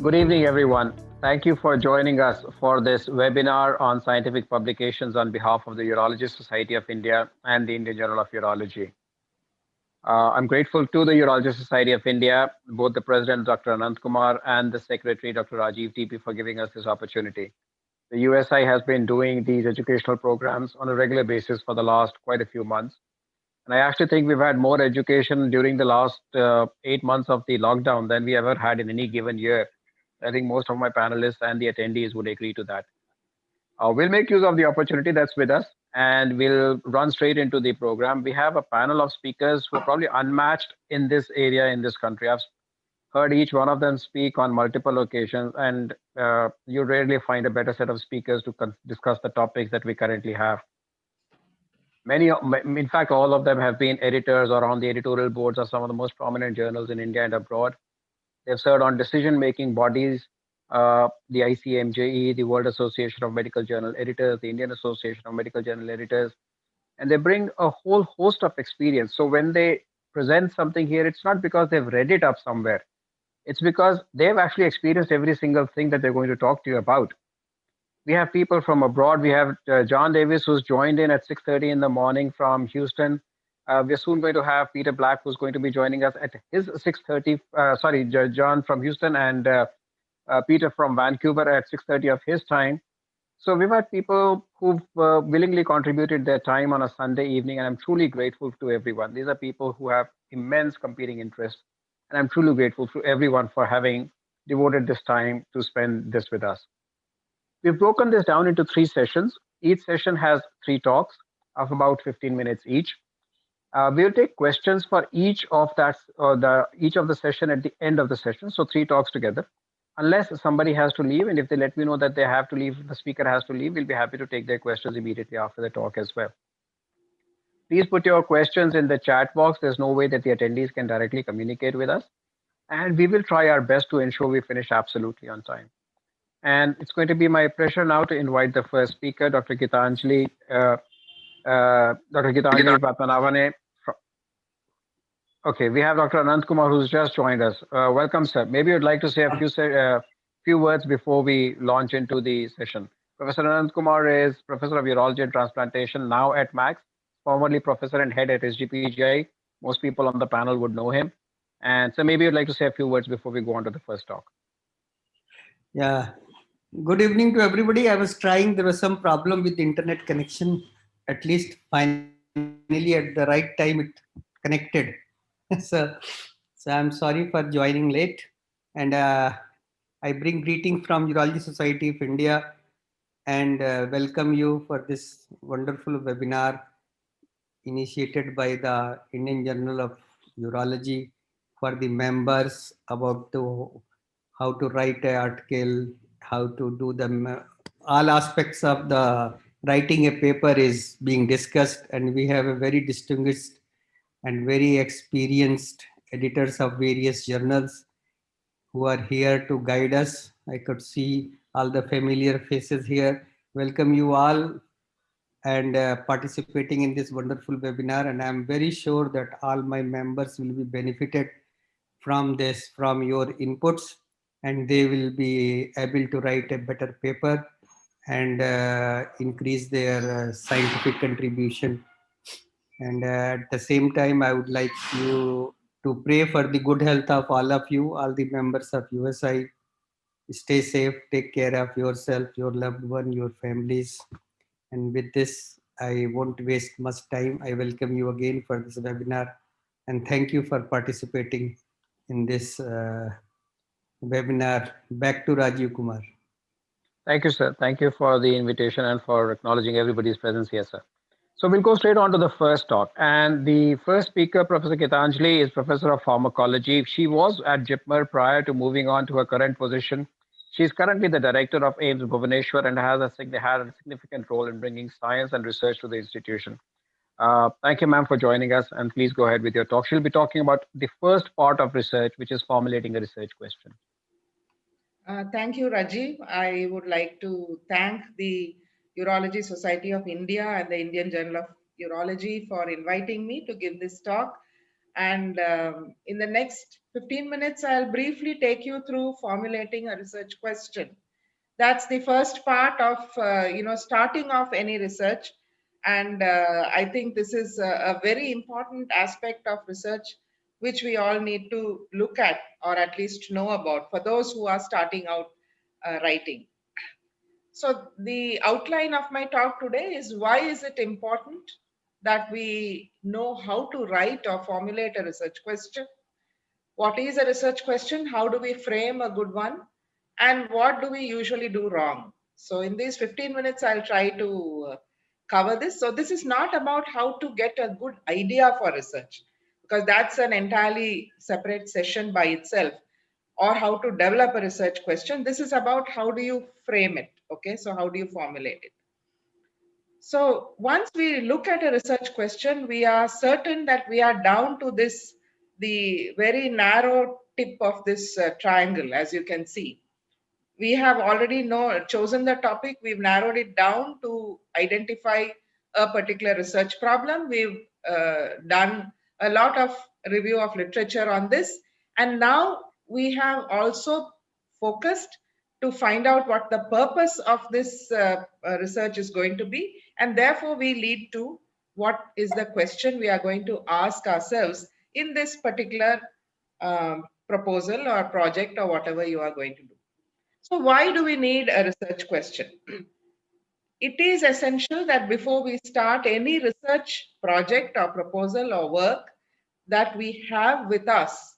Good evening, everyone. Thank you for joining us for this webinar on scientific publications on behalf of the Urology Society of India and the Indian Journal of Urology. I'm grateful to the Urology Society of India, both the President, Dr. Anant Kumar, and the Secretary, Dr. Rajiv TP, for giving us this opportunity. The USI has been doing these educational programs on a regular basis for the last quite a few months. And I actually think we've had more education during the last 8 months of the lockdown than we ever had in any given year. I think most of my panelists and the attendees would agree to that. We'll make use of the opportunity that's with us and we'll run straight into the program. We have a panel of speakers who are probably unmatched in this area in this country. I've heard each one of them speak on multiple occasions, and you rarely find a better set of speakers to discuss the topics that we currently have. Many, in fact, all of them have been editors or on the editorial boards of some of the most prominent journals in India and abroad. They've served on decision-making bodies, the ICMJE, the World Association of Medical Journal Editors, the Indian Association of Medical Journal Editors, and they bring a whole host of experience. So when they present something here, it's not because they've read it up somewhere. It's because they've actually experienced every single thing that they're going to talk to you about. We have people from abroad. We have John Davis, who's joined in at 6:30 in the morning from Houston. We're soon going to have Peter Black, who's going to be joining us at his 6:30. Sorry, John from Houston and Peter from Vancouver at 6:30 of his time. So we've had people who've willingly contributed their time on a Sunday evening, and I'm truly grateful to everyone. These are people who have immense competing interests, and I'm truly grateful to everyone for having devoted this time to spend this with us. We've broken this down into 3 sessions. Each session has 3 talks of about 15 minutes each. We'll take questions for each of the session at the end of the session. So 3 talks together. Unless somebody has to leave, and if they let me know that they have to leave, the speaker has to leave, we'll be happy to take their questions immediately after the talk as well. Please put your questions in the chat box. There's no way that the attendees can directly communicate with us. And we will try our best to ensure we finish absolutely on time. And it's going to be my pleasure now to invite the first speaker, Dr. Gitanjali Patmanabhane. Okay, we have Dr. Anant Kumar, who's just joined us. Welcome, sir. Maybe you'd like to say a few words before we launch into the session. Professor Anant Kumar is Professor of Urology and Transplantation now at Max, formerly Professor and Head at SGPGI. Most people on the panel would know him. And so maybe you'd like to say a few words before we go on to the first talk. Yeah. Good evening to everybody. I was trying, there was some problem with the internet connection. At least finally at the right time it connected. so I'm sorry for joining late. And I bring greetings from Urology Society of India and welcome you for this wonderful webinar initiated by the Indian Journal of Urology for the members about how to write an article, how to do them. All aspects of the writing a paper is being discussed, and we have a very distinguished and very experienced editors of various journals who are here to guide us. I could see all the familiar faces here. Welcome you all and participating in this wonderful webinar, and I'm very sure that all my members will be benefited from this, from your inputs, and they will be able to write a better paper and increase their scientific contribution. And at the same time, I would like you to pray for the good health of all of you, all the members of USI. Stay safe, take care of yourself, your loved one, your families. And with this, I won't waste much time. I welcome you again for this webinar, and thank you for participating in this webinar. Back to Rajiv Kumar. Thank you, sir. Thank you for the invitation and for acknowledging everybody's presence here, sir. So we'll go straight on to the first talk. And the first speaker, Professor Gitanjali, is Professor of Pharmacology. She was at JIPMER prior to moving on to her current position. She's currently the director of AIIMS Bhubaneswar and had a significant role in bringing science and research to the institution. Thank you, ma'am, for joining us. And please go ahead with your talk. She'll be talking about the first part of research, which is formulating a research question. Thank you, Rajiv. I would like to thank the Urology Society of India and the Indian Journal of Urology for inviting me to give this talk. And in the next 15 minutes, I'll briefly take you through formulating a research question. That's the first part of starting off any research. And I think this is a very important aspect of research which we all need to look at, or at least know about, for those who are starting out writing. So the outline of my talk today is, why is it important that we know how to write or formulate a research question? What is a research question? How do we frame a good one? And what do we usually do wrong? So in these 15 minutes, I'll try to cover this. So this is not about how to get a good idea for research, because that's an entirely separate session by itself, or how to develop a research question. This is about how do you frame it, okay? So how do you formulate it? So once we look at a research question, we are certain that we are down to this, the very narrow tip of this triangle, as you can see. We have already chosen the topic. We've narrowed it down to identify a particular research problem. We've done a lot of review of literature on this. And now we have also focused to find out what the purpose of this research is going to be. And therefore, we lead to what is the question we are going to ask ourselves in this particular proposal or project or whatever you are going to do. So why do we need a research question? It is essential that before we start any research project or proposal or work, that we have with us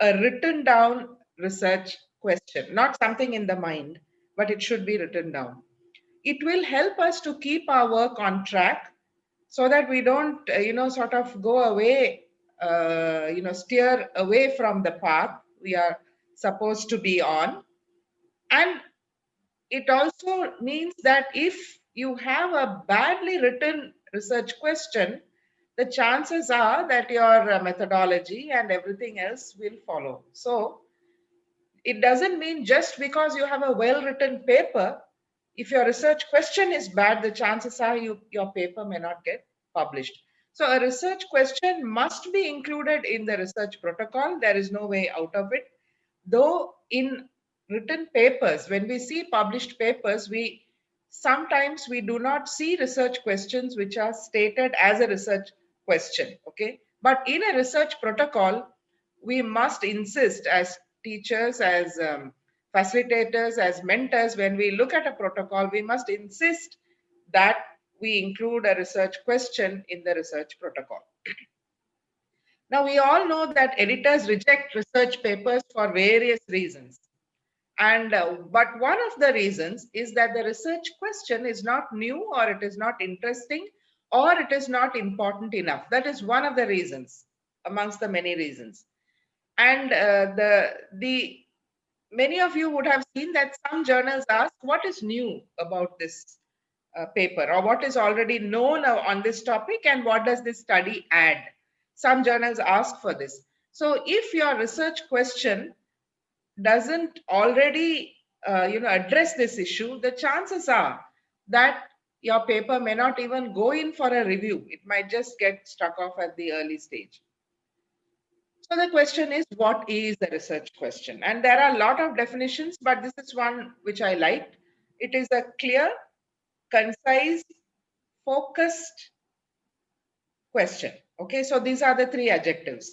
a written down research question, not something in the mind, but it should be written down. It will help us to keep our work on track, so that we don't, sort of go away, steer away from the path we are supposed to be on. And it also means that if you have a badly written research question, the chances are that your methodology and everything else will follow. So it doesn't mean just because you have a well-written paper, if your research question is bad, the chances are your paper may not get published. So a research question must be included in the research protocol. There is no way out of it. Though in written papers, when we see published papers, sometimes we do not see research questions which are stated as a research question, okay? But in a research protocol, we must insist as teachers, as facilitators, as mentors, when we look at a protocol, we must insist that we include a research question in the research protocol. Now, we all know that editors reject research papers for various reasons. And but one of the reasons is that the research question is not new, or it is not interesting, or it is not important enough. That is one of the reasons amongst the many reasons. And many of you would have seen that some journals ask, what is new about this paper, or what is already known on this topic, and what does this study add? Some journals ask for this. So if your research question doesn't already address this issue, the chances are that your paper may not even go in for a review. It might just get struck off at the early stage. So the question is, what is the research question? And there are a lot of definitions, but this is one which I liked. It is a clear, concise, focused question. Okay, so these are the three adjectives.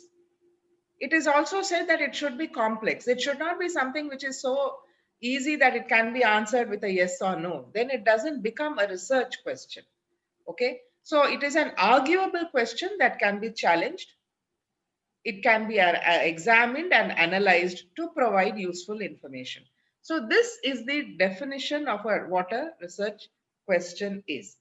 It is also said that it should be complex. It should not be something which is so easy that it can be answered with a yes or no. Then it doesn't become a research question. Okay, so it is an arguable question that can be challenged. It can be examined and analyzed to provide useful information. So this is the definition of what a research question is.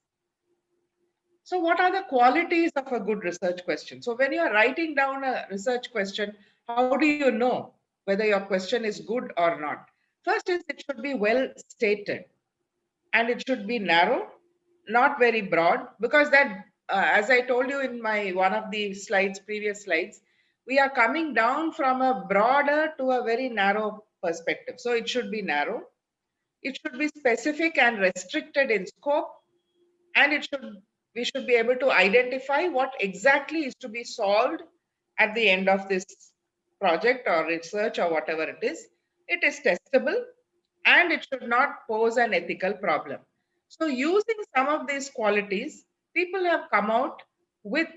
So what are the qualities of a good research question? So when you are writing down a research question, how do you know whether your question is good or not? First is, it should be well stated, and it should be narrow, not very broad, because that, as I told you in one of the previous slides, we are coming down from a broader to a very narrow perspective. So it should be narrow. It should be specific and restricted in scope, and we should be able to identify what exactly is to be solved at the end of this project or research or whatever it is testable, and it should not pose an ethical problem. So using some of these qualities, people have come out with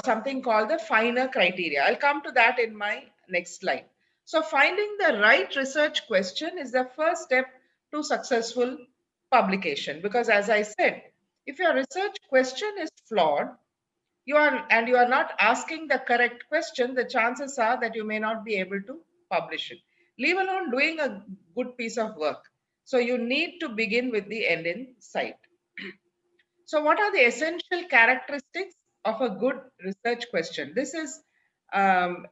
something called the finer criteria. I'll come to that in my next slide. So finding the right research question is the first step to successful publication, because as I said, if your research question is flawed, you are not asking the correct question, the chances are that you may not be able to publish it, leave alone doing a good piece of work. So you need to begin with the end in sight. So what are the essential characteristics of a good research question? This is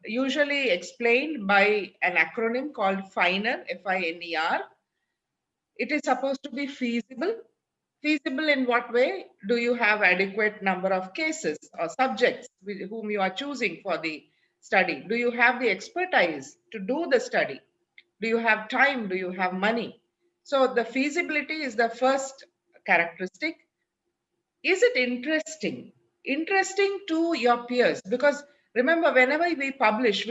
usually explained by an acronym called FINER, F-I-N-E-R. It is supposed to be feasible. Feasible in what way? Do you have adequate number of cases or subjects with whom you are choosing for the study? Do you have the expertise to do the study? Do you have time? Do you have money? So the feasibility is the first characteristic. Is it interesting to your peers? Because remember, whenever we publish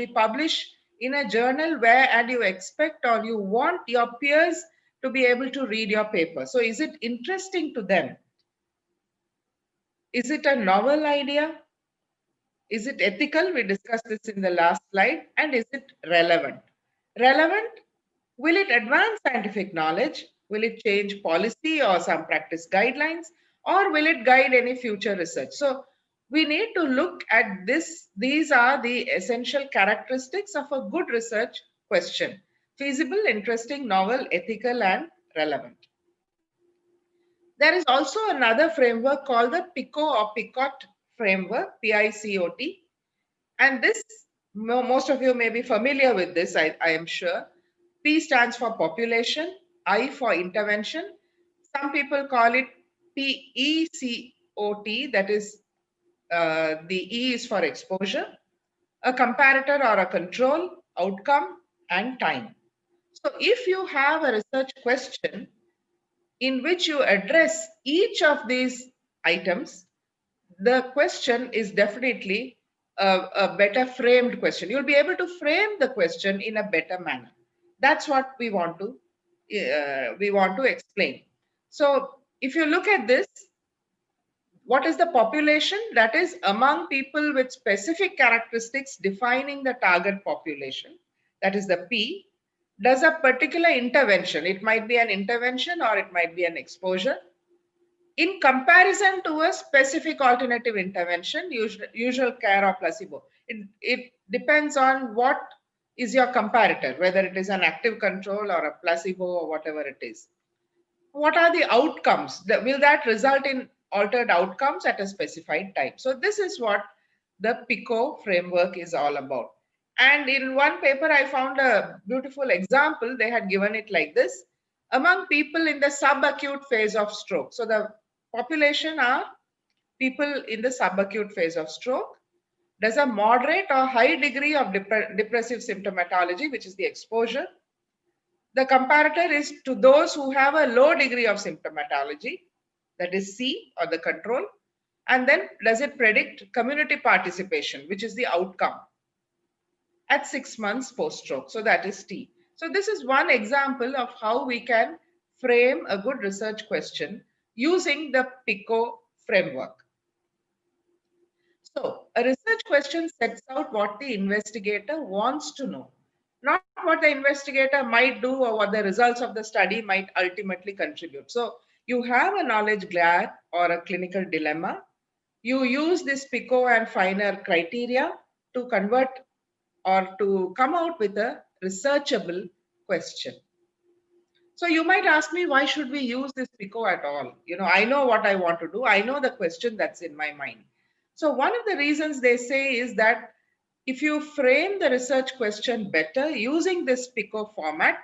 in a journal where, and you expect or you want your peers to be able to read your paper. So is it interesting to them? Is it a novel idea? Is it ethical? We discussed this in the last slide. And is it relevant? Relevant? Will it advance scientific knowledge? Will it change policy or some practice guidelines? Or will it guide any future research? So we need to look at this. These are the essential characteristics of a good research question: feasible, interesting, novel, ethical, and relevant. There is also another framework called the PICOT framework, PICOT. And this, most of you may be familiar with this, I am sure. P stands for population, I for intervention. Some people call it PECOT, that is, the E is for exposure, a comparator or a control, outcome, and time. So if you have a research question in which you address each of these items, the question is definitely a better framed question. You'll be able to frame the question in a better manner. That's what we want to explain. So if you look at this, what is the population? That is among people with specific characteristics defining the target population. That is the P. Does a particular intervention, it might be an intervention or it might be an exposure, in comparison to a specific alternative intervention, usual care or placebo. It depends on what is your comparator, whether it is an active control or a placebo or whatever it is. What are the outcomes? Will that result in altered outcomes at a specified time? So this is what the PICO framework is all about. And in one paper, I found a beautiful example. They had given it like this: among people in the subacute phase of stroke. So the population are people in the subacute phase of stroke. There's a moderate or high degree of depressive symptomatology, which is the exposure. The comparator is to those who have a low degree of symptomatology, that is C, or the control. And then does it predict community participation, which is the outcome at 6 months post-stroke. So that is T. So this is one example of how we can frame a good research question using the PICO framework. So a research question sets out what the investigator wants to know, not what the investigator might do or what the results of the study might ultimately contribute. So you have a knowledge gap or a clinical dilemma. You use this PICO and FINER criteria to convert or to come out with a researchable question. So you might ask me, why should we use this PICO at all? I know what I want to do. I know the question that's in my mind. So one of the reasons they say is that if you frame the research question better using this PICO format,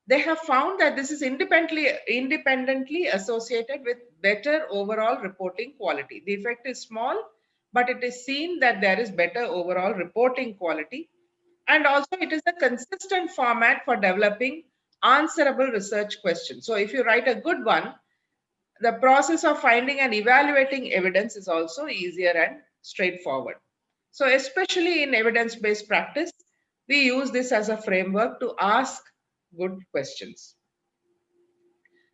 they have found that this is independently associated with better overall reporting quality. The effect is small, but it is seen that there is better overall reporting quality. And also it is a consistent format for developing answerable research questions. So if you write a good one, the process of finding and evaluating evidence is also easier and straightforward. So especially in evidence-based practice, we use this as a framework to ask good questions.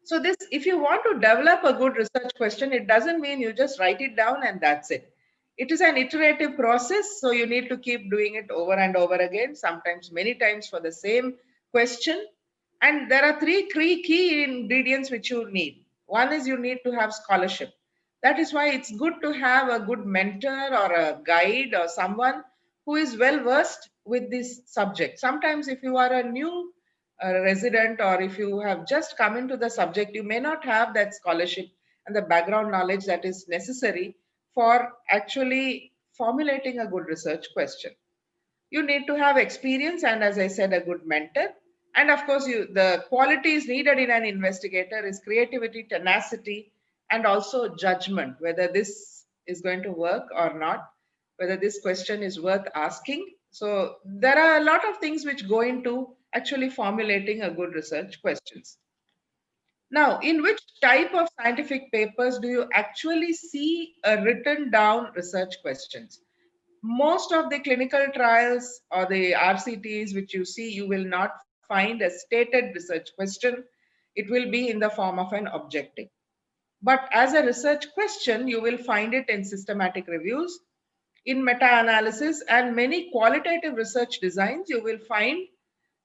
So this, if you want to develop a good research question, it doesn't mean you just write it down and that's it. It is an iterative process, so you need to keep doing it over and over again, sometimes many times for the same question. And there are three key ingredients which you need. One is you need to have scholarship. That is why it's good to have a good mentor or a guide or someone who is well versed with this subject. Sometimes if you are a new resident or if you have just come into the subject, you may not have that scholarship and the background knowledge that is necessary for actually formulating a good research question. You need to have experience and, as I said, a good mentor. And of course, the qualities needed in an investigator is creativity, tenacity, and also judgment, whether this is going to work or not, whether this question is worth asking. So there are a lot of things which go into actually formulating a good research questions. Now, in which type of scientific papers do you actually see a written down research questions? Most of the clinical trials or the RCTs which you see, you will not find a stated research question. It will be in the form of an objective. But as a research question, you will find it in systematic reviews, in meta-analysis, and many qualitative research designs. You will find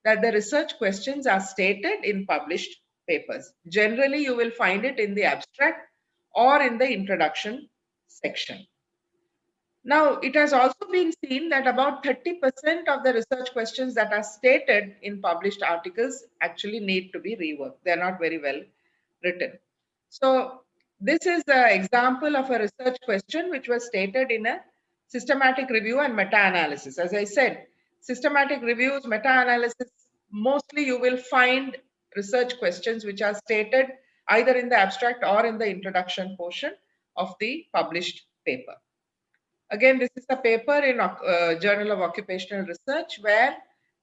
that the research questions are stated in published papers. Generally, you will find it in the abstract or in the introduction section. Now, it has also been seen that about 30% of the research questions that are stated in published articles actually need to be reworked. They're not very well written. So this is an example of a research question which was stated in a systematic review and meta-analysis. As I said, systematic reviews, meta-analysis, mostly you will find research questions which are stated either in the abstract or in the introduction portion of the published paper. Again, this is a paper in Journal of Occupational Research where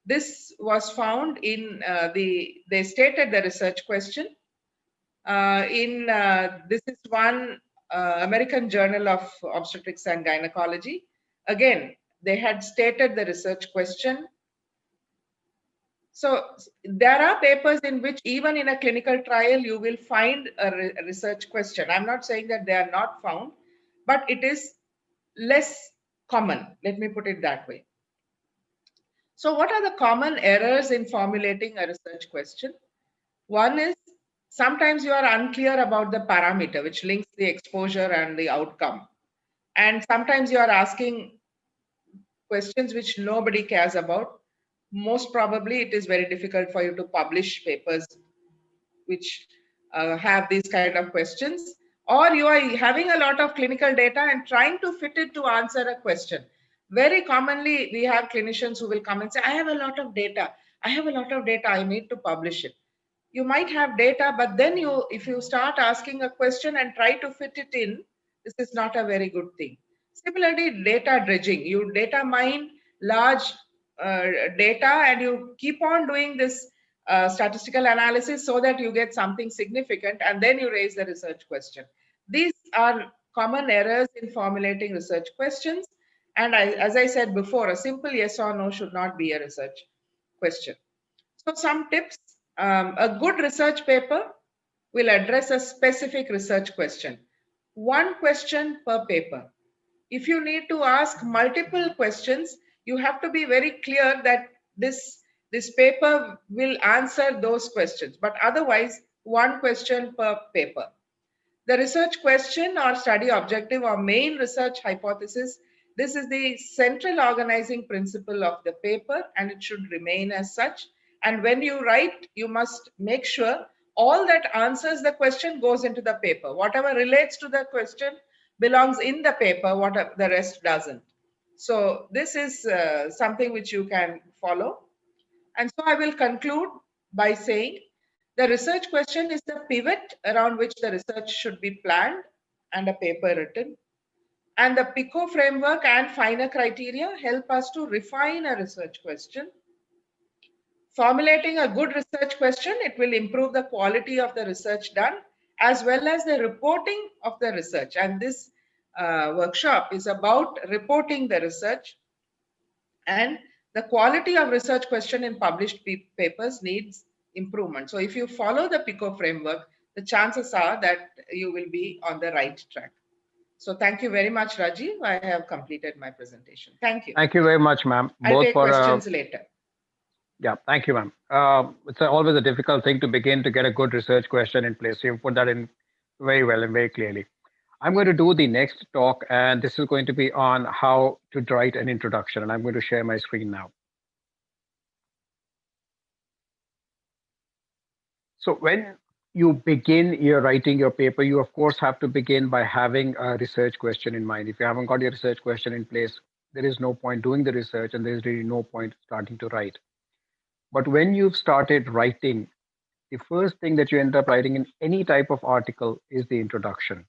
this was found in they stated the research question. This is one American Journal of Obstetrics and Gynecology. Again, they had stated the research question. So there are papers in which even in a clinical trial, you will find a research question. I'm not saying that they are not found, but it is less common. Let me put it that way. So what are the common errors in formulating a research question? One is sometimes you are unclear about the parameter which links the exposure and the outcome. And sometimes you are asking questions which nobody cares about. Most probably it is very difficult for you to publish papers which have these kind of questions, or you are having a lot of clinical data and trying to fit it to answer a question. Very commonly, we have clinicians who will come and say, I have a lot of data. I have a lot of data. I need to publish it. You might have data, but then if you start asking a question and try to fit it in, this is not a very good thing. Similarly, data dredging. You data mine large data and you keep on doing this statistical analysis so that you get something significant and then you raise the research question. These are common errors in formulating research questions. And as I said before, a simple yes or no should not be a research question. So some tips. A good research paper will address a specific research question. One question per paper. If you need to ask multiple questions, you have to be very clear that this paper will answer those questions. But otherwise, one question per paper. The research question or study objective or main research hypothesis, this is the central organizing principle of the paper and it should remain as such. And when you write, you must make sure all that answers the question goes into the paper. Whatever relates to the question belongs in the paper, what the rest doesn't. So this is something which you can follow. And so I will conclude by saying the research question is the pivot around which the research should be planned and a paper written. And the PICOT framework and finer criteria help us to refine a research question. Formulating a good research question, it will improve the quality of the research done as well as the reporting of the research. And this workshop is about reporting the research, and the quality of research question in published papers needs improvement. So if you follow the PICO framework, the chances are that you will be on the right track. So thank you very much, Rajiv. I have completed my presentation. Thank you. Thank you very much, ma'am. I'll Both take for questions later. yeah, thank you, ma'am. It's always a difficult thing to begin to get a good research question in place. So you put that in very well and very clearly. I'm going to do the next talk, and this is going to be on how to write an introduction. And I'm going to share my screen now. So when you begin your writing your paper, you of course have to begin by having a research question in mind. If you haven't got your research question in place, there is no point doing the research, and there is really no point starting to write. But when you've started writing, the first thing that you end up writing in any type of article is the introduction.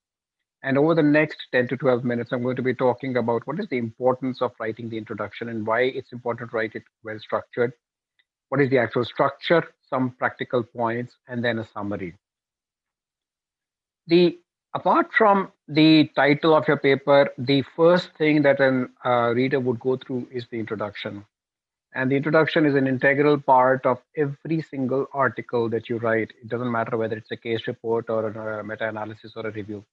And over the next 10 to 12 minutes, I'm going to be talking about what is the importance of writing the introduction and why it's important to write it well structured. What is the actual structure, some practical points, and then a summary. Apart from the title of your paper, the first thing that a reader would go through is the introduction. And the introduction is an integral part of every single article that you write. It doesn't matter whether it's a case report or a meta-analysis or a review.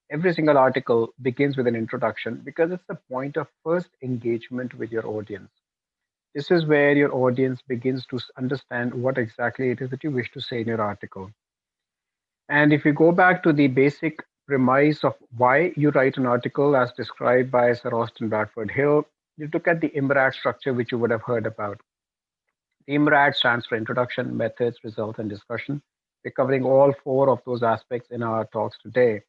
Every single article begins with an introduction because it's the point of first engagement with your audience. This is where your audience begins to understand what exactly it is that you wish to say in your article. And if you go back to the basic premise of why you write an article as described by Sir Austin Bradford Hill, you look at the IMRAD structure, which you would have heard about. The IMRAD stands for Introduction, Methods, Results, and Discussion. We're covering all four of those aspects in our talks today.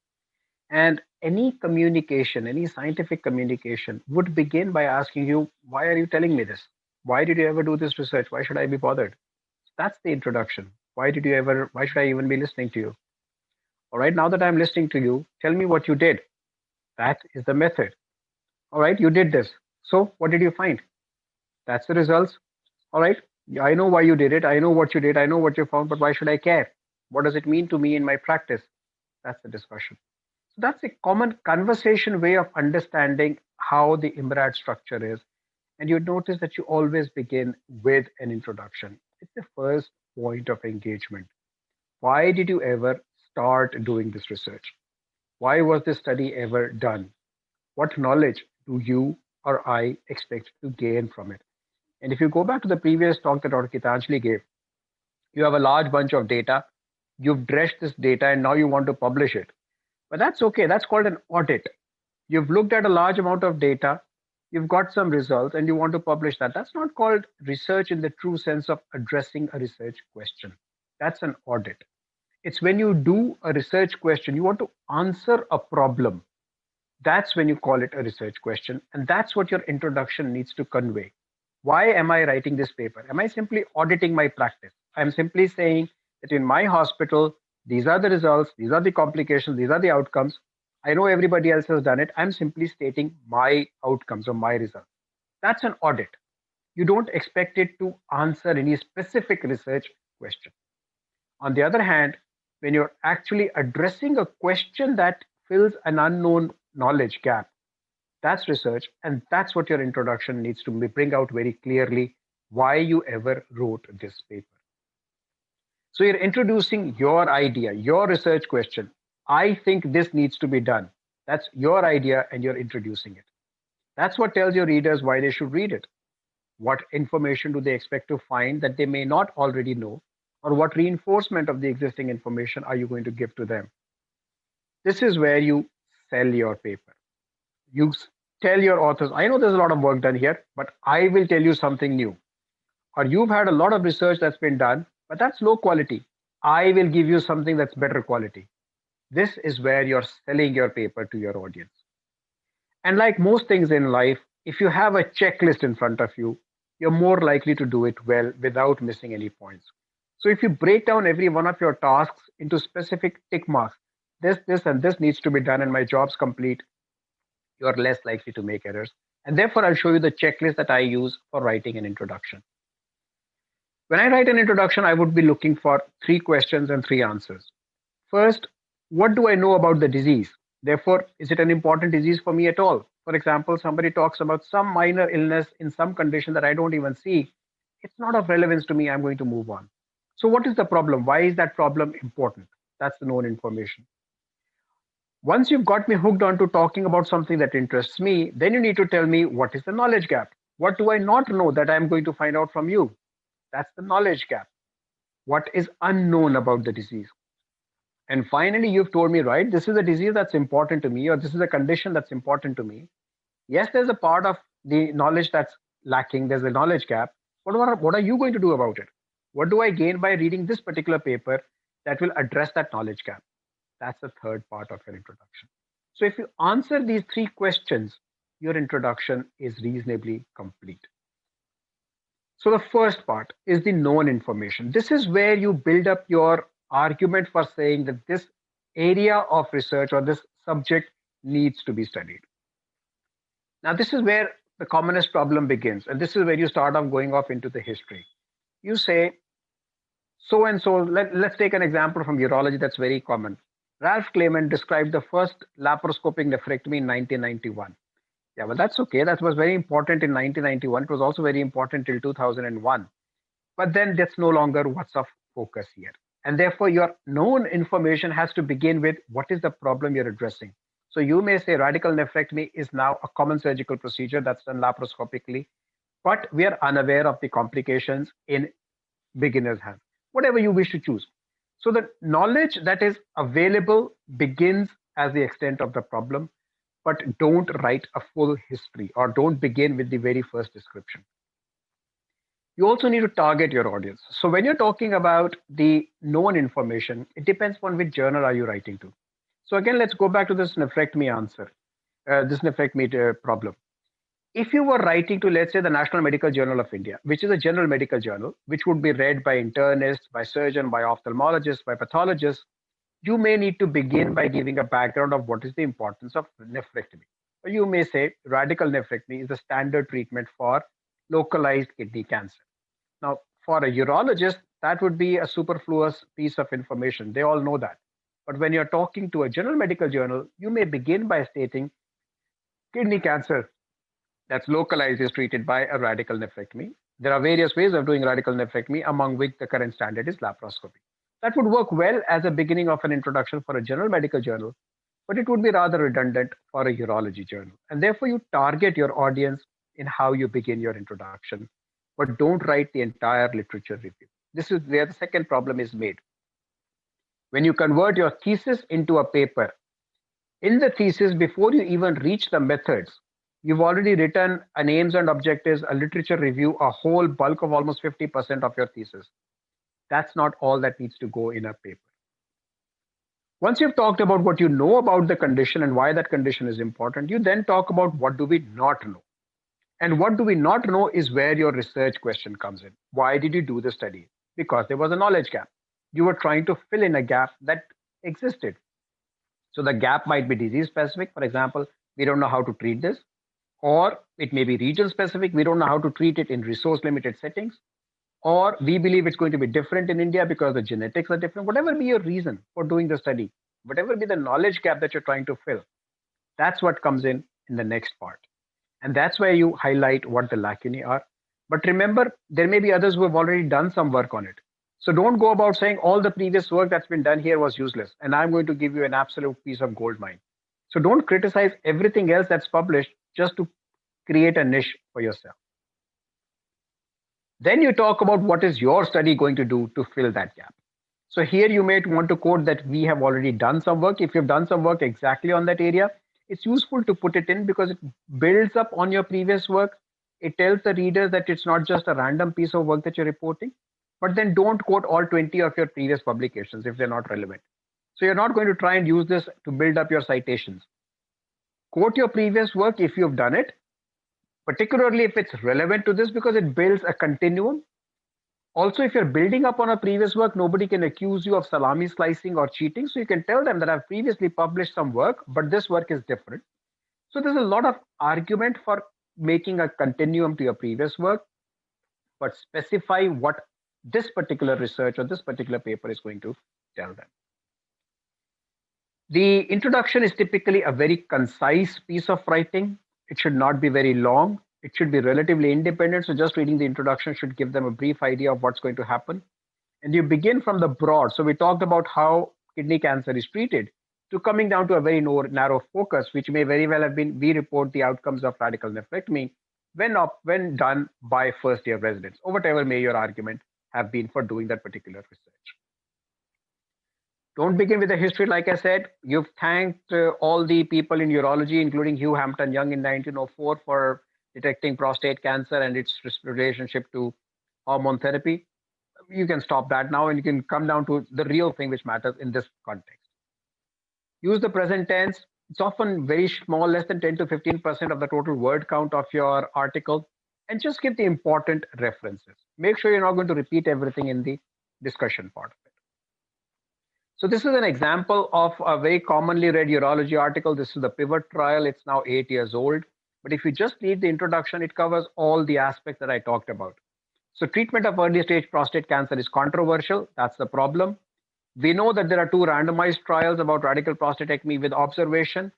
And any communication, any scientific communication would begin by asking you, why are you telling me this? Why did you ever do this research? Why should I be bothered? That's the introduction. Why should I even be listening to you? All right, now that I'm listening to you, tell me what you did. That is the method. All right, you did this. So what did you find? That's the results. All right, I know why you did it. I know what you did. I know what you found, but why should I care? What does it mean to me in my practice? That's the discussion. So that's a common conversation way of understanding how the IMRAD structure is. And you notice that you always begin with an introduction. It's the first point of engagement. Why did you ever start doing this research? Why was this study ever done? What knowledge do you or I expect to gain from it? And if you go back to the previous talk that Dr. Gitanjali gave, you have a large bunch of data. You've dredged this data and now you want to publish it. But that's okay. That's called an audit. You've looked at a large amount of data. You've got some results and you want to publish that. That's not called research in the true sense of addressing a research question. That's an audit. It's when you do a research question, you want to answer a problem. That's when you call it a research question. And that's what your introduction needs to convey. Why am I writing this paper? Am I simply auditing my practice? I'm simply saying that in my hospital, these are the results, these are the complications, these are the outcomes. I know everybody else has done it. I'm simply stating my outcomes or my results. That's an audit. You don't expect it to answer any specific research question. On the other hand, when you're actually addressing a question that fills an unknown knowledge gap, that's research, and that's what your introduction needs to bring out very clearly why you ever wrote this paper. So you're introducing your idea, your research question. I think this needs to be done. That's your idea and you're introducing it. That's what tells your readers why they should read it. What information do they expect to find that they may not already know? Or what reinforcement of the existing information are you going to give to them? This is where you sell your paper. You tell your authors, I know there's a lot of work done here, but I will tell you something new. Or you've had a lot of research that's been done, but that's low quality. I will give you something that's better quality. This is where you're selling your paper to your audience. And like most things in life, if you have a checklist in front of you, you're more likely to do it well without missing any points. So if you break down every one of your tasks into specific tick marks, this, and this needs to be done and my job's complete, you're less likely to make errors. And therefore, I'll show you the checklist that I use for writing an introduction. When I write an introduction, I would be looking for 3 questions and 3 answers. First, what do I know about the disease? Therefore, is it an important disease for me at all? For example, somebody talks about some minor illness in some condition that I don't even see. It's not of relevance to me. I'm going to move on. So, what is the problem? Why is that problem important? That's the known information. Once you've got me hooked onto talking about something that interests me, then you need to tell me what is the knowledge gap? What do I not know that I'm going to find out from you? That's the knowledge gap. What is unknown about the disease? And finally, you've told me, right, this is a disease that's important to me, or this is a condition that's important to me. Yes, there's a part of the knowledge that's lacking, there's a knowledge gap. What are you going to do about it? What do I gain by reading this particular paper that will address that knowledge gap? That's the third part of your introduction. So if you answer these three questions, your introduction is reasonably complete. So the first part is the known information. This is where you build up your argument for saying that this area of research or this subject needs to be studied. Now, this is where the commonest problem begins. And this is where you start off going off into the history. You say, so and so, let's take an example from urology that's very common. Ralph Clement described the first laparoscopic nephrectomy in 1991. Yeah, well, that's okay. That was very important in 1991. It was also very important till 2001. But then that's no longer what's of focus here. And therefore, your known information has to begin with what is the problem you're addressing. So you may say radical nephrectomy is now a common surgical procedure that's done laparoscopically, but we are unaware of the complications in beginner's hands, whatever you wish to choose. So the knowledge that is available begins as the extent of the problem, but don't write a full history or don't begin with the very first description. You also need to target your audience. So when you're talking about the known information, it depends on which journal are you writing to. So again, let's go back to this nephrectomy answer, this nephrectomy problem. If you were writing to, let's say, the National Medical Journal of India, which is a general medical journal, which would be read by internists, by surgeons, by ophthalmologists, by pathologists, you may need to begin by giving a background of what is the importance of nephrectomy. Or you may say radical nephrectomy is the standard treatment for localized kidney cancer. Now, for a urologist, that would be a superfluous piece of information. They all know that. But when you're talking to a general medical journal, you may begin by stating kidney cancer that's localized is treated by a radical nephrectomy. There are various ways of doing radical nephrectomy, among which the current standard is laparoscopy. That would work well as a beginning of an introduction for a general medical journal, but it would be rather redundant for a urology journal. And therefore, you target your audience in how you begin your introduction, but don't write the entire literature review. This is where the second problem is made. When you convert your thesis into a paper, in the thesis, before you even reach the methods, you've already written a names and objectives, a literature review, a whole bulk of almost 50% of your thesis. That's not all that needs to go in a paper. Once you've talked about what you know about the condition and why that condition is important, you then talk about what do we not know. And what do we not know is where your research question comes in. Why did you do the study? Because there was a knowledge gap. You were trying to fill in a gap that existed. So the gap might be disease specific. For example, we don't know how to treat this. Or it may be region specific. We don't know how to treat it in resource limited settings. Or we believe it's going to be different in India because the genetics are different. Whatever be your reason for doing the study, whatever be the knowledge gap that you're trying to fill, that's what comes in the next part. And that's where you highlight what the lacunae are. But remember, there may be others who have already done some work on it. So don't go about saying all the previous work that's been done here was useless, and I'm going to give you an absolute piece of gold mine. So don't criticize everything else that's published just to create a niche for yourself. Then you talk about what is your study going to do to fill that gap. So here you may want to quote that we have already done some work. If you've done some work exactly on that area, it's useful to put it in because it builds up on your previous work. It tells the readers that it's not just a random piece of work that you're reporting, but then don't quote all 20 of your previous publications if they're not relevant. So you're not going to try and use this to build up your citations. Quote your previous work if you've done it, particularly if it's relevant to this because it builds a continuum. Also, if you're building up on a previous work, nobody can accuse you of salami slicing or cheating. So you can tell them that I've previously published some work, but this work is different. So there's a lot of argument for making a continuum to your previous work, but specify what this particular research or this particular paper is going to tell them. The introduction is typically a very concise piece of writing. It should not be very long. It should be relatively independent. So just reading the introduction should give them a brief idea of what's going to happen. And you begin from the broad. So we talked about how kidney cancer is treated to coming down to a very narrow focus, which may very well have been, we report the outcomes of radical nephrectomy when done by first year residents, or whatever may your argument have been for doing that particular research. Don't begin with the history. Like I said, you've thanked all the people in urology, including Hugh Hampton Young in 1904 for detecting prostate cancer and its relationship to hormone therapy. You can stop that now and you can come down to the real thing which matters in this context. Use the present tense. It's often very small, less than 10 to 15% of the total word count of your article, and just give the important references. Make sure you're not going to repeat everything in the discussion part of it. So this is an example of a very commonly read urology article. This is the PIVOT trial. It's now 8 years old. But if you just read the introduction, it covers all the aspects that I talked about. So treatment of early stage prostate cancer is controversial. That's the problem. We know that there are 2 randomized trials about radical prostatectomy with observation,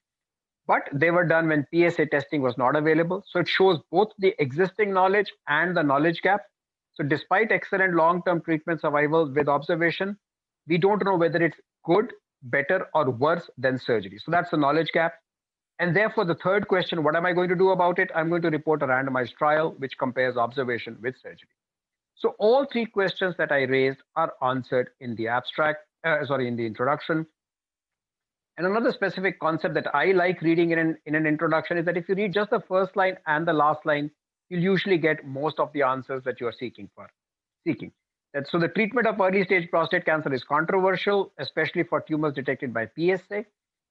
but they were done when PSA testing was not available. So it shows both the existing knowledge and the knowledge gap. So despite excellent long-term treatment survival with observation, we don't know whether it's good, better, or worse than surgery. So that's the knowledge gap. And therefore, the third question, what am I going to do about it? I'm going to report a randomized trial which compares observation with surgery. So all 3 questions that I raised are answered in the in the introduction. And another specific concept that I like reading in an introduction is that if you read just the first line and the last line, you'll usually get most of the answers that you are seeking. So the treatment of early stage prostate cancer is controversial, especially for tumors detected by PSA.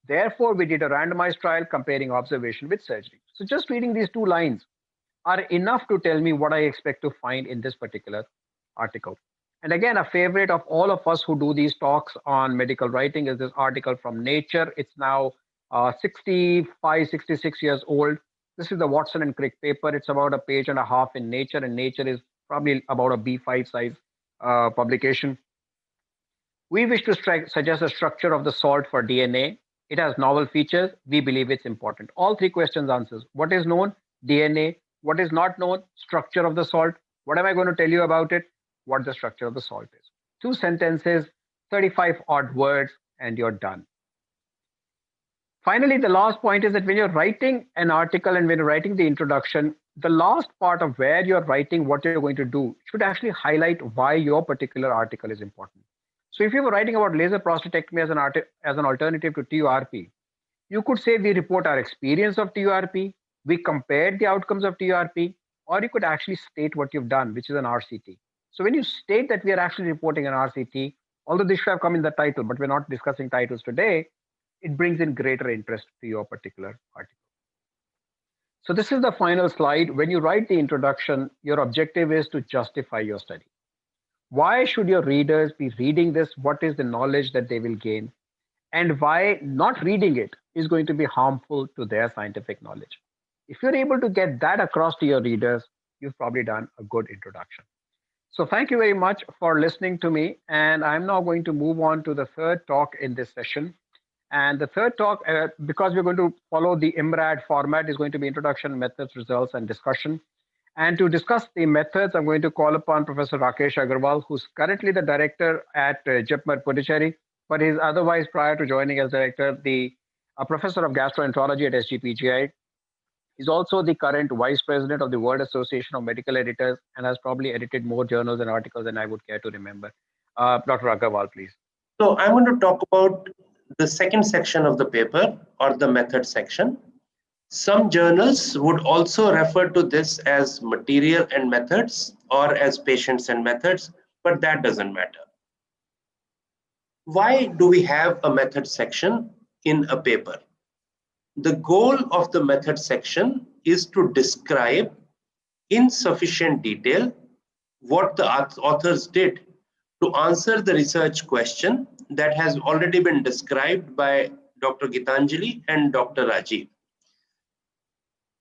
Therefore, we did a randomized trial comparing observation with surgery. So just reading these 2 lines are enough to tell me what I expect to find in this particular article. And again, a favorite of all of us who do these talks on medical writing is this article from Nature. It's now 65, 66 years old. This is the Watson and Crick paper. It's about a page and a half in Nature, and Nature is probably about a B5 size publication. We wish to suggest a structure of the salt for DNA. It has novel features. We believe it's important. All 3 questions answers. What is known? DNA. What is not known? Structure of the salt. What am I going to tell you about it? What the structure of the salt is. 2 sentences, 35 odd words, and you're done. Finally, the last point is that when you're writing an article and when you're writing the introduction, the last part of where you're writing what you're going to do should actually highlight why your particular article is important. So if you were writing about laser prostatectomy as an alternative to TURP, you could say we report our experience of TURP, we compared the outcomes of TURP, or you could actually state what you've done, which is an RCT. So when you state that we are actually reporting an RCT, although this should have come in the title, but we're not discussing titles today, it brings in greater interest to your particular article. So this is the final slide. When you write the introduction, your objective is to justify your study. Why should your readers be reading this? What is the knowledge that they will gain? And why not reading it is going to be harmful to their scientific knowledge. If you're able to get that across to your readers, you've probably done a good introduction. So thank you very much for listening to me. And I'm now going to move on to the third talk in this session. And the third talk, because we're going to follow the IMRAD format, is going to be introduction, methods, results, and discussion. And to discuss the methods, I'm going to call upon Professor Rakesh Agarwal, who's currently the director at JIPMER Puducherry, but he's otherwise, prior to joining as director, the professor of gastroenterology at SGPGI. He's also the current vice president of the World Association of Medical Editors and has probably edited more journals and articles than I would care to remember. Dr. Agarwal, please. So I'm going to talk about the second section of the paper, or the method section. Some journals would also refer to this as material and methods or as patients and methods, but that doesn't matter. Why do we have a method section in a paper? The goal of the method section is to describe in sufficient detail what the authors did to answer the research question that has already been described by Dr. Gitanjali and Dr. Rajiv.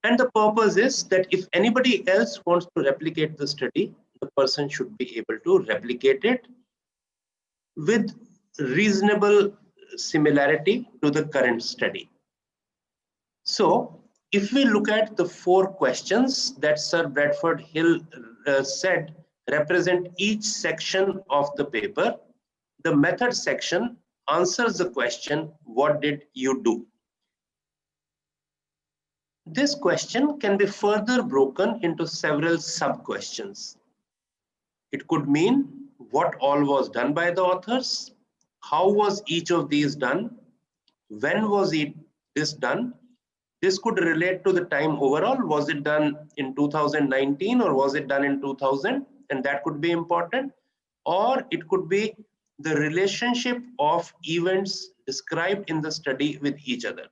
And the purpose is that if anybody else wants to replicate the study, the person should be able to replicate it with reasonable similarity to the current study. So if we look at the 4 questions that Sir Bradford Hill said represent each section of the paper, the method section answers the question, what did you do? This question can be further broken into several sub-questions. It could mean what all was done by the authors, how was each of these done, when was this done. This could relate to the time overall. Was it done in 2019 or was it done in 2000? And that could be important. Or it could be the relationship of events described in the study with each other.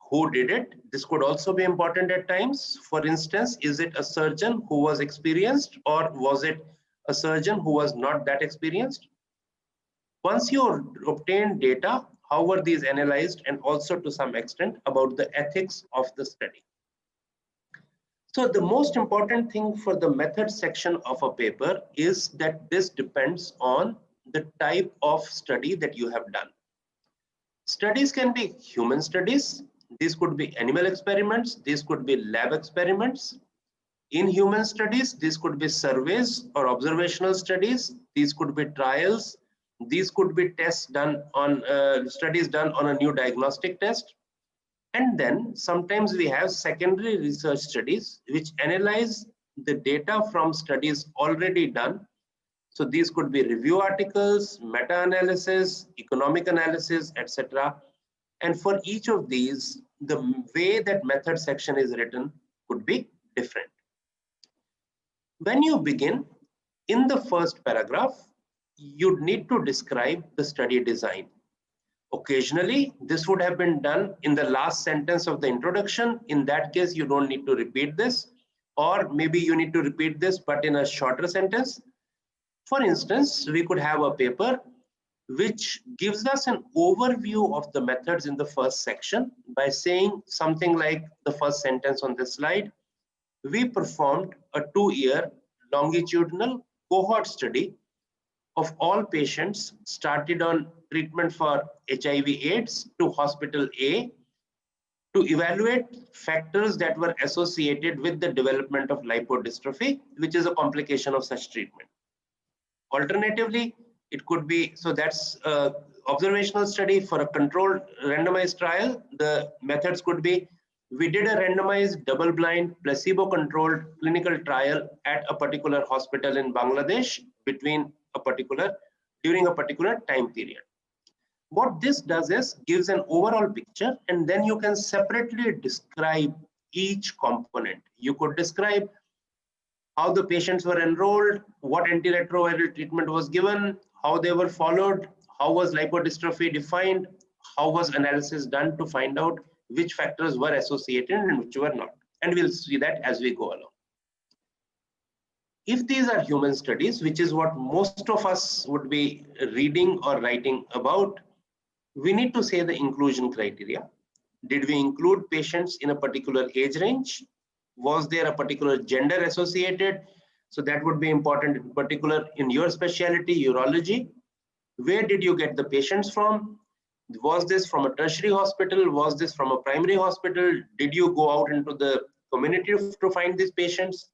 Who did it? This could also be important at times. For instance, is it a surgeon who was experienced or was it a surgeon who was not that experienced? Once you obtain data, how were these analyzed, and also to some extent about the ethics of the study. So the most important thing for the method section of a paper is that this depends on the type of study that you have done. Studies can be human studies. These could be animal experiments. These could be lab experiments. In human studies, these could be surveys or observational studies. These could be trials. These could be tests done on studies done on a new diagnostic test. And then sometimes we have secondary research studies which analyze the data from studies already done. So these could be review articles, meta-analysis, economic analysis, etc. And for each of these, the way that method section is written could be different. When you begin, in the first paragraph, you'd need to describe the study design. Occasionally, this would have been done in the last sentence of the introduction. In that case, you don't need to repeat this, or maybe you need to repeat this, but in a shorter sentence. For instance, we could have a paper which gives us an overview of the methods in the first section by saying something like the first sentence on this slide. We performed a 2-year longitudinal cohort study of all patients started on treatment for HIV/AIDS to hospital A to evaluate factors that were associated with the development of lipodystrophy, which is a complication of such treatment. Alternatively, it could be, so that's an observational study for a controlled randomized trial. The methods could be, we did a randomized double-blind placebo-controlled clinical trial at a particular hospital in Bangladesh during a particular time period. What this does is gives an overall picture, and then you can separately describe each component. You could describe how the patients were enrolled, what antiretroviral treatment was given, how they were followed, how was lipodystrophy defined, how was analysis done to find out which factors were associated and which were not. And we'll see that as we go along. If these are human studies, which is what most of us would be reading or writing about, we need to say the inclusion criteria. Did we include patients in a particular age range? Was there a particular gender associated? So that would be important, in particular in your specialty, urology. Where did you get the patients from? Was this from a tertiary hospital? Was this from a primary hospital? Did you go out into the community to find these patients?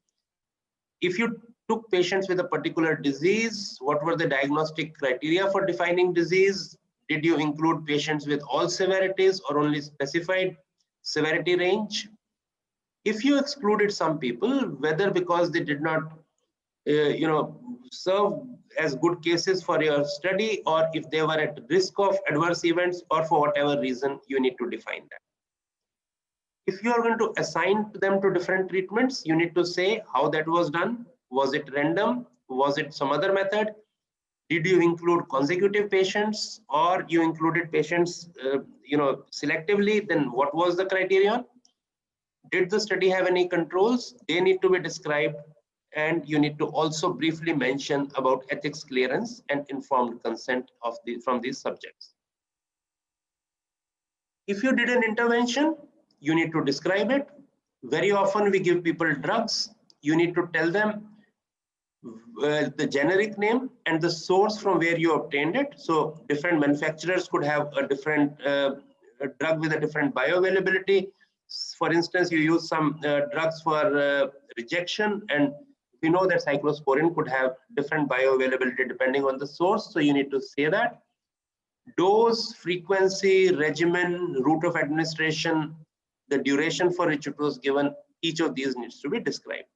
If you took patients with a particular disease, what were the diagnostic criteria for defining disease? Did you include patients with all severities or only specified severity range? If you excluded some people, whether because they did not serve as good cases for your study, or if they were at risk of adverse events, or for whatever reason, you need to define that. If you are going to assign them to different treatments, you need to say how that was done. Was it random? Was it some other method? Did you include consecutive patients, or you included patients selectively? Then what was the criterion? Did the study have any controls? They need to be described, and you need to also briefly mention about ethics clearance and informed consent from these subjects. If you did an intervention, you need to describe it. Very often we give people drugs. You need to tell them the generic name and the source from where you obtained it. So different manufacturers could have a different drug with a different bioavailability. For instance, you use some drugs for rejection, and we know that cyclosporin could have different bioavailability depending on the source. So you need to say that. Dose, frequency, regimen, route of administration, the duration for which it was given, each of these needs to be described.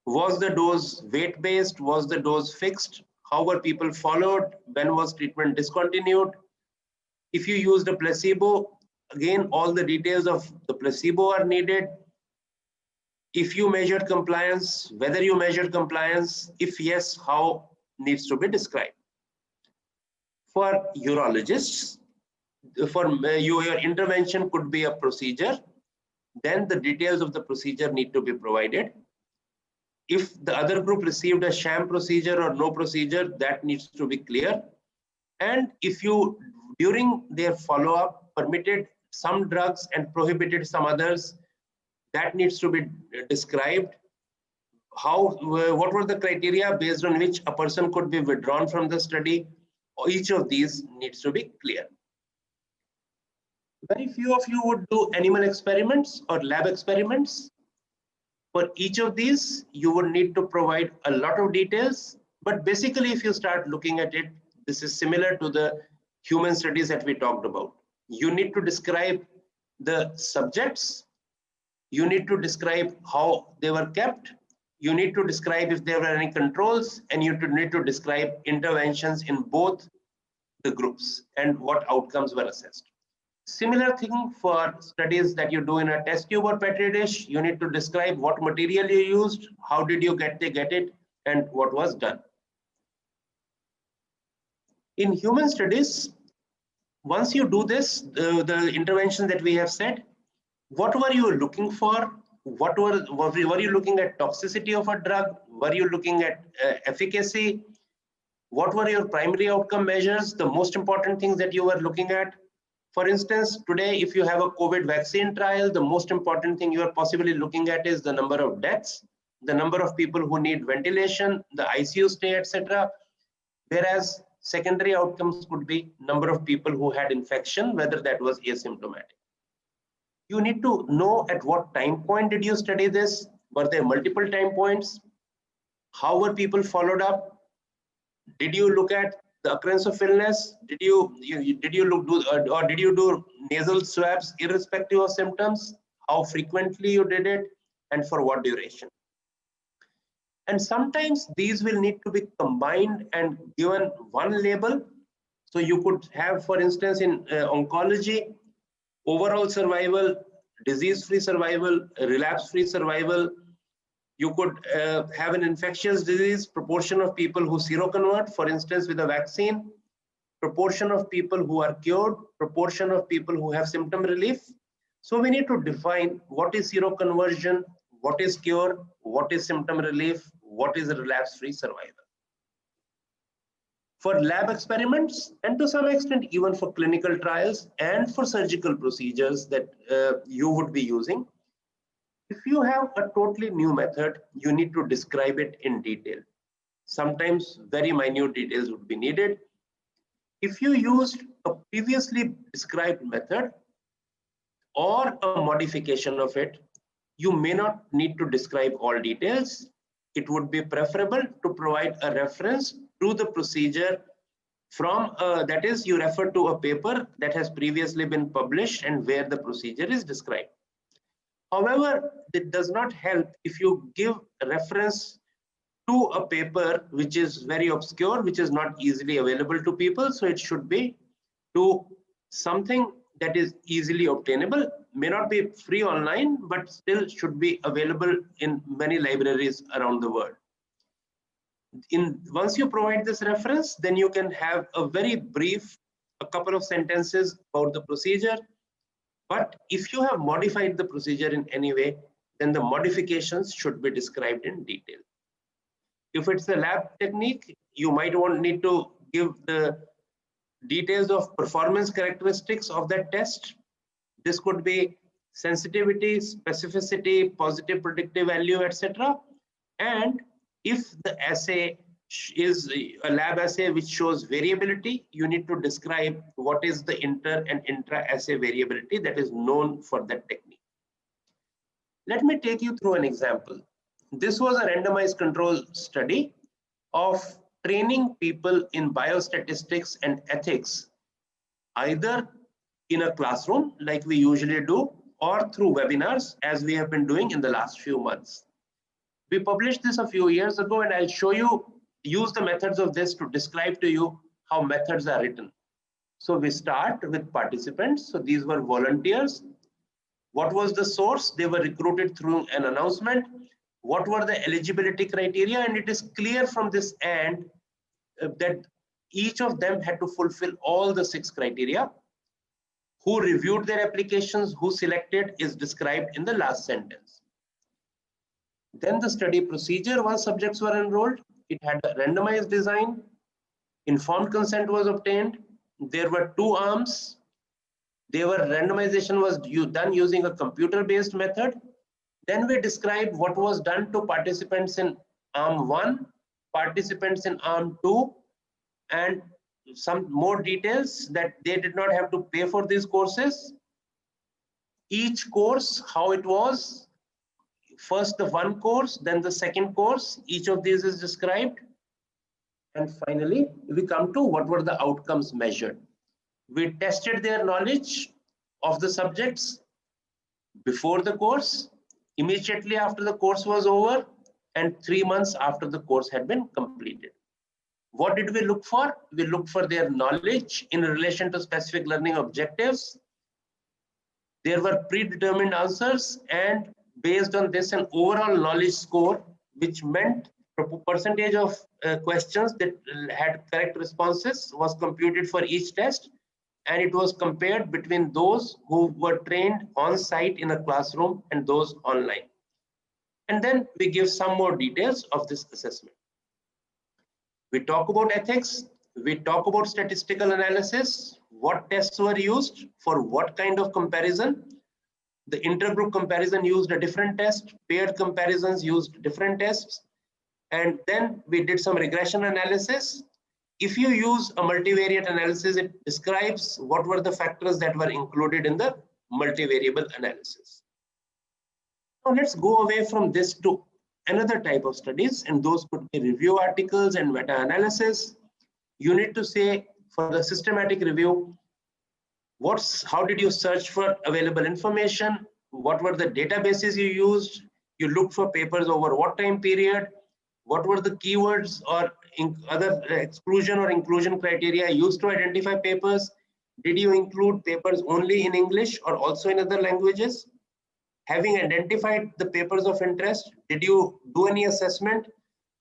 Was the dose weight-based? Was the dose fixed? How were people followed? When was treatment discontinued? If you used a placebo, again, all the details of the placebo are needed. If you measured compliance, whether you measured compliance, if yes, how, needs to be described. For urologists, for your intervention could be a procedure, then the details of the procedure need to be provided. If the other group received a sham procedure or no procedure, that needs to be clear. And if you, during their follow-up, permitted some drugs and prohibited some others, that needs to be described. How, what were the criteria based on which a person could be withdrawn from the study? Each of these needs to be clear. Very few of you would do animal experiments or lab experiments. For each of these, you would need to provide a lot of details. But basically, if you start looking at it, this is similar to the human studies that we talked about. You need to describe the subjects. You need to describe how they were kept. You need to describe if there were any controls, and you need to describe interventions in both the groups and what outcomes were assessed. Similar thing for studies that you do in a test tube or petri dish. You need to describe what material you used, how did you get it, and what was done. In human studies, once you do this, the intervention that we have said, what were you looking for? Were you looking at toxicity of a drug? Were you looking at efficacy? What were your primary outcome measures? The most important things that you were looking at. For instance, today, if you have a COVID vaccine trial, the most important thing you are possibly looking at is the number of deaths, the number of people who need ventilation, the ICU stay, etc. Whereas secondary outcomes could be number of people who had infection, whether that was asymptomatic. You need to know at what time point did you study this? Were there multiple time points? How were people followed up? Did you look at the occurrence of illness? Did you do nasal swabs irrespective of symptoms? How frequently you did it, and for what duration? And sometimes these will need to be combined and given one label. So you could have, for instance, in oncology, overall survival, disease-free survival, relapse-free survival. You could have an infectious disease, proportion of people who seroconvert, for instance, with a vaccine, proportion of people who are cured, proportion of people who have symptom relief. So we need to define what is seroconversion, what is cure, what is symptom relief, what is relapse-free survival. For lab experiments, and to some extent even for clinical trials and for surgical procedures that you would be using, if you have a totally new method, you need to describe it in detail. Sometimes very minute details would be needed. If you used a previously described method or a modification of it, you may not need to describe all details. It would be preferable to provide a reference to the procedure from, that is, you refer to a paper that has previously been published and where the procedure is described. However, it does not help if you give a reference to a paper which is very obscure, which is not easily available to people. So it should be to something that is easily obtainable, may not be free online, but still should be available in many libraries around the world. Once you provide this reference, then you can have a very brief, a couple of sentences about the procedure. But if you have modified the procedure in any way, then the modifications should be described in detail. If it's a lab technique, you might need to give the details of performance characteristics of that test. This could be sensitivity, specificity, positive predictive value, etc. And If the assay is a lab assay which shows variability, you need to describe what is the inter and intra-assay variability that is known for that technique. Let me take you through an example. This was a randomized control study of training people in biostatistics and ethics, either in a classroom like we usually do, or through webinars as we have been doing in the last few months. We published this a few years ago, and I'll show you, use the methods of this to describe to you how methods are written. So we start with participants. So these were volunteers. What was the source? They were recruited through an announcement. What were the eligibility criteria? And it is clear from this end that each of them had to fulfill all the 6 criteria. Who reviewed their applications, who selected, is described in the last sentence. Then the study procedure, once subjects were enrolled, it had a randomized design, informed consent was obtained, there were 2 arms, randomization was done using a computer-based method. Then we described what was done to participants in arm 1, participants in arm 2, and some more details that they did not have to pay for these courses. Each course, how it was, first the one course, then the second course, each of these is described. And finally, we come to what were the outcomes measured. We tested their knowledge of the subjects before the course, immediately after the course was over, and 3 months after the course had been completed. What did we look for? We looked for their knowledge in relation to specific learning objectives. There were predetermined answers, and based on this, an overall knowledge score, which meant percentage of questions that had correct responses was computed for each test, and it was compared between those who were trained on site in a classroom and those online. And then we give some more details of this assessment. We talk about ethics, we talk about statistical analysis, what tests were used for what kind of comparison. The intergroup comparison used a different test, paired comparisons used different tests, and then we did some regression analysis. If you use a multivariate analysis, it describes what were the factors that were included in the multivariable analysis. Now let's go away from this to another type of studies, and those could be review articles and meta-analysis. You need to say for the systematic review, how did you search for available information? What were the databases you used? You looked for papers over what time period? What were the keywords or other exclusion or inclusion criteria used to identify papers? Did you include papers only in English or also in other languages? Having identified the papers of interest, did you do any assessment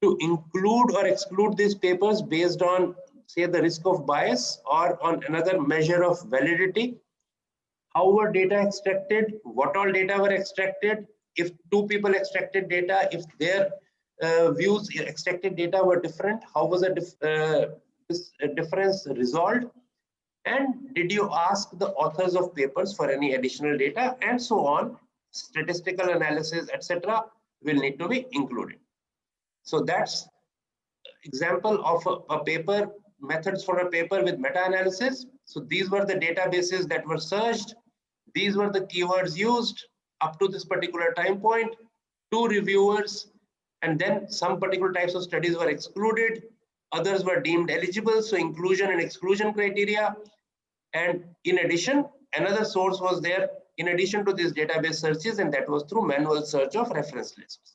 to include or exclude these papers based on, say, the risk of bias or on another measure of validity? How were data extracted? What all data were extracted? If 2 people extracted data, if their views extracted data were different, how was this difference resolved? And did you ask the authors of papers for any additional data, and so on? Statistical analysis, etc., will need to be included. So that's example of a paper, methods for a paper with meta-analysis. So these were the databases that were searched. These were the keywords used up to this particular time point, 2 reviewers, and then some particular types of studies were excluded. Others were deemed eligible, so inclusion and exclusion criteria. And in addition, another source was there in addition to these database searches, and that was through manual search of reference lists.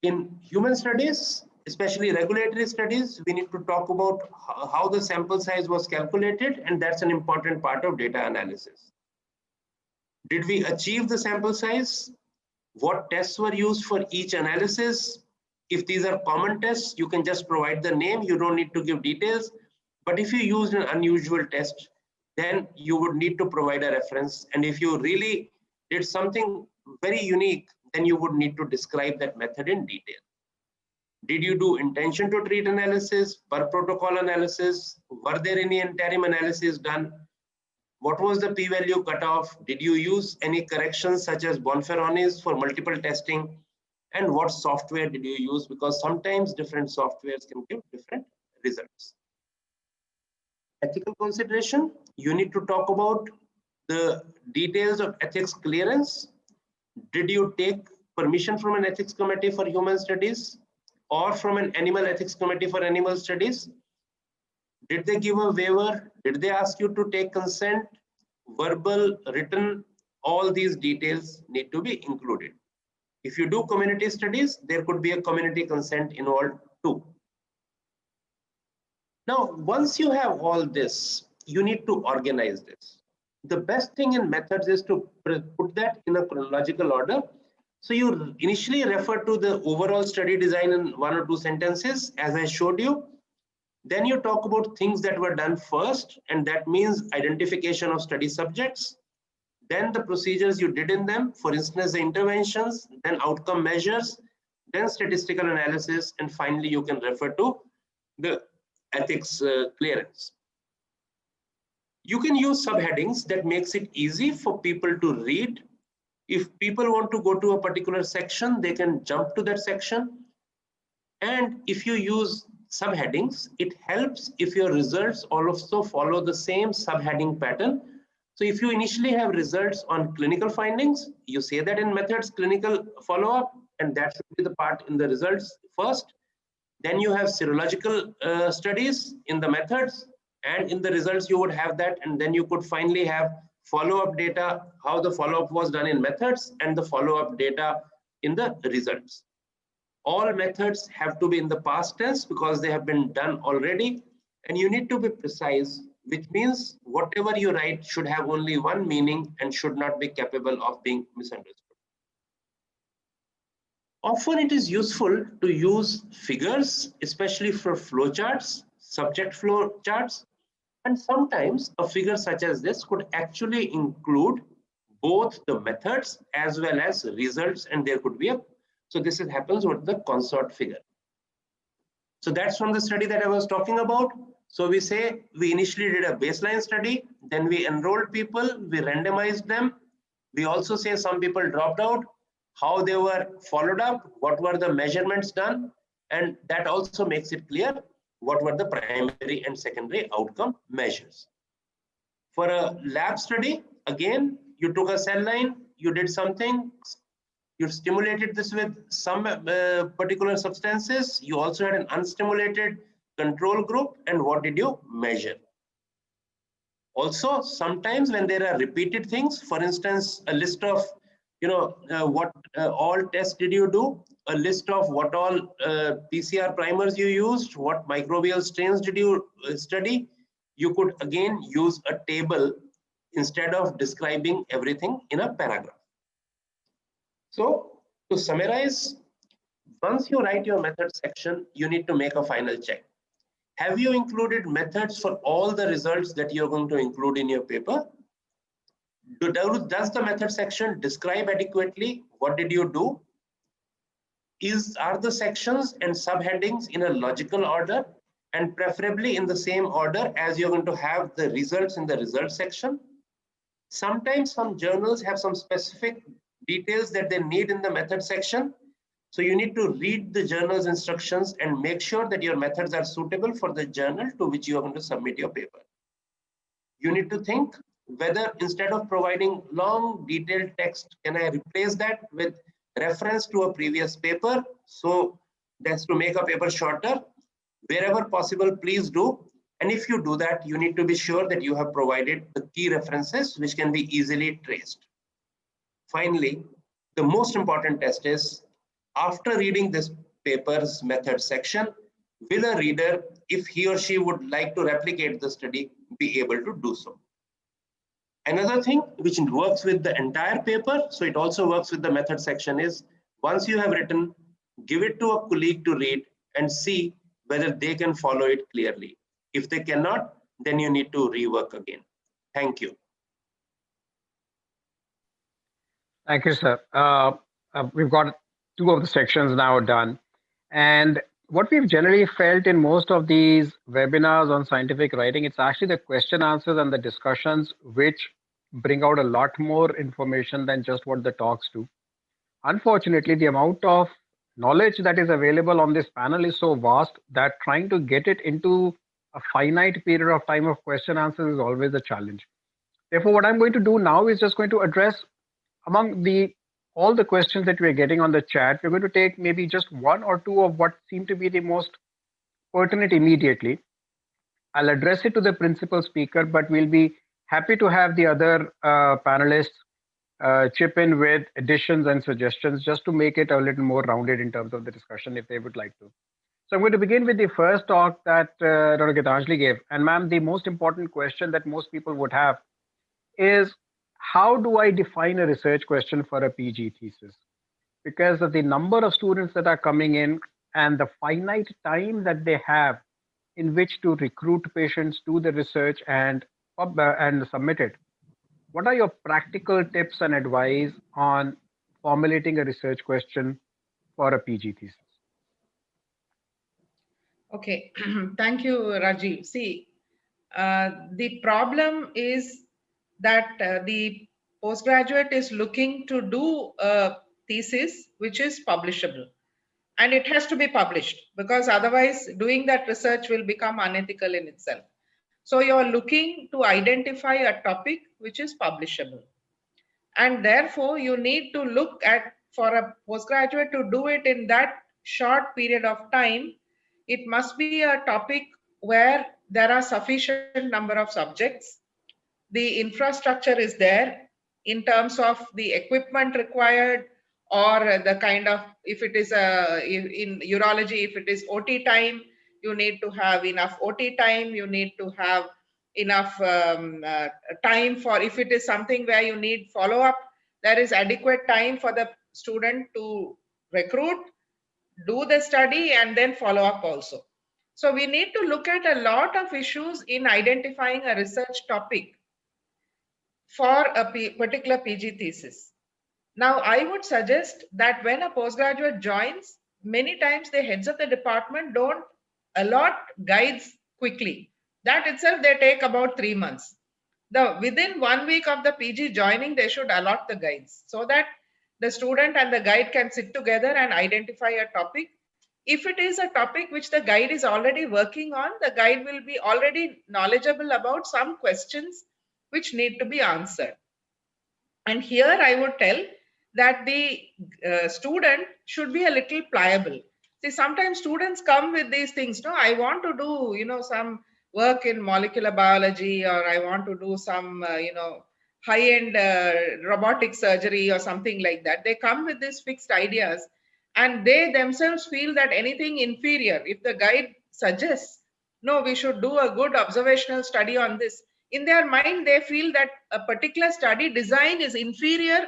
In human studies, especially regulatory studies, we need to talk about how the sample size was calculated, and that's an important part of data analysis. Did we achieve the sample size? What tests were used for each analysis? If these are common tests, you can just provide the name, you don't need to give details. But if you used an unusual test, then you would need to provide a reference. And if you really did something very unique, then you would need to describe that method in detail. Did you do intention to treat analysis, per protocol analysis? Were there any interim analysis done? What was the p-value cutoff? Did you use any corrections such as Bonferronis for multiple testing? and what software did you use, because sometimes different softwares can give different results. Ethical consideration, you need to talk about the details of ethics clearance. Did you take permission from an ethics committee for human studies or from an animal ethics committee for animal studies? Did they give a waiver? Did they ask you to take consent? Verbal, written, all these details need to be included. If you do community studies, there could be a community consent involved too. Now, once you have all this, you need to organize this. The best thing in methods is to put that in a chronological order. So you initially refer to the overall study design in 1 or 2 sentences, as I showed you. Then you talk about things that were done first, and that means identification of study subjects, then the procedures you did in them, for instance, the interventions, then outcome measures, then statistical analysis, and finally you can refer to the ethics clearance. You can use subheadings that makes it easy for people to read. If people want to go to a particular section, they can jump to that section. And if you use subheadings, it helps if your results also follow the same subheading pattern. So if you initially have results on clinical findings, you say that in methods clinical follow-up, and that should be the part in the results first. Then you have serological studies in the methods, and in the results you would have that, and then you could finally have follow-up data, how the follow-up was done in methods, and the follow-up data in the results. All methods have to be in the past tense because they have been done already, and you need to be precise, which means whatever you write should have only one meaning and should not be capable of being misunderstood. Often it is useful to use figures, especially for flowcharts, subject flow charts, and sometimes a figure such as this could actually include both the methods as well as results, and there could be a, so this happens with the consort figure. So that's from the study that I was talking about. So we say we initially did a baseline study, then we enrolled people, we randomized them. We also say some people dropped out, how they were followed up, what were the measurements done, and that also makes it clear what were the primary and secondary outcome measures. For a lab study, again, you took a cell line, you did something, you stimulated this with some particular substances, you also had an unstimulated control group, and what did you measure? Also, sometimes when there are repeated things, for instance, a list of what all tests did you do, a list of what all PCR primers you used, what microbial strains did you study, you could again use a table instead of describing everything in a paragraph. So to summarize, once you write your method section, you need to make a final check. Have you included methods for all the results that you're going to include in your paper? Does the method section describe adequately what did you do? Are the sections and subheadings in a logical order, and preferably in the same order as you're going to have the results in the results section? Sometimes some journals have some specific details that they need in the method section. So you need to read the journal's instructions and make sure that your methods are suitable for the journal to which you are going to submit your paper. You need to think whether instead of providing long detailed text, can I replace that with reference to a previous paper? So that's to make a paper shorter. Wherever possible, please do. And if you do that, you need to be sure that you have provided the key references which can be easily traced. Finally, the most important test is, after reading this paper's method section, will a reader, if he or she would like to replicate the study, be able to do so? Another thing which works with the entire paper, so it also works with the method section, is once you have written, give it to a colleague to read and see whether they can follow it clearly. If they cannot, then you need to rework again. Thank you. Thank you, sir. We've got 2 of the sections now done. And what we've generally felt in most of these webinars on scientific writing, it's actually the question answers and the discussions which bring out a lot more information than just what the talks do. Unfortunately, the amount of knowledge that is available on this panel is so vast that trying to get it into a finite period of time of question answers is always a challenge. Therefore, what I'm going to do now is just going to address among the all the questions that we're getting on the chat. We're going to take maybe just one or two of what seem to be the most pertinent immediately. I'll address it to the principal speaker, but we'll be happy to have the other panelists chip in with additions and suggestions just to make it a little more rounded in terms of the discussion if they would like to. So I'm going to begin with the first talk that Dr. Gitanjali gave. And ma'am, the most important question that most people would have is, how do I define a research question for a PG thesis? Because of the number of students that are coming in and the finite time that they have in which to recruit patients, do the research and submit it. What are your practical tips and advice on formulating a research question for a PG thesis? Okay, thank you, Rajiv. See, the problem is that the postgraduate is looking to do a thesis which is publishable, and it has to be published, because otherwise doing that research will become unethical in itself. So you're looking to identify a topic which is publishable, and therefore you need to look at, for a postgraduate to do it in that short period of time, it must be a topic where there are sufficient number of subjects, the infrastructure is there in terms of the equipment required, or the kind of, if it is in urology, if it is OT time, you need to have enough OT time, you need to have enough time for, if it is something where you need follow up, there is adequate time for the student to recruit, do the study, and then follow up also. So we need to look at a lot of issues in identifying a research topic for a particular PG thesis. Now, I would suggest that when a postgraduate joins, many times the heads of the department don't allot guides quickly. That itself, they take about 3 months. Within 1 week of the PG joining, they should allot the guides so that the student and the guide can sit together and identify a topic. If it is a topic which the guide is already working on, the guide will be already knowledgeable about some questions which need to be answered. And here I would tell that the student should be a little pliable. See, sometimes students come with these things, no, I want to do, some work in molecular biology, or I want to do some, high-end robotic surgery or something like that. They come with these fixed ideas, and they themselves feel that anything inferior, if the guide suggests, no, we should do a good observational study on this, in their mind, they feel that a particular study design is inferior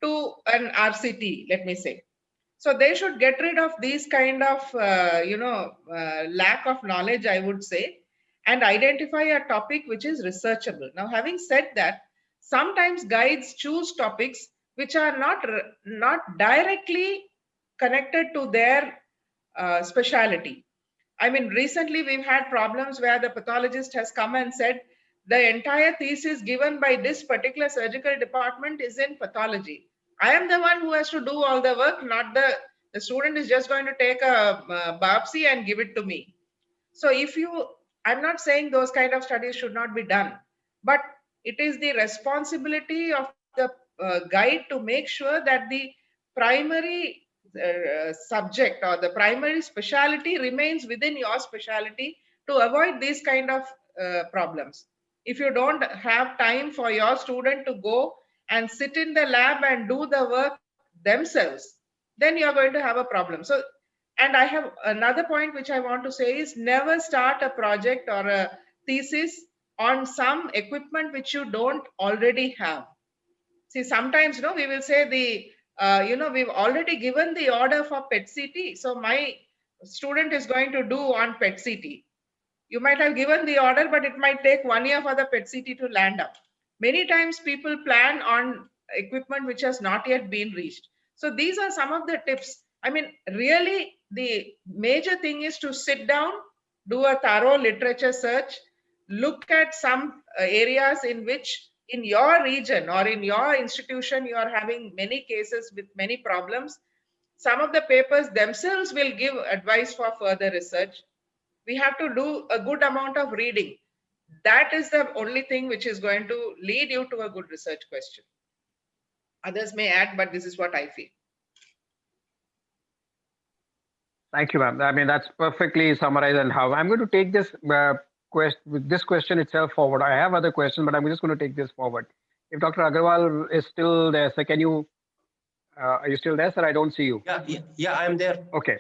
to an RCT, let me say. So they should get rid of these kind of, lack of knowledge, I would say, and identify a topic which is researchable. Now, having said that, sometimes guides choose topics which are not directly connected to their specialty. I mean, recently we've had problems where the pathologist has come and said, the entire thesis given by this particular surgical department is in pathology. I am the one who has to do all the work, not the student is just going to take a biopsy and give it to me. So I'm not saying those kind of studies should not be done, but it is the responsibility of the guide to make sure that the primary subject or the primary specialty remains within your specialty to avoid these kind of problems. If you don't have time for your student to go and sit in the lab and do the work themselves, then you're going to have a problem. So, and I have another point which I want to say is, never start a project or a thesis on some equipment which you don't already have. See, sometimes, we will say we've already given the order for PET-CT. So my student is going to do on PET-CT. You might have given the order, but it might take 1 year for the PET-CT to land up. Many times people plan on equipment which has not yet been reached. So these are some of the tips. I mean, really, the major thing is to sit down, do a thorough literature search, look at some areas in which in your region or in your institution you are having many cases with many problems, Some of the papers themselves will give advice for further research. We have to do a good amount of reading. That is the only thing which is going to lead you to a good research question. Others may add, but this is what I feel. Thank you, ma'am. I mean, that's perfectly summarized. And how I'm going to take this question itself forward. I have other questions, but I'm just going to take this forward. If Dr. Agarwal is still there, sir, can you? Are you still there, sir? I don't see you. Yeah, I'm there. Okay.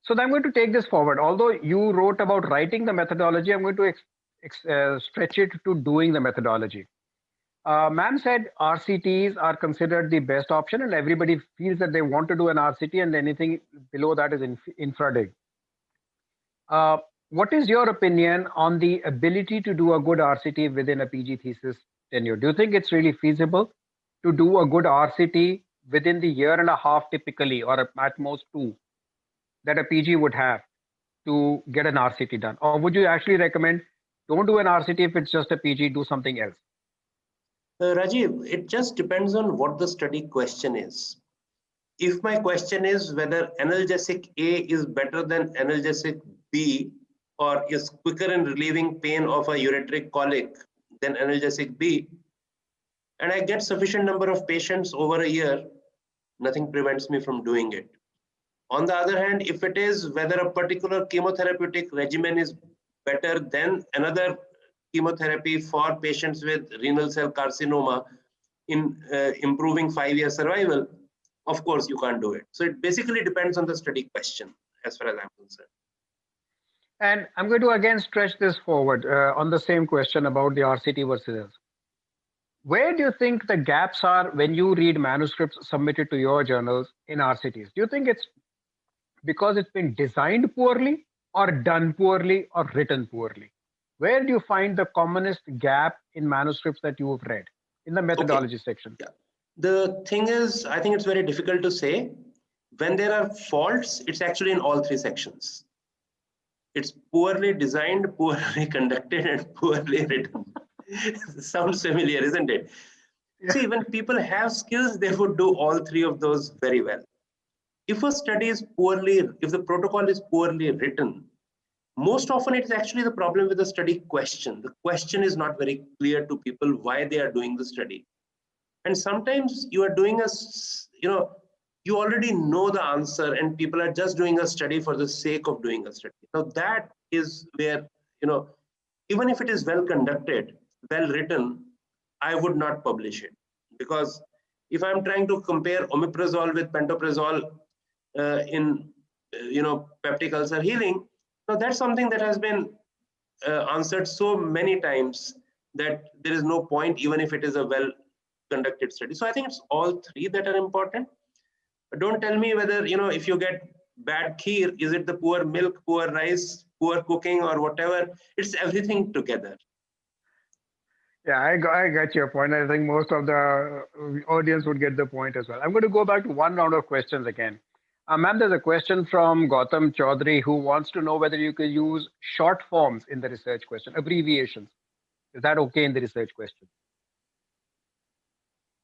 So I'm going to take this forward. Although you wrote about writing the methodology, I'm going to stretch it to doing the methodology. Ma'am said RCTs are considered the best option, and everybody feels that they want to do an RCT, and anything below that is infra-dig. What is your opinion on the ability to do a good RCT within a PG thesis tenure? Do you think it's really feasible to do a good RCT within the year and a half typically, or at most 2, that a PG would have to get an RCT done? Or would you actually recommend don't do an RCT if it's just a PG, do something else? Rajiv, it just depends on what the study question is. If my question is whether analgesic A is better than analgesic B, or is quicker in relieving pain of a ureteric colic than analgesic B, and I get sufficient number of patients over a year, nothing prevents me from doing it. On the other hand, if it is whether a particular chemotherapeutic regimen is better than another chemotherapy for patients with renal cell carcinoma in improving 5-year survival, of course you can't do it. So it basically depends on the study question as far as I'm concerned. And I'm going to again stretch this forward on the same question about the RCT versus else. Where do you think the gaps are when you read manuscripts submitted to your journals in RCTs? Do you think it's because it's been designed poorly, or done poorly, or written poorly? Where do you find the commonest gap in manuscripts that you have read in the methodology section? Yeah. The thing is, I think it's very difficult to say. When there are faults, it's actually in all 3 sections. It's poorly designed, poorly conducted, and poorly written. Sounds familiar, isn't it? Yeah. See, when people have skills, they would do all 3 of those very well. If a study is if the protocol is poorly written, most often it's actually the problem with the study question. The question is not very clear to people why they are doing the study. And sometimes you are doing you already know the answer and people are just doing a study for the sake of doing a study. Now that is where, even if it is well conducted, well written, I would not publish it. Because if I'm trying to compare omeprazole with pantoprazole in peptic ulcer healing, now that's something that has been answered so many times that there is no point, even if it is a well conducted study. So I think it's all 3 that are important. But don't tell me whether, if you get bad kheer, is it the poor milk, poor rice, poor cooking, or whatever? It's everything together. Yeah, I got your point. I think most of the audience would get the point as well. I'm going to go back to one round of questions again. Ma'am, there's a question from Gautam Chaudhary who wants to know whether you could use short forms in the research question, abbreviations. Is that okay in the research question?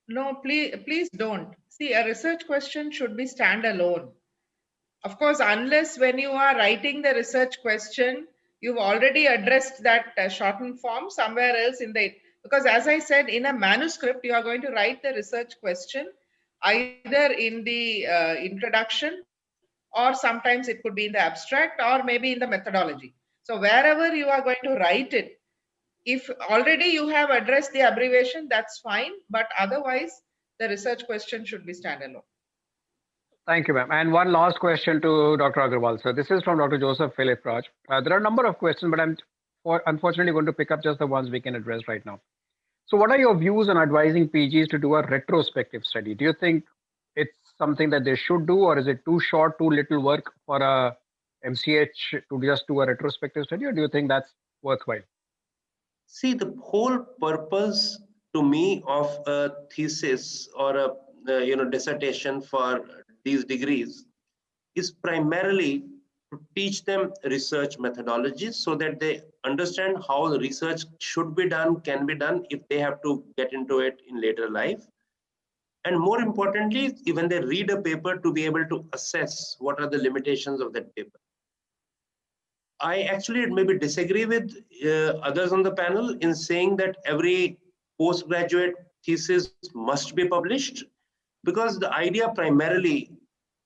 No, please don't. See, a research question should be standalone. Of course, unless when you are writing the research question, you've already addressed that shortened form somewhere else in the, because as I said, in a manuscript, you are going to write the research question either in the introduction, or sometimes it could be in the abstract, or maybe in the methodology. So wherever you are going to write it, if already you have addressed the abbreviation, that's fine. But otherwise, the research question should be standalone. Thank you, ma'am. And one last question to Dr. Agarwal. So this is from Dr. Joseph Philip Raj. There are a number of questions, but I'm unfortunately going to pick up just the ones we can address right now. So what are your views on advising PGs to do a retrospective study? Do you think it's something that they should do, or is it too short, too little work for a MCH to just do a retrospective study, or do you think that's worthwhile? See, the whole purpose to me of a thesis or a dissertation for these degrees is primarily to teach them research methodologies so that they understand how the research should be done, can be done if they have to get into it in later life. And more importantly, when they read a paper, to be able to assess what are the limitations of that paper. I actually maybe disagree with others on the panel in saying that every postgraduate thesis must be published, because the idea primarily,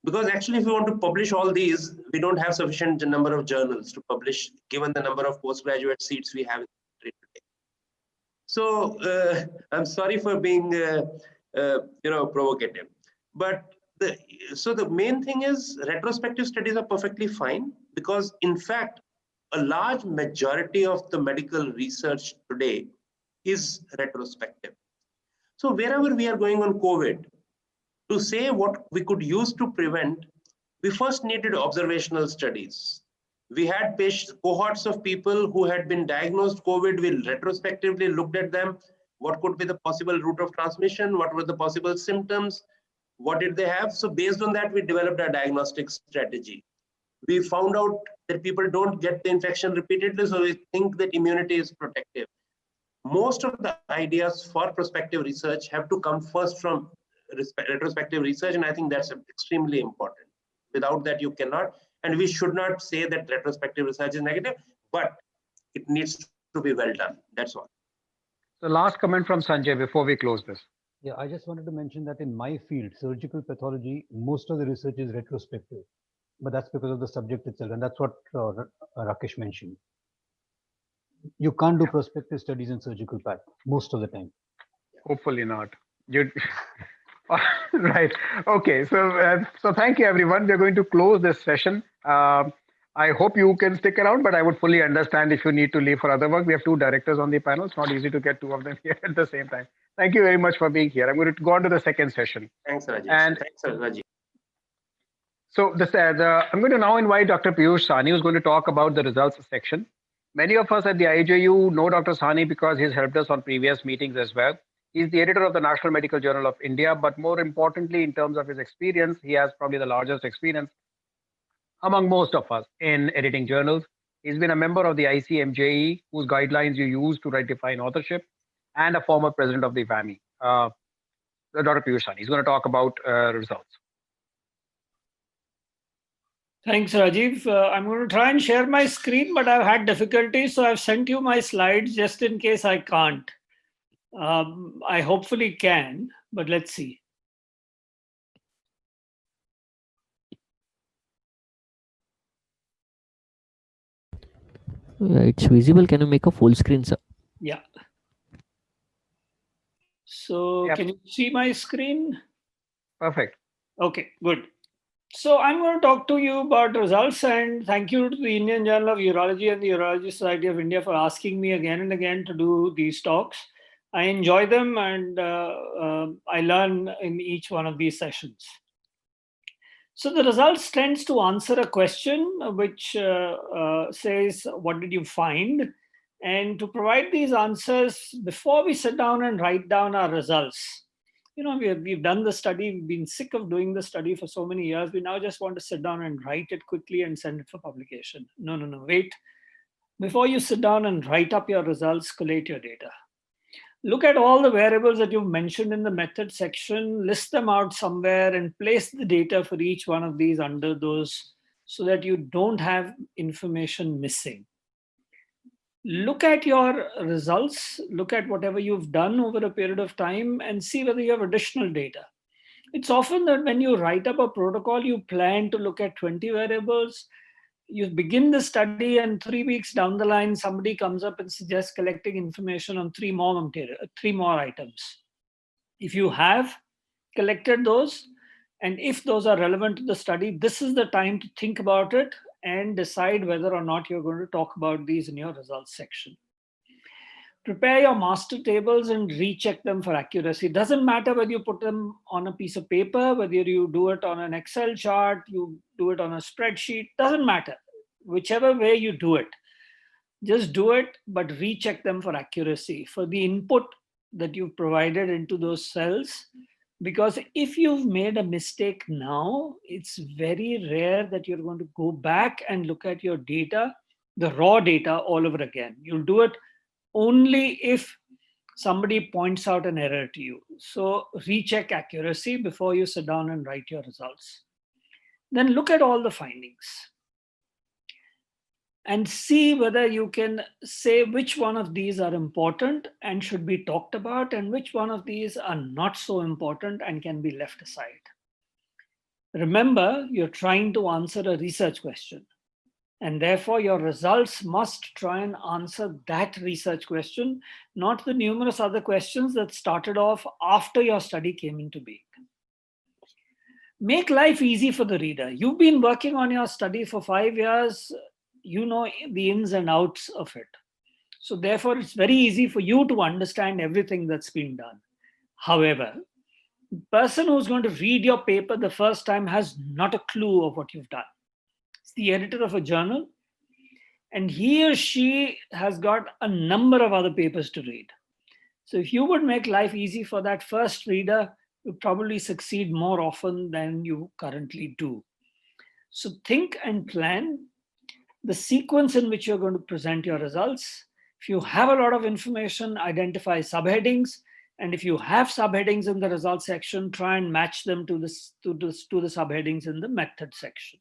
because actually if we want to publish all these, we don't have sufficient number of journals to publish given the number of postgraduate seats we have today. So I'm sorry for being provocative, but the main thing is retrospective studies are perfectly fine, because in fact a large majority of the medical research today is retrospective. So wherever we are going on COVID, to say what we could use to prevent, we first needed observational studies. We had cohorts of people who had been diagnosed COVID. We retrospectively looked at them. What could be the possible route of transmission? What were the possible symptoms? What did they have? So based on that, we developed a diagnostic strategy. We found out that people don't get the infection repeatedly, so we think that immunity is protective. Most of the ideas for prospective research have to come first from retrospective research, and I think that's extremely important. Without that, you cannot, and we should not say that retrospective research is negative, but it needs to be well done. That's all. The last comment from Sanjay before we close this. Yeah, I just wanted to mention that in my field, surgical pathology, most of the research is retrospective, but that's because of the subject itself, and that's what Rakesh mentioned. You can't do prospective studies in surgical path most of the time. Hopefully not. Right. Okay. So thank you, everyone. We're going to close this session. I hope you can stick around, but I would fully understand if you need to leave for other work. We have two directors on the panel. It's not easy to get two of them here at the same time. Thank you very much for being here. I'm going to go on to the second session. Thanks, Rajesh. And thanks, Rajesh. So I'm going to now invite Dr. Piyush Sahni, who's going to talk about the results section. Many of us at the IJU know Dr. Sahni because he's helped us on previous meetings as well. He's the editor of the National Medical Journal of India, but more importantly, in terms of his experience, he has probably the largest experience among most of us in editing journals. He's been a member of the ICMJE, whose guidelines you use to define authorship, and a former president of the VAMI. Dr. Piyush Sahni, he's going to talk about results. Thanks, Rajiv. I'm going to try and share my screen, but I've had difficulties, so I've sent you my slides just in case I can't. I hopefully can, but let's see. It's visible. Can you make a full screen, sir? Yeah. So Yep. Can you see my screen? Perfect. Okay, good. So I'm going to talk to you about results, and thank you to the Indian Journal of Urology and the Urology Society of India for asking me again and again to do these talks. I enjoy them, and I learn in each one of these sessions. So the results tends to answer a question which says, what did you find? And to provide these answers, before we sit down and write down our results, we've done the study, we've been sick of doing the study for so many years. We now just want to sit down and write it quickly and send it for publication. No, wait. Before you sit down and write up your results, collate your data. Look at all the variables that you've mentioned in the method section, list them out somewhere and place the data for each one of these under those so that you don't have information missing. Look at your results, look at whatever you've done over a period of time and see whether you have additional data. It's often that when you write up a protocol, you plan to look at 20 variables. You begin the study and 3 weeks down the line, somebody comes up and suggests collecting information on 3 more items. If you have collected those, and if those are relevant to the study, this is the time to think about it and decide whether or not you're going to talk about these in your results section. Prepare your master tables and recheck them for accuracy. It doesn't matter whether you put them on a piece of paper, whether you do it on an Excel chart, you do it on a spreadsheet, doesn't matter. Whichever way you do it, just do it, but recheck them for accuracy, for the input that you've provided into those cells. Because if you've made a mistake now, it's very rare that you're going to go back and look at your data, the raw data all over again. You'll do it only if somebody points out an error to you. So recheck accuracy before you sit down and write your results. Then look at all the findings and see whether you can say which one of these are important and should be talked about and which one of these are not so important and can be left aside. Remember, you're trying to answer a research question, and therefore your results must try and answer that research question, not the numerous other questions that started off after your study came into being. Make life easy for the reader. You've been working on your study for 5 years. You know the ins and outs of it. So therefore, it's very easy for you to understand everything that's been done. However, the person who's going to read your paper the first time has not a clue of what you've done. It's the editor of a journal, and he or she has got a number of other papers to read. So if you would make life easy for that first reader, you probably succeed more often than you currently do. So think and plan the sequence in which you're going to present your results. If you have a lot of information, identify subheadings. And if you have subheadings in the results section, try and match them to the subheadings in the method section.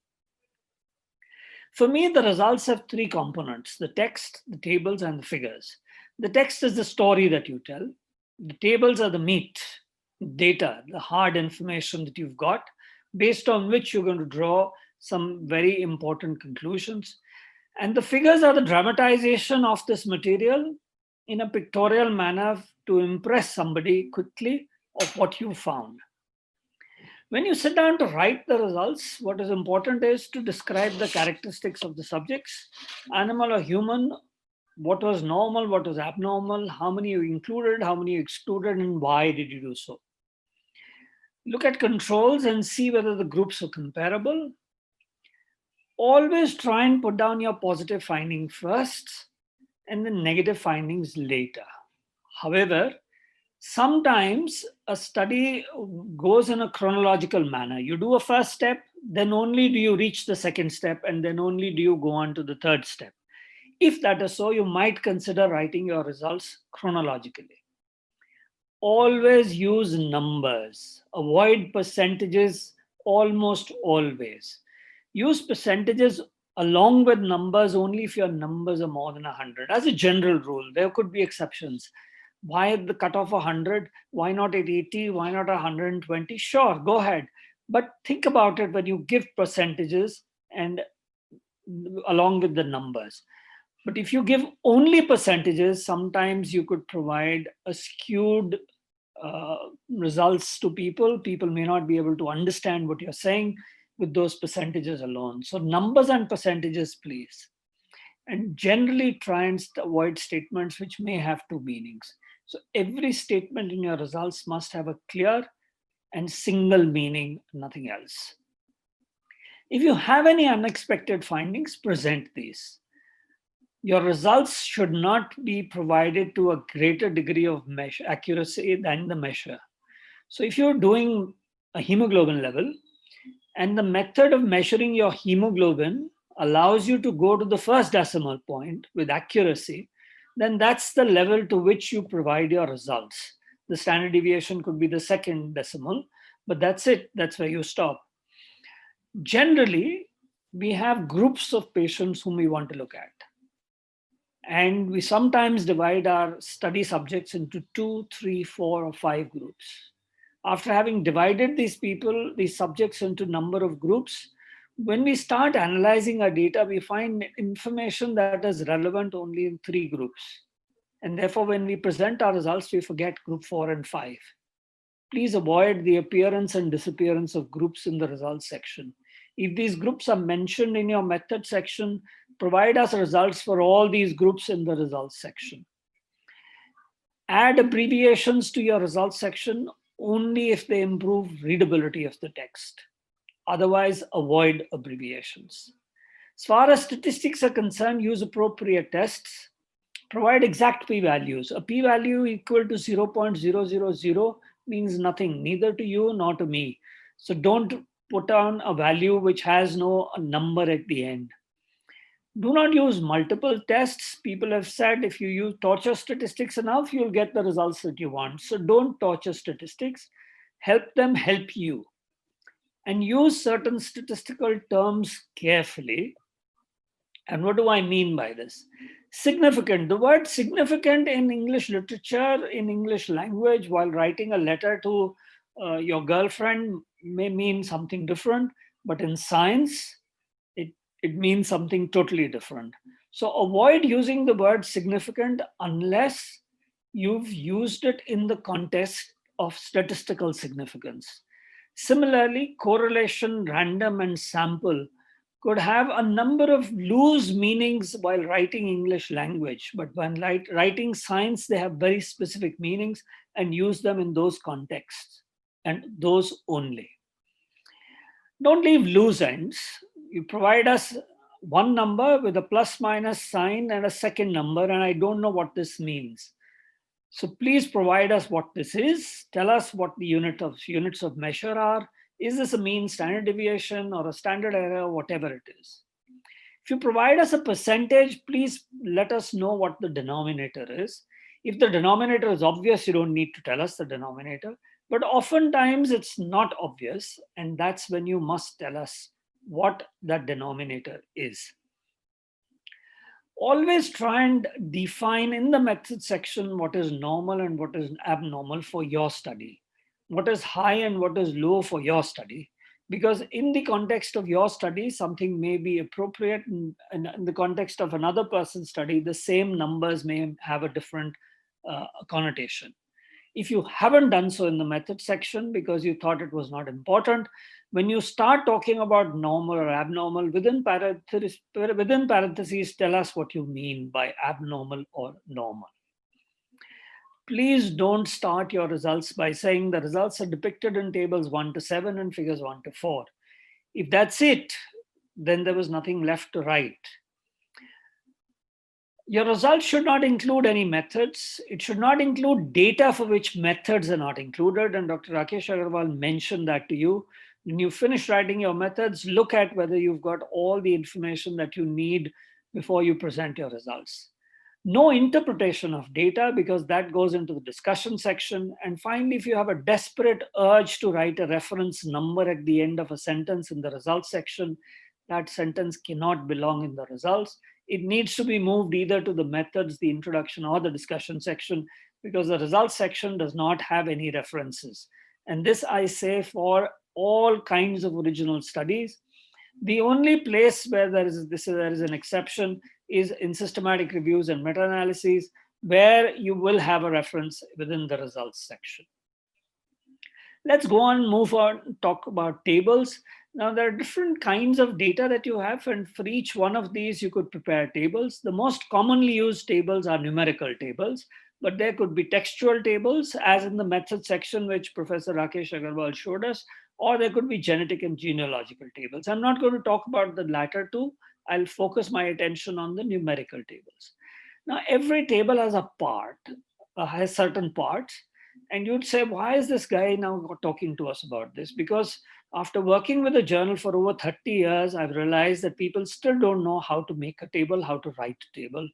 For me, the results have three components: the text, the tables, and the figures. The text is the story that you tell. The tables are the meat, data, the hard information that you've got, based on which you're going to draw some very important conclusions. And the figures are the dramatization of this material in a pictorial manner to impress somebody quickly of what you found. When you sit down to write the results, what is important is to describe the characteristics of the subjects, animal or human, what was normal, what was abnormal, how many you included, how many you excluded, and why did you do so. Look at controls and see whether the groups are comparable. Always try and put down your positive finding first and the negative findings later. However, sometimes a study goes in a chronological manner. You do a first step, then only do you reach the second step, and then only do you go on to the third step. If that is so, you might consider writing your results chronologically. Always use numbers. Avoid percentages almost always. Use percentages along with numbers only if your numbers are more than 100. As a general rule, there could be exceptions. Why the cutoff 100? Why not at 80? Why not 120? Sure, go ahead. But think about it when you give percentages and along with the numbers. But if you give only percentages, sometimes you could provide a skewed results to people. People may not be able to understand what you're saying with those percentages alone. So numbers and percentages, please. And generally try and avoid statements which may have two meanings. So every statement in your results must have a clear and single meaning, nothing else. If you have any unexpected findings, present these. Your results should not be provided to a greater degree of accuracy than the measure. So if you're doing a hemoglobin level, and the method of measuring your hemoglobin allows you to go to the first decimal point with accuracy, then that's the level to which you provide your results. The standard deviation could be the second decimal, but that's it. That's where you stop. Generally, we have groups of patients whom we want to look at. And we sometimes divide our study subjects into 2, 3, 4, or 5 groups. After having divided these subjects into number of groups, when we start analyzing our data, we find information that is relevant only in 3 groups. And therefore, when we present our results, we forget group 4 and 5. Please avoid the appearance and disappearance of groups in the results section. If these groups are mentioned in your method section, provide us results for all these groups in the results section. Add abbreviations to your results section only if they improve readability of the text. Otherwise, avoid abbreviations. As far as statistics are concerned, use appropriate tests. Provide exact p-values. A p-value equal to 0.000 means nothing, neither to you nor to me. So don't put on a value which has no number at the end. Do not use multiple tests. People have said if you torture statistics enough, you'll get the results that you want. So don't torture statistics. Help them help you. And use certain statistical terms carefully. And what do I mean by this? Significant. The word significant in English literature, in English language, while writing a letter to your girlfriend may mean something different, but in science, it means something totally different. So avoid using the word significant unless you've used it in the context of statistical significance. Similarly, correlation, random, and sample could have a number of loose meanings while writing English language, but when writing science, they have very specific meanings and use them in those contexts and those only. Don't leave loose ends. You provide us one number with a plus minus sign and a second number, and I don't know what this means. So please provide us what this is. Tell us what the units of measure are. Is this a mean standard deviation or a standard error, whatever it is? If you provide us a percentage, please let us know what the denominator is. If the denominator is obvious, you don't need to tell us the denominator. But oftentimes it's not obvious, and that's when you must tell us what that denominator is. Always try and define in the method section what is normal and what is abnormal for your study, what is high and what is low for your study. Because in the context of your study, something may be appropriate, and in the context of another person's study, the same numbers may have a different connotation. If you haven't done so in the method section because you thought it was not important, when you start talking about normal or abnormal, within parentheses, tell us what you mean by abnormal or normal. Please don't start your results by saying the results are depicted in tables 1 to 7 and figures 1 to 4. If that's it, then there was nothing left to write. Your results should not include any methods. It should not include data for which methods are not included. And Dr. Rakesh Agarwal mentioned that to you. When you finish writing your methods, look at whether you've got all the information that you need before you present your results. No interpretation of data, because that goes into the discussion section. And finally, if you have a desperate urge to write a reference number at the end of a sentence in the results section, that sentence cannot belong in the results. It needs to be moved either to the methods, the introduction, or the discussion section, because the results section does not have any references. And this I say for all kinds of original studies. The only place where there is an exception is in systematic reviews and meta-analyses, where you will have a reference within the results section. Let's go on, move on, talk about tables. Now, there are different kinds of data that you have, and for each one of these, you could prepare tables. The most commonly used tables are numerical tables, but there could be textual tables, as in the method section, which Professor Rakesh Agarwal showed us, or there could be genetic and genealogical tables. I'm not going to talk about the latter two. I'll focus my attention on the numerical tables. Now, every table has a part, has certain parts, and you'd say, why is this guy now talking to us about this? Because after working with a journal for over 30 years, I've realized that people still don't know how to make a table, how to write a table.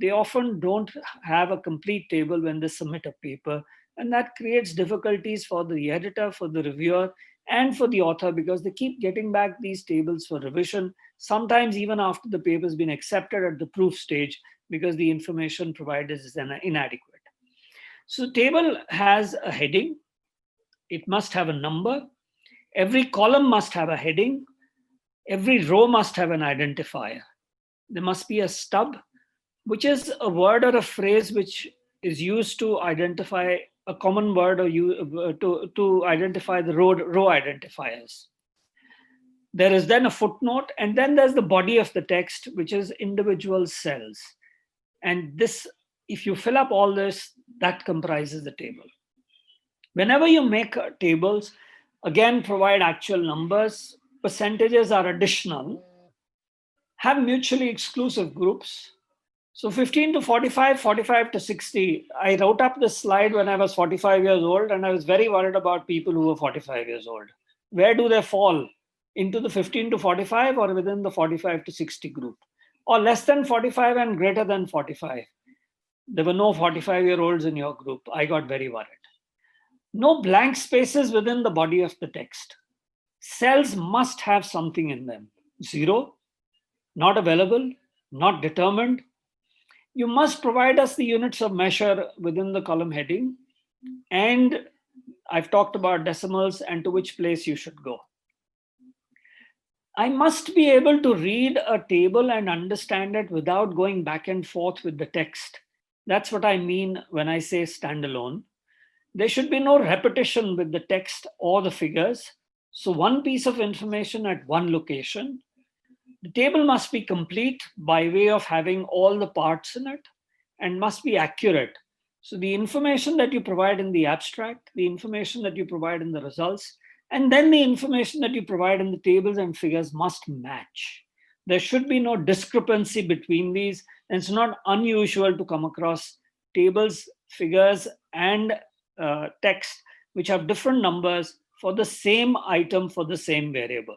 They often don't have a complete table when they submit a paper, and that creates difficulties for the editor, for the reviewer, and for the author, because they keep getting back these tables for revision, sometimes even after the paper has been accepted at the proof stage, because the information provided is inadequate. So table has a heading. It must have a number. Every column must have a heading. Every row must have an identifier. There must be a stub, which is a word or a phrase which is used to identify a common word or to identify the row identifiers. There is then a footnote, and then there's the body of the text, which is individual cells. And this, if you fill up all this, that comprises the table. Whenever you make tables, again, provide actual numbers. Percentages are additional. Have mutually exclusive groups. So 15 to 45, 45 to 60. I wrote up this slide when I was 45 years old, and I was very worried about people who were 45 years old. Where do they fall? Into the 15 to 45 or within the 45 to 60 group? or less than 45 and greater than 45. There were no 45-year-olds in your group. I got very worried. No blank spaces within the body of the text. Cells must have something in them. 0, not available, not determined. You must provide us the units of measure within the column heading. And I've talked about decimals and to which place you should go. I must be able to read a table and understand it without going back and forth with the text. That's what I mean when I say standalone. There should be no repetition with the text or the figures. So one piece of information at one location. The table must be complete by way of having all the parts in it and must be accurate. So the information that you provide in the abstract, the information that you provide in the results, and then the information that you provide in the tables and figures must match. There should be no discrepancy between these. And it's not unusual to come across tables, figures, and text which have different numbers for the same item for the same variable.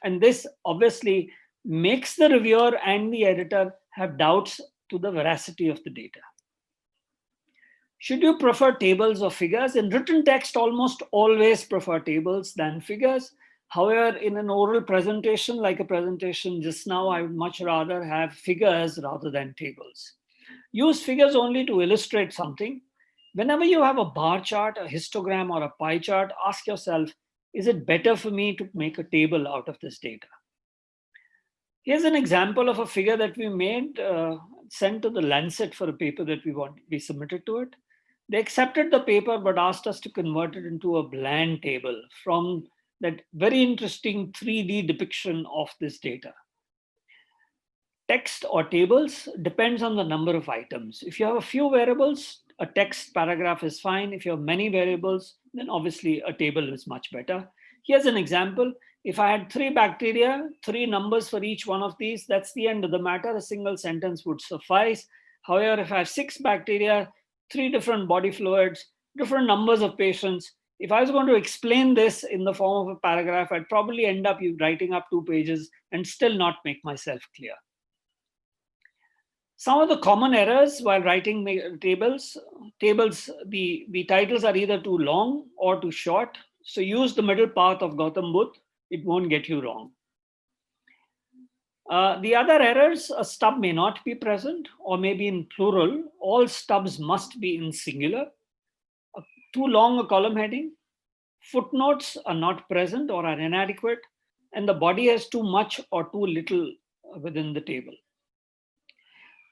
And this obviously makes the reviewer and the editor have doubts to the veracity of the data. Should you prefer tables or figures? In written text, almost always prefer tables than figures. However, in an oral presentation, like a presentation just now, I would much rather have figures rather than tables. Use figures only to illustrate something. Whenever you have a bar chart, a histogram, or a pie chart, ask yourself, is it better for me to make a table out of this data? Here's an example of a figure that we made, sent to the Lancet for a paper that we submitted to it. They accepted the paper, but asked us to convert it into a bland table from that very interesting 3D depiction of this data. Text or tables depends on the number of items. If you have a few variables, a text paragraph is fine. If you have many variables, then obviously a table is much better. Here's an example. If I had 3 bacteria, 3 numbers for each one of these, that's the end of the matter. A single sentence would suffice. However, if I have 6 bacteria, 3 different body fluids, different numbers of patients, if I was going to explain this in the form of a paragraph, I'd probably end up writing up 2 pages and still not make myself clear. Some of the common errors while writing tables, the titles are either too long or too short. So use the middle path of Gautam Buddha. It won't get you wrong. The other errors, a stub may not be present or maybe in plural. All stubs must be in singular. Too long a column heading. Footnotes are not present or are inadequate. And the body has too much or too little within the table.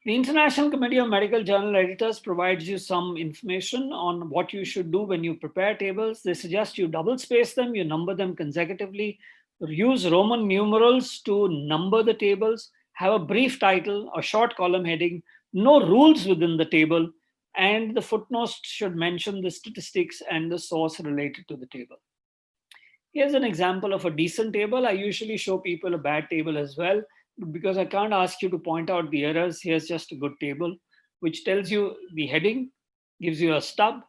The International Committee of Medical Journal Editors provides you some information on what you should do when you prepare tables. They suggest you double space them, you number them consecutively, use Roman numerals to number the tables, have a brief title, a short column heading, no rules within the table, and the footnotes should mention the statistics and the source related to the table. Here's an example of a decent table. I usually show people a bad table as well, because I can't ask you to point out the errors. Here's just a good table, which tells you the heading, gives you a stub,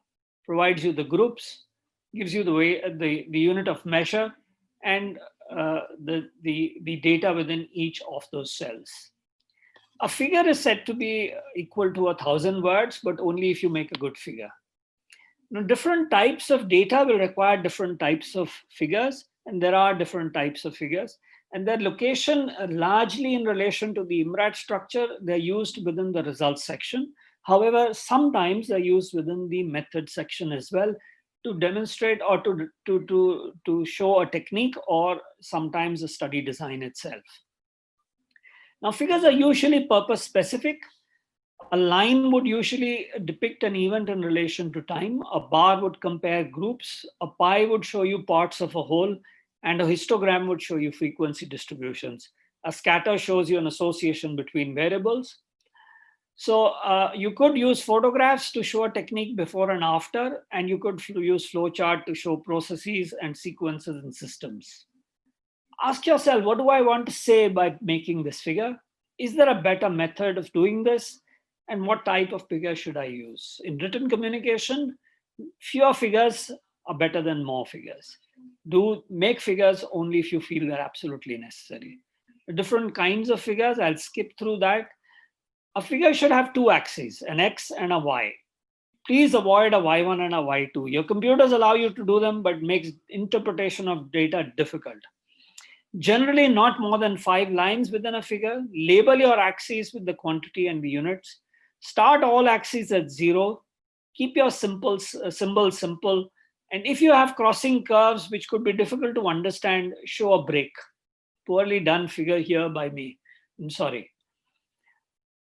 provides you the groups, gives you the unit of measure, and the data within each of those cells. A figure is said to be equal to 1,000 words, but only if you make a good figure. Now, different types of data will require different types of figures, and there are different types of figures. And their location largely in relation to the IMRAT structure, they're used within the results section. However, sometimes they're used within the method section as well to demonstrate or to show a technique or sometimes a study design itself. Now, figures are usually purpose specific. A line would usually depict an event in relation to time. A bar would compare groups. A pie would show you parts of a whole. And a histogram would show you frequency distributions. A scatter shows you an association between variables. So you could use photographs to show a technique before and after, and you could use flowchart to show processes and sequences and systems. Ask yourself, what do I want to say by making this figure? Is there a better method of doing this? And what type of figure should I use? In written communication, fewer figures are better than more figures. Do make figures only if you feel they're absolutely necessary. different kinds of figures. I'll skip through that. A figure should have two axes, an X and a Y. Please avoid a Y1 and a Y2. Your computers allow you to do them, but makes interpretation of data difficult. Generally, not more than 5 lines within a figure. Label your axes with the quantity and the units. Start all axes at 0. Keep your symbols simple. And if you have crossing curves, which could be difficult to understand, show a break. Poorly done figure here by me. I'm sorry.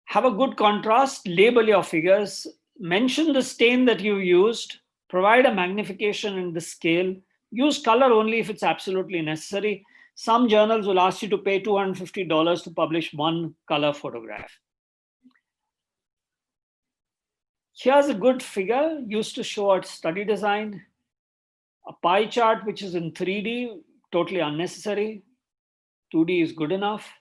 Have a good contrast. Label your figures. Mention the stain that you used. Provide a magnification in the scale. Use color only if it's absolutely necessary. Some journals will ask you to pay $250 to publish one color photograph. Here's a good figure used to show a study design. A pie chart, which is in 3D, totally unnecessary. 2D is good enough.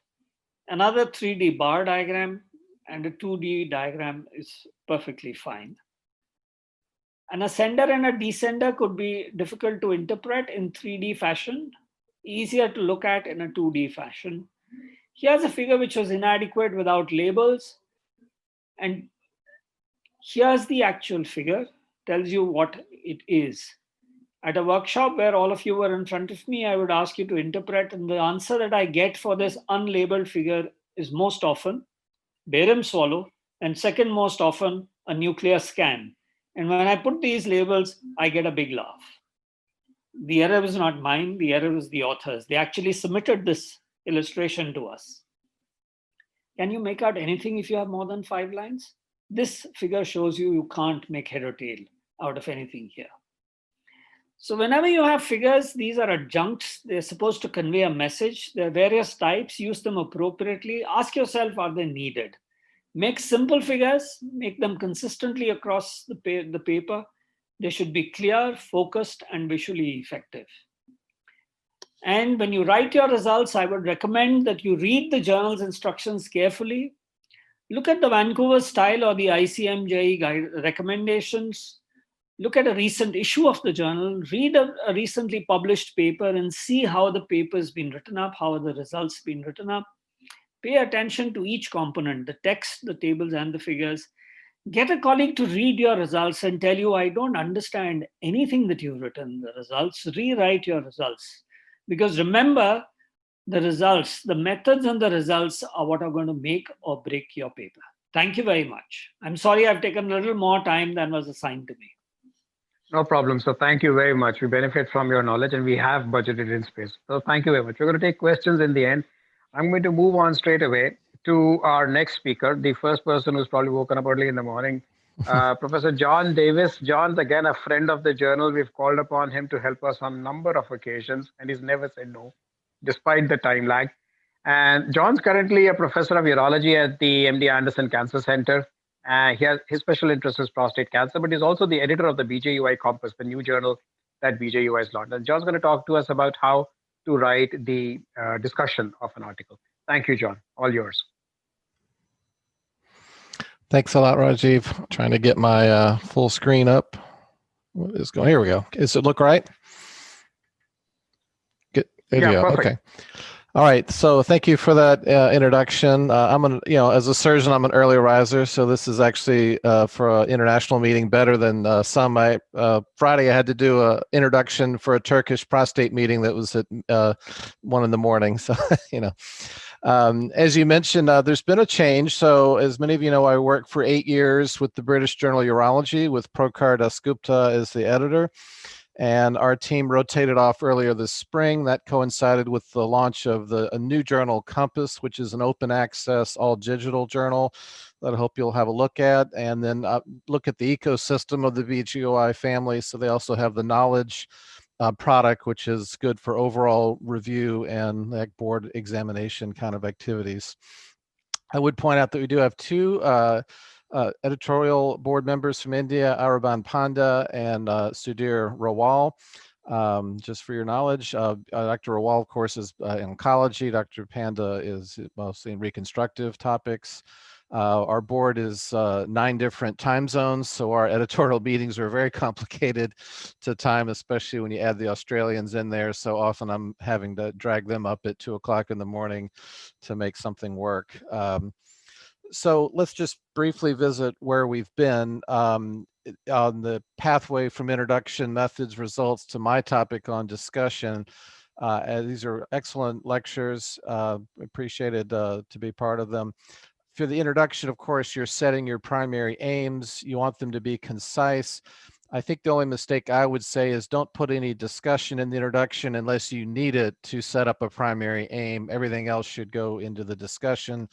Another 3D bar diagram and a 2D diagram is perfectly fine. An ascender and a descender could be difficult to interpret in 3D fashion, easier to look at in a 2D fashion. Here's a figure which was inadequate without labels. And here's the actual figure, tells you what it is. At a workshop where all of you were in front of me, I would ask you to interpret, and the answer that I get for this unlabeled figure is most often barium swallow, and second most often a nuclear scan. And when I put these labels, I get a big laugh. The error was not mine, the error was the authors. They actually submitted this illustration to us. Can you make out anything if you have more than 5 lines? This figure shows you can't make head or tail out of anything here. So whenever you have figures, these are adjuncts. They're supposed to convey a message. There are various types. Use them appropriately. Ask yourself, are they needed? Make simple figures. Make them consistently across the paper. They should be clear, focused, and visually effective. And when you write your results, I would recommend that you read the journal's instructions carefully. Look at the Vancouver style or the ICMJE guide recommendations. Look at a recent issue of the journal, read a recently published paper and see how the paper has been written up, how the results have been written up. Pay attention to each component, the text, the tables, and the figures. Get a colleague to read your results and tell you, I don't understand anything that you've written, the results. Rewrite your results. Because remember, the results, the methods and the results are what are going to make or break your paper. Thank you very much. I'm sorry I've taken a little more time than was assigned to me. No problem. So thank you very much. We benefit from your knowledge and we have budgeted in space. So thank you very much. We're going to take questions in the end. I'm going to move on straight away to our next speaker, the first person who's probably woken up early in the morning, Professor John Davis. John's again a friend of the journal. We've called upon him to help us on a number of occasions and he's never said no, despite the time lag. And John's currently a professor of urology at the MD Anderson Cancer Center. His special interest is prostate cancer, but he's also the editor of the BJUI Compass, the new journal that BJUI has launched. And John's going to talk to us about how to write the discussion of an article. Thank you, John. All yours. Thanks a lot, Rajiv. Trying to get my full screen up. What is going? Here we go. Does it look right? Good. There you go. Perfect. Okay. All right, so thank you for that introduction. As a surgeon, I'm an early riser, so this is actually for an international meeting better than some. Friday I had to do an introduction for a Turkish prostate meeting that was at 1 in the morning. So as you mentioned, there's been a change. So as many of you know, I worked for 8 years with the British Journal of Urology with Prokar Dasgupta as the editor. And our team rotated off earlier this spring. That coincided with the launch of a new journal, Compass, which is an open access, all digital journal that I hope you'll have a look at. And then look at the ecosystem of the BGOI family. So they also have the knowledge product, which is good for overall review and like board examination kind of activities. I would point out that we do have 2 editorial board members from India, Araban Panda and Sudhir Rawal. Just for your knowledge, Dr. Rawal, of course, is in oncology. Dr. Panda is mostly in reconstructive topics. Our board is 9 different time zones, so our editorial meetings are very complicated to time, especially when you add the Australians in there. So often I'm having to drag them up at 2 o'clock in the morning to make something work. So let's just briefly visit where we've been on the pathway from introduction, methods, results to my topic on discussion. These are excellent lectures. Appreciated to be part of them. For the introduction, of course, you're setting your primary aims. You want them to be concise. I think the only mistake I would say is don't put any discussion in the introduction unless you need it to set up a primary aim. Everything else should go into the discussion.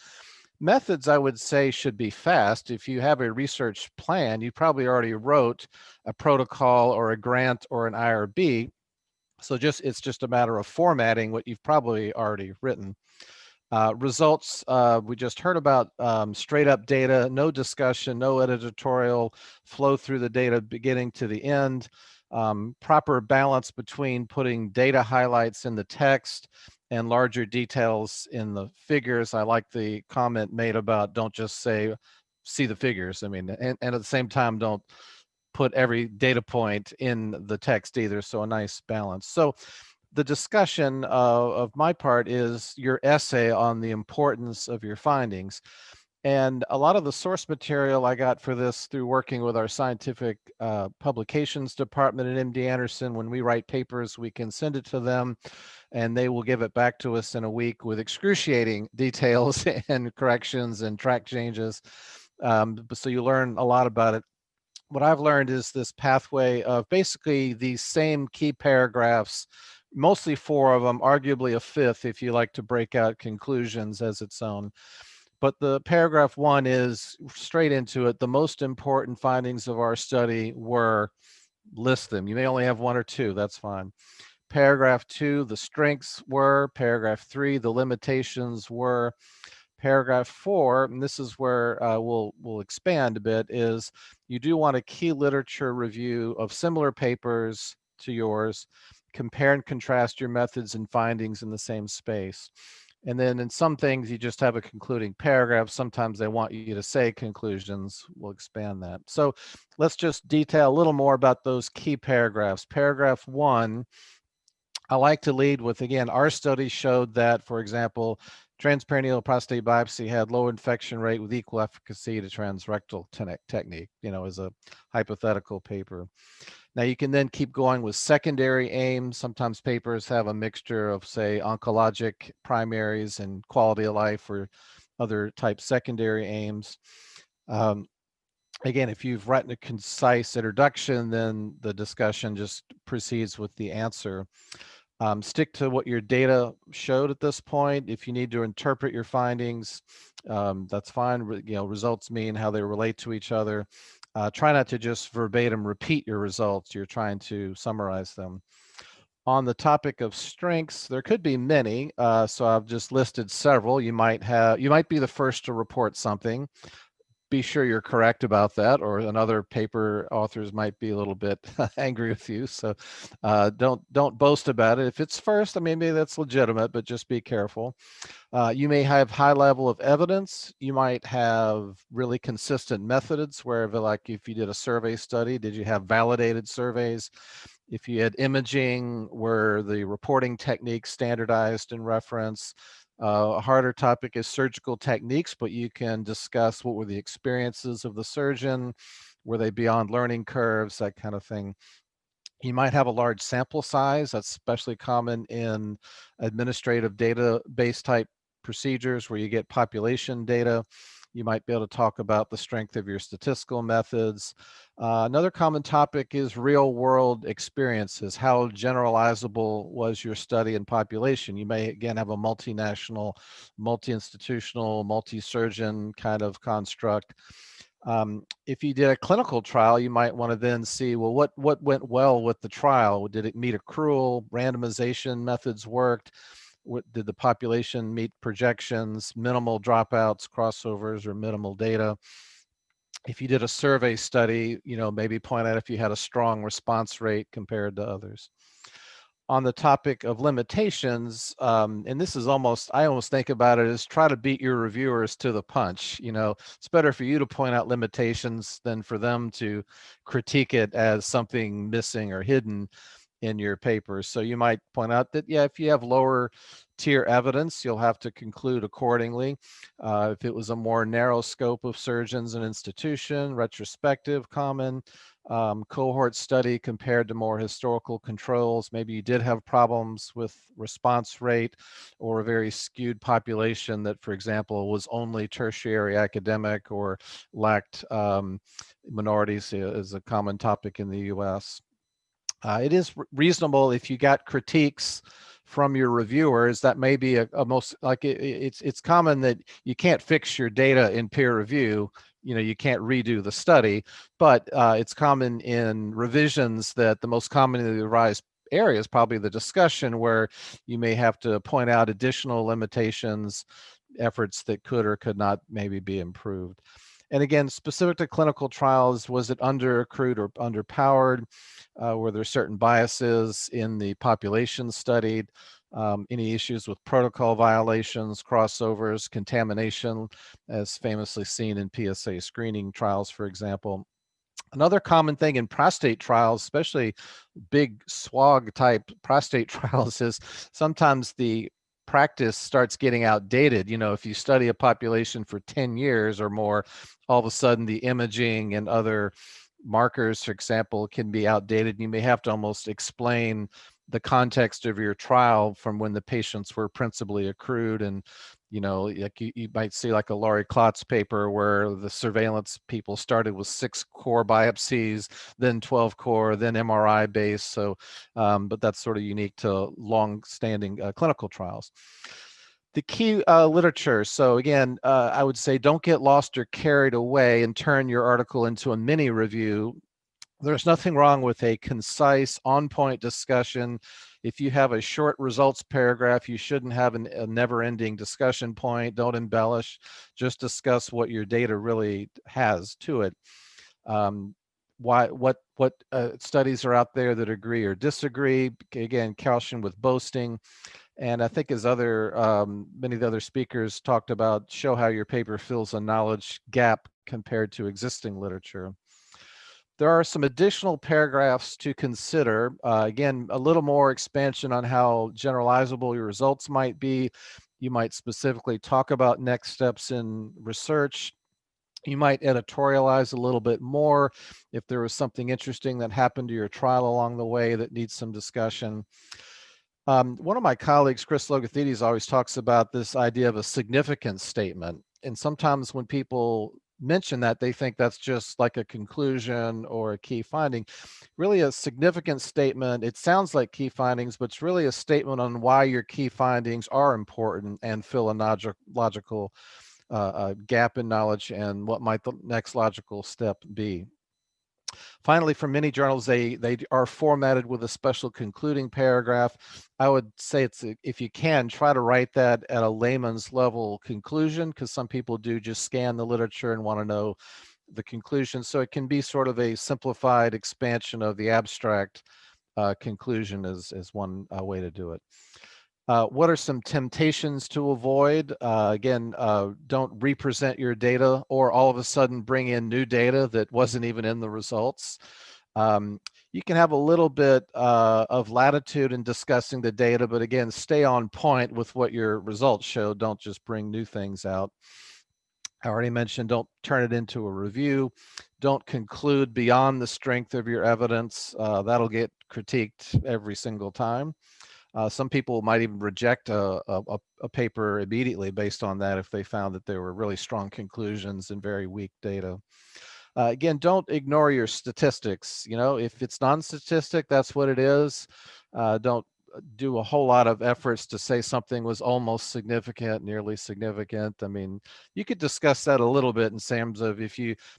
Methods, I would say, should be fast. If you have a research plan, you probably already wrote a protocol or a grant or an IRB. So it's just a matter of formatting what you've probably already written. Results, we just heard about straight up data, no discussion, no editorial, flow through the data beginning to the end, proper balance between putting data highlights in the text and larger details in the figures. I like the comment made about don't just say, see the figures. I mean, and at the same time, don't put every data point in the text either. So a nice balance. So the discussion of my part is your essay on the importance of your findings. And a lot of the source material I got for this through working with our scientific publications department at MD Anderson. When we write papers, we can send it to them and they will give it back to us in a week with excruciating details and corrections and track changes. So you learn a lot about it. What I've learned is this pathway of basically these same key paragraphs, mostly 4 of them, arguably a 5th if you like to break out conclusions as its own. But the paragraph 1 is straight into it. The most important findings of our study were, list them. You may only have 1 or 2, that's fine. Paragraph 2, the strengths were. Paragraph 3, the limitations were. Paragraph 4, and this is where we'll expand a bit, is you do want a key literature review of similar papers to yours, compare and contrast your methods and findings in the same space. And then in some things, you just have a concluding paragraph. Sometimes they want you to say conclusions. We'll expand that. So let's just detail a little more about those key paragraphs. Paragraph 1, I like to lead with, again, our study showed that, for example, transperineal prostate biopsy had low infection rate with equal efficacy to transrectal technique, as a hypothetical paper. Now you can then keep going with secondary aims. Sometimes papers have a mixture of, say, oncologic primaries and quality of life or other type secondary aims. Again, if you've written a concise introduction, then the discussion just proceeds with the answer. Stick to what your data showed at this point. If you need to interpret your findings, that's fine. Results mean how they relate to each other. Try not to just verbatim repeat your results. You're trying to summarize them. On the topic of strengths, there could be many. So I've just listed several. You might be the first to report something. Be sure you're correct about that, or another paper authors might be a little bit angry with you. So don't boast about it. If it's first, I mean, maybe that's legitimate, but just be careful. You may have high level of evidence. You might have really consistent methods where, like, if you did a survey study, did you have validated surveys? If you had imaging, were the reporting techniques standardized in reference? A harder topic is surgical techniques, but you can discuss what were the experiences of the surgeon, were they beyond learning curves, that kind of thing. You might have a large sample size. That's especially common in administrative database type procedures where you get population data. You might be able to talk about the strength of your statistical methods. Another common topic is real world experiences. How generalizable was your study in population? You may, again, have a multinational, multi-institutional, multi-surgeon kind of construct. If you did a clinical trial, you might want to then see, well, what went well with the trial? Did it meet accrual? Randomization methods worked? Did the population meet projections, minimal dropouts, crossovers, or minimal data? If you did a survey study, maybe point out if you had a strong response rate compared to others. on the topic of limitations, and this is I almost think about it as try to beat your reviewers to the punch. You know, it's better for you to point out limitations than for them to critique it as something missing or hidden in your paper. So you might point out that, yeah, if you have lower tier evidence, you'll have to conclude accordingly. If it was a more narrow scope of surgeons and institution, retrospective, common, cohort study compared to more historical controls, maybe you did have problems with response rate or a very skewed population that, for example, was only tertiary academic or lacked minorities, is a common topic in the US. It is reasonable if you got critiques from your reviewers. That may be a most like it's common that you can't fix your data in peer review. You know, you can't redo the study, but it's common in revisions that the most commonly revised area is probably the discussion, where you may have to point out additional limitations, efforts that could or could not maybe be improved. And again, specific to clinical trials, was it under accrued or underpowered? Were there certain biases in the population studied? Any issues with protocol violations, crossovers, contamination, as famously seen in PSA screening trials, for example? Another common thing in prostate trials, especially big SWOG type prostate trials, is sometimes the practice starts getting outdated. You know, if you study a population for 10 years or more, all of a sudden the imaging and other markers, for example, can be outdated. You may have to almost explain the context of your trial from when the patients were principally accrued. And, you know, like you might see like a Laurie Klotz paper where the surveillance people started with 6 core biopsies, then 12 core, then MRI based. So, but that's sort of unique to long-standing clinical trials. The key literature. So again, I would say don't get lost or carried away and turn your article into a mini review. There's nothing wrong with a concise, on-point discussion. If you have a short results paragraph, you shouldn't have a never-ending discussion point. Don't embellish. Just discuss what your data really has to it. What studies are out there that agree or disagree? Again, caution with boasting. And I think as many of the other speakers talked about, show how your paper fills a knowledge gap compared to existing literature. There are some additional paragraphs to consider. Again, a little more expansion on how generalizable your results might be. You might specifically talk about next steps in research. You might editorialize a little bit more if there was something interesting that happened to your trial along the way that needs some discussion. One of my colleagues, Chris Logothedes, always talks about this idea of a significance statement. And sometimes when people mention that, they think that's just like a conclusion or a key finding. Really a significant statement, it sounds like key findings, but it's really a statement on why your key findings are important and fill a logical gap in knowledge and what might the next logical step be. Finally, for many journals, they are formatted with a special concluding paragraph. I would say if you can, try to write that at a layman's level conclusion, because some people do just scan the literature and want to know the conclusion. So it can be sort of a simplified expansion of the abstract conclusion is one way to do it. What are some temptations to avoid? Again, don't represent your data or all of a sudden bring in new data that wasn't even in the results. You can have a little bit of latitude in discussing the data, but again, stay on point with what your results show. Don't just bring new things out. I already mentioned, don't turn it into a review. Don't conclude beyond the strength of your evidence. That'll get critiqued every single time. Some people might even reject a paper immediately based on that if they found that there were really strong conclusions and very weak data. Again, don't ignore your statistics. You know, if it's non-statistic, that's what it is. Don't do a whole lot of efforts to say something was almost significant, nearly significant. I mean, you could discuss that a little bit in terms of if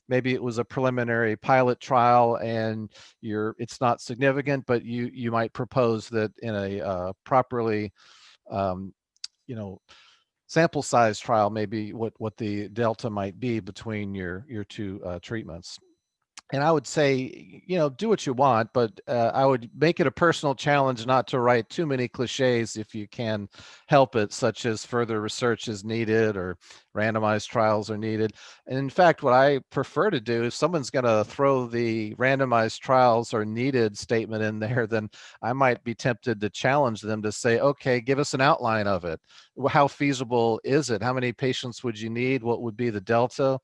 maybe it was a preliminary pilot trial and it's not significant, but you might propose that in a properly, you know, sample size trial, maybe what the delta might be between your two treatments. And I would say, do what you want, but I would make it a personal challenge not to write too many cliches if you can help it, such as further research is needed or randomized trials are needed. And in fact, what I prefer to do, if someone's going to throw the randomized trials are needed statement in there, then I might be tempted to challenge them to say, okay, give us an outline of it. How feasible is it? How many patients would you need? What would be the delta?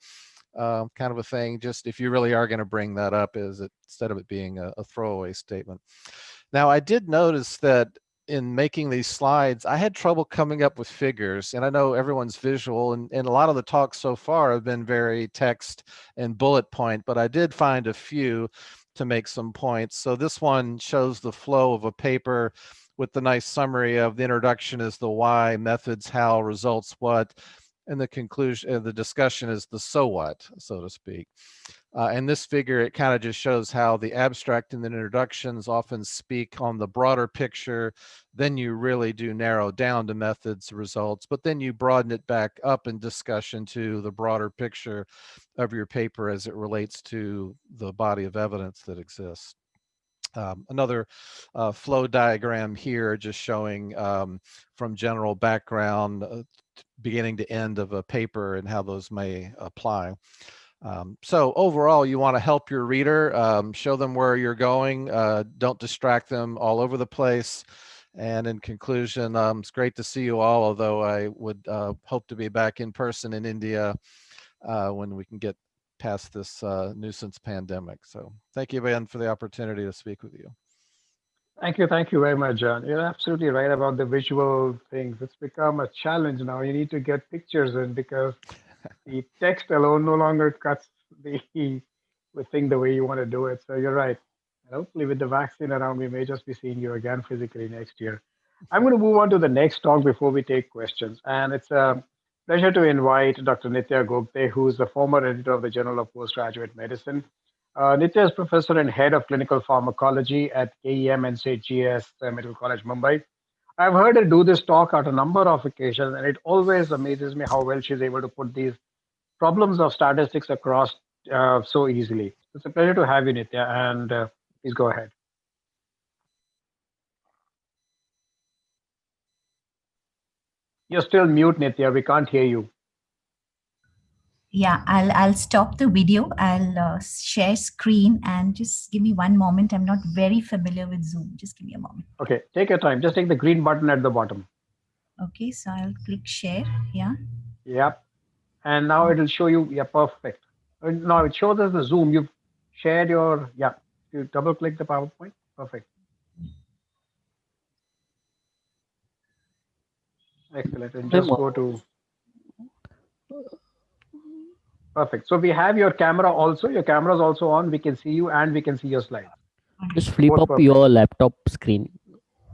Kind of a thing, just if you really are going to bring that up, is it instead of it being a throwaway statement. Now, I did notice that in making these slides, I had trouble coming up with figures, and I know everyone's visual, and a lot of the talks so far have been very text and bullet point, but I did find a few to make some points. So this one shows the flow of a paper with the nice summary of the introduction is the why, methods how, results what, and the conclusion, the discussion is the so what, so to speak. And this figure, it kind of just shows how the abstract and the introductions often speak on the broader picture. Then you really do narrow down to methods, results, but then you broaden it back up in discussion to the broader picture of your paper as it relates to the body of evidence that exists. Another flow diagram here just showing from general background beginning to end of a paper and how those may apply. So overall, you want to help your reader, show them where you're going, don't distract them all over the place. And in conclusion, it's great to see you all, although I would hope to be back in person in India when we can get past this nuisance pandemic. So thank you again for the opportunity to speak with you. Thank you very much, John. You're absolutely right about the visual things. It's become a challenge now. You need to get pictures in because the text alone no longer cuts the thing the way you want to do it. So you're right. And hopefully with the vaccine around, we may just be seeing you again physically next year. I'm going to move on to the next talk before we take questions. And it's a pleasure to invite Dr. Nitya Gogte, who is the former editor of the Journal of Postgraduate Medicine. Nitya is professor and head of clinical pharmacology at KEM NCGS Medical College, Mumbai. I've heard her do this talk on a number of occasions, and it always amazes me how well she's able to put these problems of statistics across so easily. It's a pleasure to have you, Nitya, and please go ahead. You're still mute, Nitya. We can't hear you. Yeah, I'll stop the video. I'll share screen and just give me one moment. I'm not very familiar with Zoom. Just give me a moment. Okay, take your time. Just take the green button at the bottom. Okay, so I'll click share. Yeah. Yep. And now it'll show you. Yeah, perfect. Now it shows us the Zoom. You've shared your. Yeah. You double click the PowerPoint. Perfect. Excellent. And just go to. Perfect. So we have your camera also. Your camera is also on. We can see you and we can see your slides. Just flip Both up perfect. your laptop screen.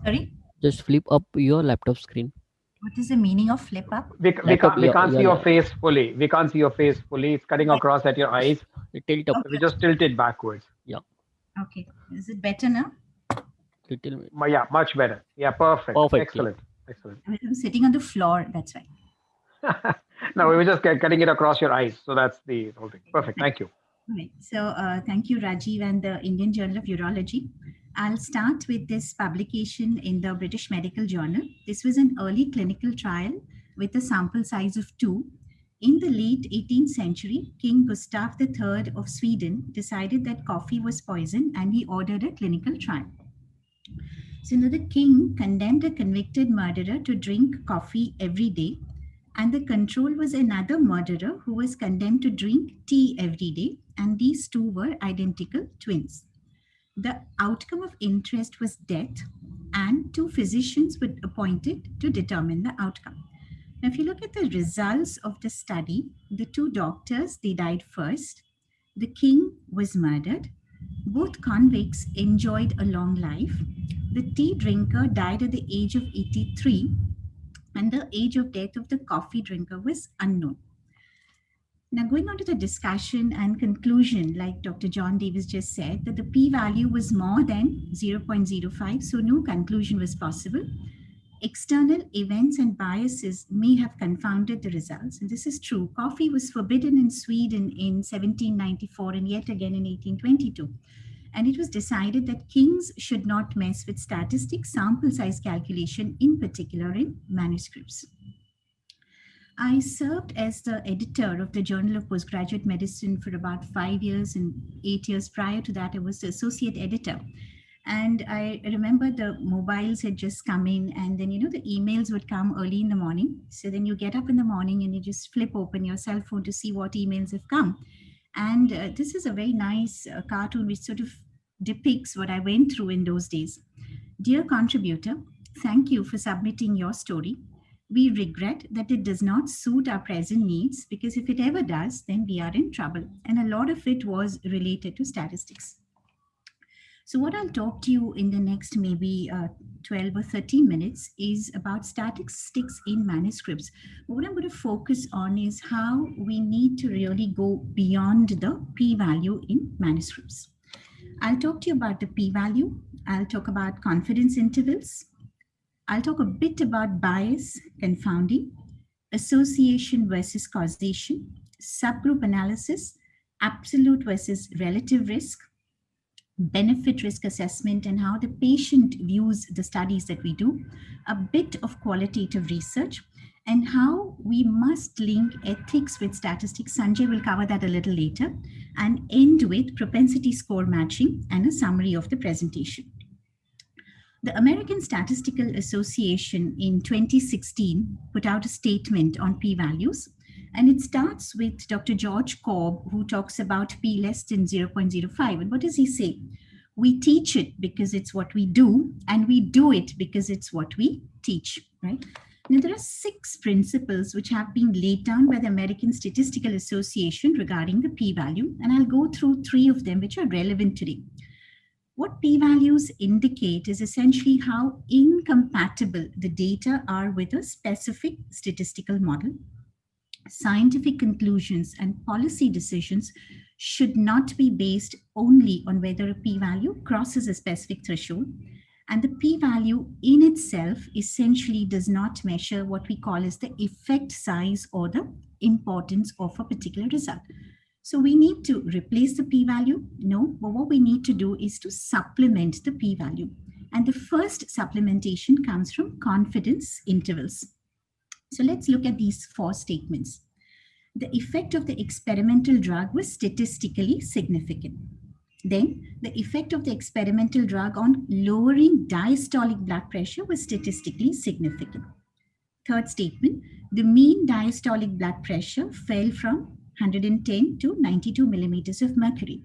Sorry? Just flip up your laptop screen. What is the meaning of flip up? We can't see your face fully. We can't see your face fully. It's cutting across at your eyes. Tilt up. Okay. We just tilt it backwards. Yeah. Okay. Is it better now? Little bit. Yeah, much better. Yeah, perfect. Perfect, Excellent. Excellent. I'm sitting on the floor. That's why. No, we were just cutting it across your eyes. So that's the whole thing. Perfect. Thank you. All right. So thank you, Rajiv, and the Indian Journal of Urology. I'll start with this publication in the British Medical Journal. This was an early clinical trial with a sample size of 2. In the late 18th century, King Gustav III of Sweden decided that coffee was poison and he ordered a clinical trial. So now the king condemned a convicted murderer to drink coffee every day, and the control was another murderer who was condemned to drink tea every day, and these two were identical twins. The outcome of interest was death, and 2 physicians were appointed to determine the outcome. Now, if you look at the results of the study, the 2 doctors, they died first. The king was murdered. Both convicts enjoyed a long life. The tea drinker died at the age of 83, and the age of death of the coffee drinker was unknown. Now, going on to the discussion and conclusion, like Dr. John Davis just said, that the p-value was more than 0.05, so no conclusion was possible. external events and biases may have confounded the results. And this is true. Coffee was forbidden in Sweden in 1794 and yet again in 1822. And it was decided that kings should not mess with statistics, sample size calculation, in particular in manuscripts. I served as the editor of the Journal of Postgraduate Medicine for about 5 years, and 8 years prior to that, I was the associate editor. And I remember the mobiles had just come in, and then, the emails would come early in the morning. So then you get up in the morning and you just flip open your cell phone to see what emails have come. And this is a very nice cartoon which sort of depicts what I went through in those days. Dear contributor, thank you for submitting your story. We regret that it does not suit our present needs, because if it ever does, then we are in trouble. And a lot of it was related to statistics. So what I'll talk to you in the next maybe 12 or 13 minutes is about statistics in manuscripts. What I'm going to focus on is how we need to really go beyond the p-value in manuscripts. I'll talk to you about the p-value. I'll talk about confidence intervals. I'll talk a bit about bias, confounding, association versus causation, subgroup analysis, absolute versus relative risk, benefit risk assessment, and how the patient views the studies that we do, a bit of qualitative research, and how we must link ethics with statistics. Sanjay will cover that a little later, and end with propensity score matching and a summary of the presentation. The American Statistical Association in 2016 put out a statement on p-values, and it starts with Dr. George Cobb, who talks about p less than 0.05. And what does he say? We teach it because it's what we do, and we do it because it's what we teach, right? Now, there are 6 principles which have been laid down by the American Statistical Association regarding the p-value, and I'll go through 3 of them which are relevant today. What p-values indicate is essentially how incompatible the data are with a specific statistical model. Scientific conclusions and policy decisions should not be based only on whether a p-value crosses a specific threshold. And the p-value in itself essentially does not measure what we call as the effect size or the importance of a particular result. So we need to replace the p-value? No, but what we need to do is to supplement the p-value. And the first supplementation comes from confidence intervals. So let's look at these 4 statements. The effect of the experimental drug was statistically significant. Then the effect of the experimental drug on lowering diastolic blood pressure was statistically significant. Third statement, the mean diastolic blood pressure fell from 110 to 92 millimeters of mercury.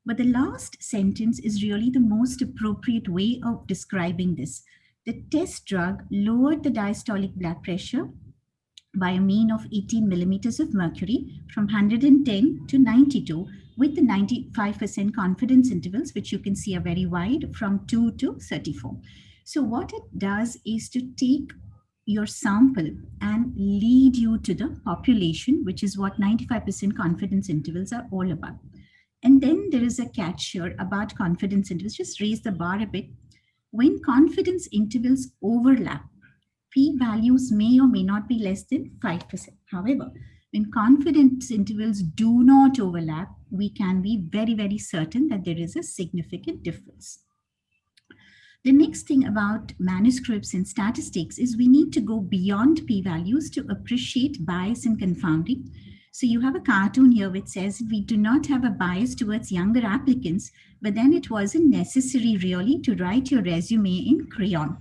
But the last sentence is really the most appropriate way of describing this. The test drug lowered the diastolic blood pressure by a mean of 18 millimeters of mercury from 110 to 92 with the 95% confidence intervals, which you can see are very wide, from 2 to 34. So what it does is to take your sample and lead you to the population, which is what 95% confidence intervals are all about. And then there is a catch here about confidence intervals. Just raise the bar a bit. When confidence intervals overlap, p-values may or may not be less than 5%. However, when confidence intervals do not overlap, we can be very, very certain that there is a significant difference. The next thing about manuscripts and statistics is we need to go beyond p-values to appreciate bias and confounding. So you have a cartoon here which says we do not have a bias towards younger applicants, but then it wasn't necessary really to write your resume in crayon.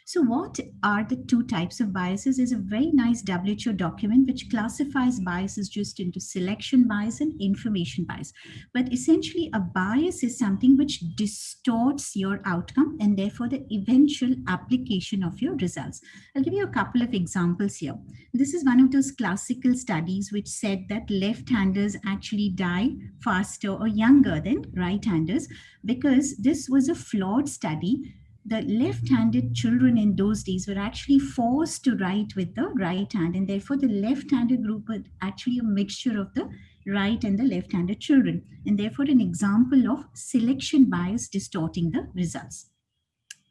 So what are the 2 types of biases? Is a very nice WHO document which classifies biases just into selection bias and information bias. But essentially a bias is something which distorts your outcome and therefore the eventual application of your results. I'll give you a couple of examples here. This is one of those classical studies which said that left-handers actually die faster or younger than right-handers, because this was a flawed study. The left-handed children in those days were actually forced to write with the right hand, and therefore the left-handed group was actually a mixture of the right and the left-handed children, and therefore an example of selection bias distorting the results.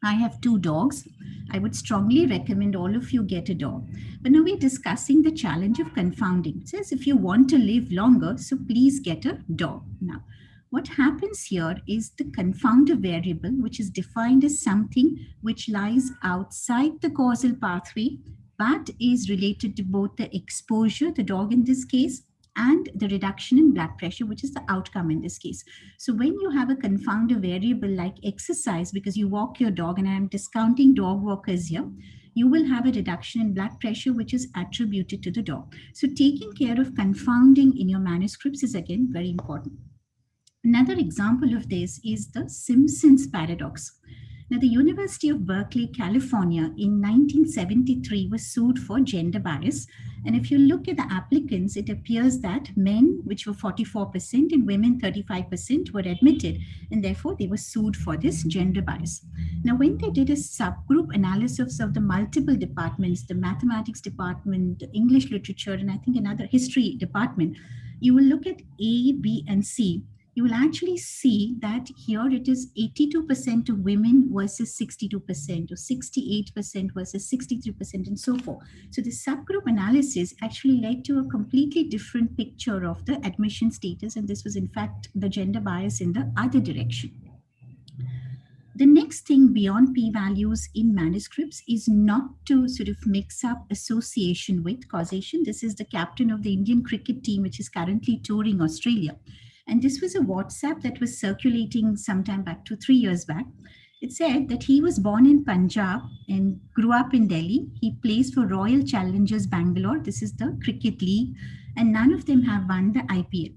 I have 2 dogs. I would strongly recommend all of you get a dog. But now we're discussing the challenge of confounding. It says if you want to live longer, so please get a dog. Now, what happens here is the confounder variable, which is defined as something which lies outside the causal pathway, but is related to both the exposure, the dog in this case, and the reduction in blood pressure, which is the outcome in this case. So when you have a confounder variable like exercise, because you walk your dog, and I'm discounting dog walkers here, you will have a reduction in blood pressure, which is attributed to the dog. So taking care of confounding in your manuscripts is again very important. Another example of this is the Simpson's paradox. Now, the University of Berkeley, California in 1973 was sued for gender bias. And if you look at the applicants, it appears that men, which were 44%, and women 35% were admitted, and therefore they were sued for this gender bias. Now, when they did a subgroup analysis of the multiple departments, the mathematics department, the English literature, and I think another history department, you will look at A, B, and C. You will actually see that here it is 82% of women versus 62%, or 68% versus 63%, and so forth. So the subgroup analysis actually led to a completely different picture of the admission status, and this was in fact the gender bias in the other direction. The next thing beyond p-values in manuscripts is not to sort of mix up association with causation. This is the captain of the Indian cricket team, which is currently touring Australia. And this was a WhatsApp that was circulating sometime back to 3 years back. It said that he was born in Punjab and grew up in Delhi. He plays for Royal Challengers Bangalore. This is the cricket league. And none of them have won the IPL.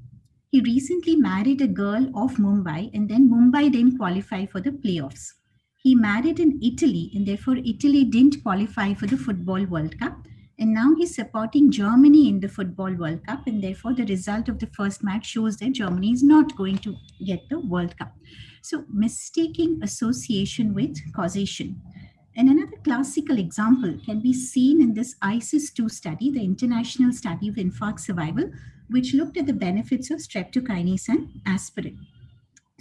He recently married a girl of Mumbai, and then Mumbai didn't qualify for the playoffs. He married in Italy, and therefore Italy didn't qualify for the Football World Cup. And now he's supporting Germany in the Football World Cup, and therefore the result of the first match shows that Germany is not going to get the World Cup. So mistaking association with causation. And another classical example can be seen in this ISIS-2 study, the International Study of Infarct Survival, which looked at the benefits of streptokinase and aspirin.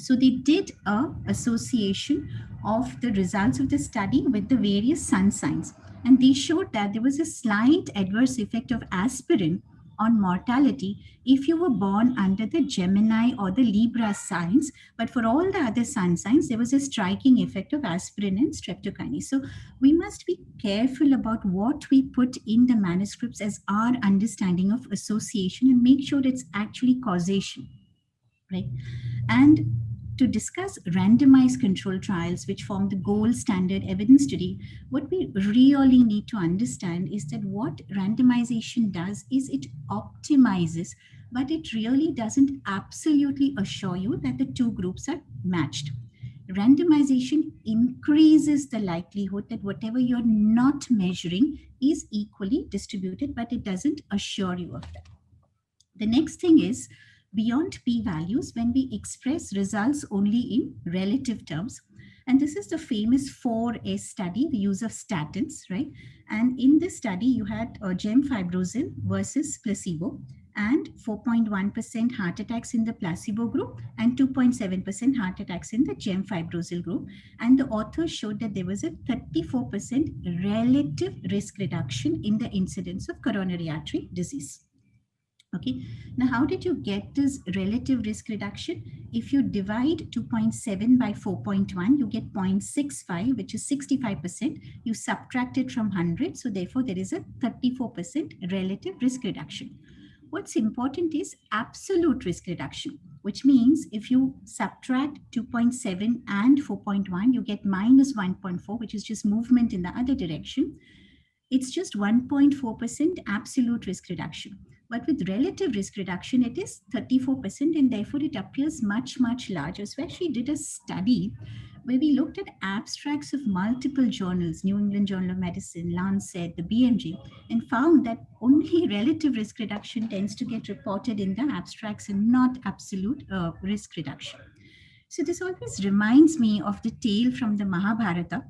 So they did a association of the results of the study with the various sun signs. And they showed that there was a slight adverse effect of aspirin on mortality if you were born under the Gemini or the Libra signs. But for all the other sun signs, there was a striking effect of aspirin and streptokinase. So we must be careful about what we put in the manuscripts as our understanding of association, and make sure it's actually causation, right? And to discuss randomized control trials, which form the gold standard evidence today, what we really need to understand is that what randomization does is it optimizes, but it really doesn't absolutely assure you that the two groups are matched. Randomization increases the likelihood that whatever you're not measuring is equally distributed, but it doesn't assure you of that. The next thing is, beyond p-values, when we express results only in relative terms, and this is the famous 4S study, the use of statins, right? And in this study, you had gemfibrozil versus placebo, and 4.1% heart attacks in the placebo group and 2.7% heart attacks in the gemfibrozil group. And the authors showed that there was a 34% relative risk reduction in the incidence of coronary artery disease. Okay, now how did you get this relative risk reduction? If you divide 2.7 by 4.1, you get 0.65, which is 65%. You subtract it from 100, so therefore there is a 34% relative risk reduction. What's important is absolute risk reduction, which means if you subtract 2.7 and 4.1, you get minus 1.4, which is just movement in the other direction. It's just 1.4% absolute risk reduction. But with relative risk reduction, it is 34%, and therefore it appears much, much larger. So actually did a study where we looked at abstracts of multiple journals, New England Journal of Medicine, Lancet, the BMJ, and found that only relative risk reduction tends to get reported in the abstracts and not absolute risk reduction. So this always reminds me of the tale from the Mahabharata,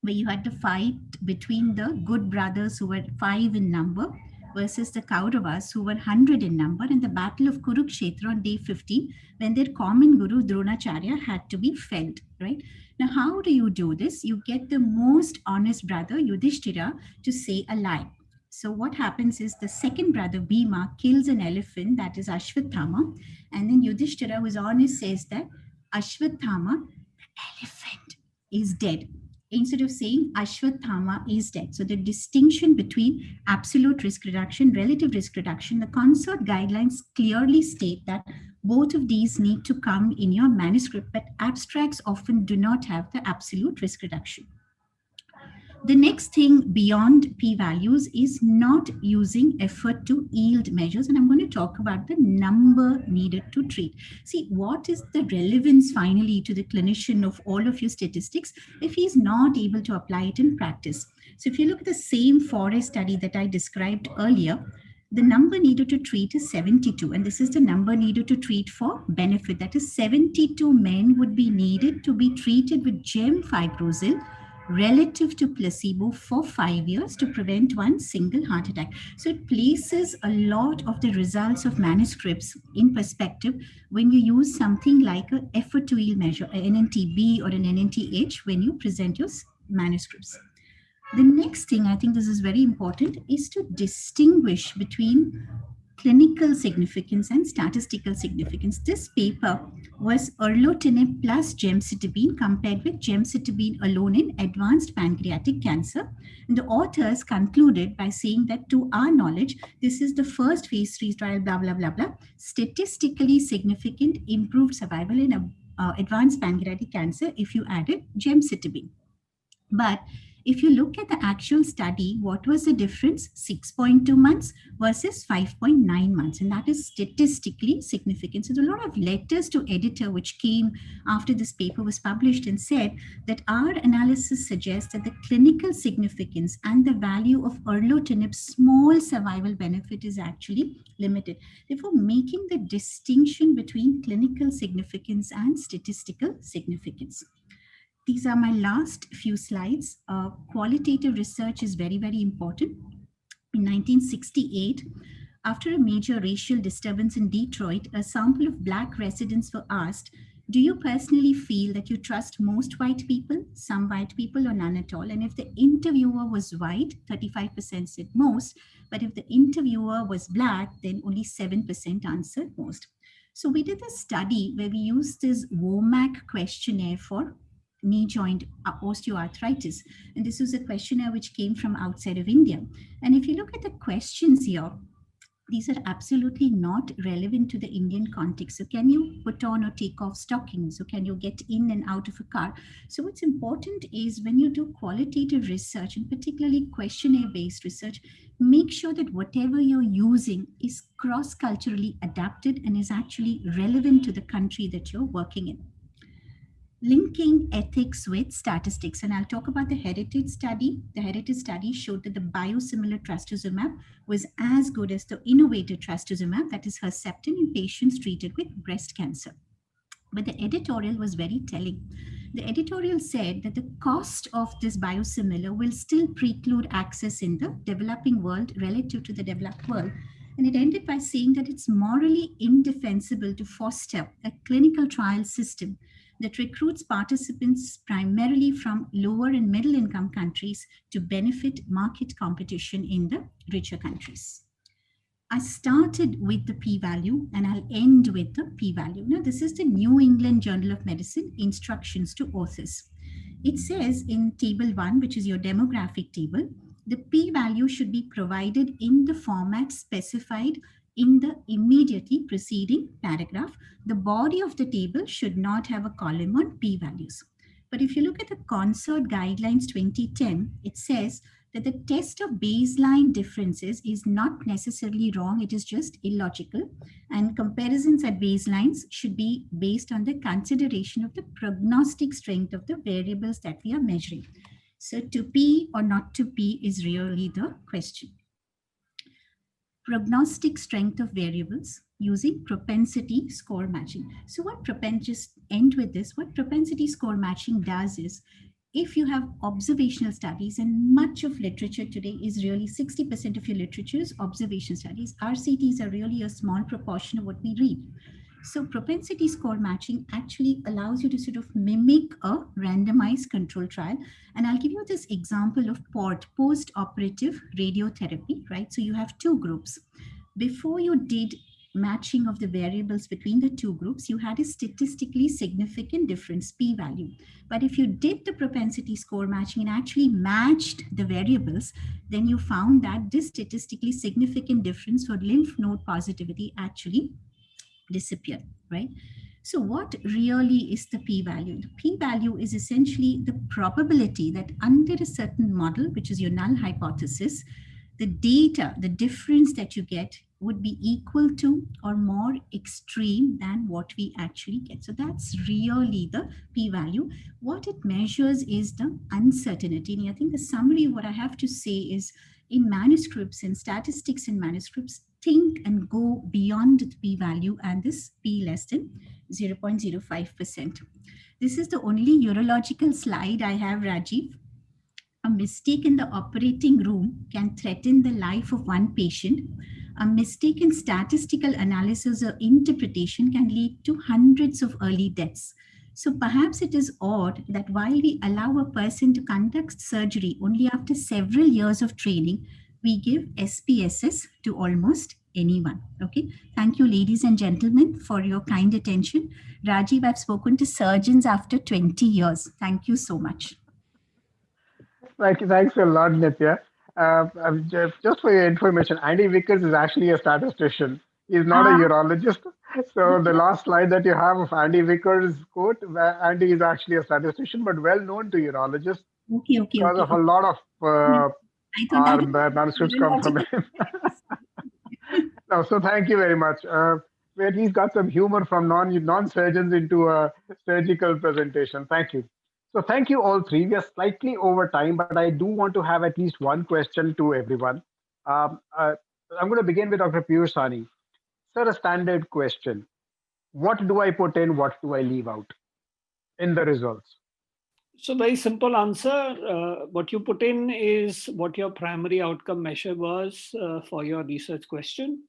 where you had the fight between the good brothers who were 5 in number versus the Kauravas, who were 100 in number, and the Battle of Kurukshetra on day 15, when their common guru Dronacharya had to be felled, right? Now, how do you do this? You get the most honest brother, Yudhishthira, to say a lie. So what happens is the second brother, Bhima, kills an elephant, that is Ashwathama. And then Yudhishthira, who is honest, says that Ashwathama, the elephant, is dead. Instead of saying Ashwathama is dead. So the distinction between absolute risk reduction, relative risk reduction, the consort guidelines clearly state that both of these need to come in your manuscript, but abstracts often do not have the absolute risk reduction. The next thing beyond p-values is not using effort to yield measures. And I'm going to talk about the number needed to treat. See, what is the relevance finally to the clinician of all of your statistics if he's not able to apply it in practice? So if you look at the same forest study that I described earlier, the number needed to treat is 72. And this is the number needed to treat for benefit. That is 72 men would be needed to be treated with gemfibrozil relative to placebo for 5 years to prevent one single heart attack. So it places a lot of the results of manuscripts in perspective when you use something like an effort to yield measure, an NNTB or an NNTH, when you present your manuscripts. The next thing, I think this is very important, is to distinguish between clinical significance and statistical significance. This paper was erlotinib plus gemcitabine compared with gemcitabine alone in advanced pancreatic cancer. And the authors concluded by saying that, to our knowledge, this is the first phase 3 trial, blah, blah, blah, blah, statistically significant improved survival in advanced pancreatic cancer if you added gemcitabine. But if you look at the actual study, what was the difference? 6.2 months versus 5.9 months. And that is statistically significant. So there are a lot of letters to editor which came after this paper was published and said that our analysis suggests that the clinical significance and the value of erlotinib's small survival benefit is actually limited. Therefore, making the distinction between clinical significance and statistical significance. These are my last few slides. Qualitative research is very, very important. In 1968, after a major racial disturbance in Detroit, a sample of Black residents were asked, do you personally feel that you trust most white people, some white people, or none at all? And if the interviewer was white, 35% said most, but if the interviewer was Black, then only 7% answered most. So we did a study where we used this WOMAC questionnaire for knee joint osteoarthritis. And this was a questionnaire which came from outside of India. And if you look at the questions here, these are absolutely not relevant to the Indian context. So can you put on or take off stockings? So can you get in and out of a car? So what's important is when you do qualitative research, and particularly questionnaire-based research, make sure that whatever you're using is cross-culturally adapted and is actually relevant to the country that you're working in. Linking ethics with statistics. And I'll talk about the Heritage study. The Heritage study showed that the biosimilar trastuzumab was as good as the innovative trastuzumab, that is Herceptin, in patients treated with breast cancer. But the editorial was very telling. The editorial said that the cost of this biosimilar will still preclude access in the developing world relative to the developed world. And it ended by saying that it's morally indefensible to foster a clinical trial system that recruits participants primarily from lower and middle income countries to benefit market competition in the richer countries. I started with the p-value and I'll end with the p-value. Now, this is the New England Journal of Medicine instructions to authors. It says in table 1, which is your demographic table, the p-value should be provided in the format specified in the immediately preceding paragraph. The body of the table should not have a column on p-values. But if you look at the Consort Guidelines 2010, it says that the test of baseline differences is not necessarily wrong, it is just illogical. And comparisons at baselines should be based on the consideration of the prognostic strength of the variables that we are measuring. So to P or not to P is really the question. Prognostic strength of variables using propensity score matching. So what just end with this, what propensity score matching does is, if you have observational studies, and much of literature today is really 60% of your literature is observation studies, RCTs are really a small proportion of what we read. So propensity score matching actually allows you to sort of mimic a randomized control trial. And I'll give you this example of PORT, post-operative radiotherapy, right? So you have two groups. Before you did matching of the variables between the two groups, you had a statistically significant difference, p-value. But if you did the propensity score matching and actually matched the variables, then you found that this statistically significant difference for lymph node positivity actually disappear, right? So what really is the p-value? The p-value is essentially the probability that under a certain model, which is your null hypothesis, the data, the difference that you get would be equal to or more extreme than what we actually get. So that's really the p-value. What it measures is the uncertainty. And I think the summary of what I have to say is, in manuscripts and statistics in manuscripts, think and go beyond the p-value and this p less than 0.05%. This is the only urological slide I have, Rajiv. A mistake in the operating room can threaten the life of one patient. A mistake in statistical analysis or interpretation can lead to hundreds of early deaths. So perhaps it is odd that while we allow a person to conduct surgery only after several years of training, we give SPSS to almost anyone. Okay. Thank you, ladies and gentlemen, for your kind attention. Rajiv, I've spoken to surgeons after 20 years. Thank you so much. Thanks a lot, Nitya. Just for your information, Andy Vickers is actually a statistician. He's not a urologist. So the last slide that you have of Andy Vickers' quote, Andy is actually a statistician, but well known to urologists because of a lot of our manuscripts come from him. No, so thank you very much. We at least got some humor from non-surgeons into a surgical presentation. Thank you. So thank you all three. We are slightly over time, but I do want to have at least one question to everyone. I'm going to begin with Dr. Piyush Sani. Sir, a standard question. What do I put in? What do I leave out in the results? So very simple answer. What you put in is what your primary outcome measure was for your research question.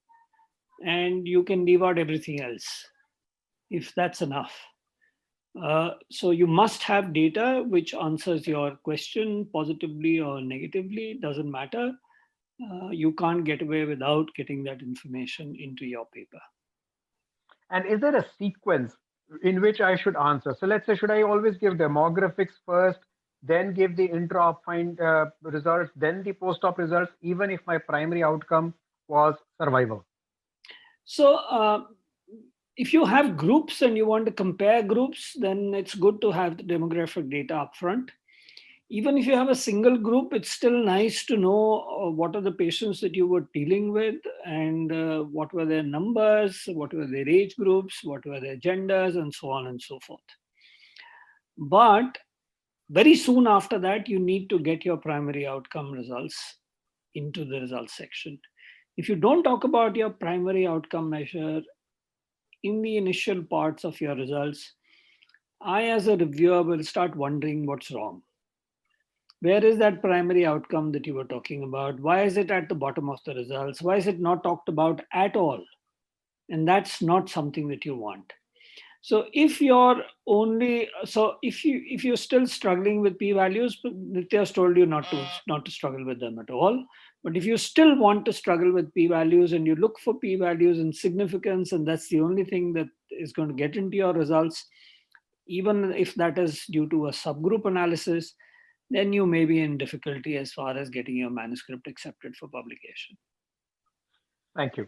And you can leave out everything else, if that's enough. So you must have data which answers your question positively or negatively, doesn't matter. You can't get away without getting that information into your paper. And is there a sequence in which I should answer? So let's say, should I always give demographics first, then give the intra-op results, then the post-op results, even if my primary outcome was survival? So if you have groups and you want to compare groups, then it's good to have the demographic data upfront. Even if you have a single group, it's still nice to know what are the patients that you were dealing with and what were their numbers, what were their age groups, what were their genders, and so on and so forth. But very soon after that, you need to get your primary outcome results into the results section. If you don't talk about your primary outcome measure in the initial parts of your results, I as a reviewer will start wondering what's wrong. Where is that primary outcome that you were talking about? Why is it at the bottom of the results? Why is it not talked about at all? And that's not something that you want. So if you're if you're still struggling with p-values, Nitya has told you not to struggle with them at all. But if you still want to struggle with p-values and you look for p-values and significance, and that's the only thing that is going to get into your results, even if that is due to a subgroup analysis, then you may be in difficulty as far as getting your manuscript accepted for publication. Thank you.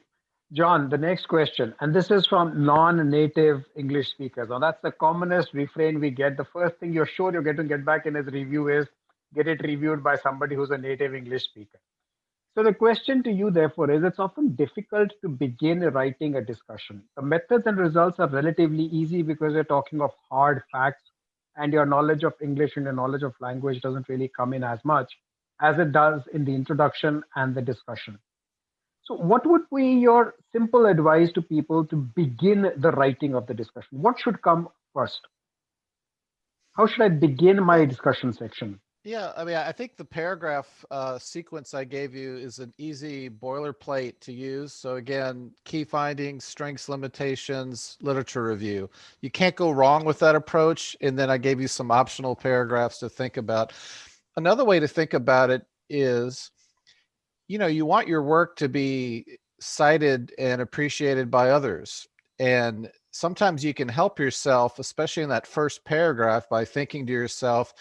John, the next question, and this is from non-native English speakers. Now, that's the commonest refrain we get. The first thing you're sure you're going to get back in his review is get it reviewed by somebody who's a native English speaker. So the question to you, therefore, is it's often difficult to begin writing a discussion. The methods and results are relatively easy because you're talking of hard facts, and your knowledge of English and your knowledge of language doesn't really come in as much as it does in the introduction and the discussion. So what would be your simple advice to people to begin the writing of the discussion? What should come first? how should I begin my discussion section? Yeah, I mean, I think the paragraph sequence I gave you is an easy boilerplate to use. So again, key findings, strengths, limitations, literature review. You can't go wrong with that approach. And then I gave you some optional paragraphs to think about. Another way to think about it is, you want your work to be cited and appreciated by others. And sometimes you can help yourself, especially in that first paragraph, by thinking to yourself,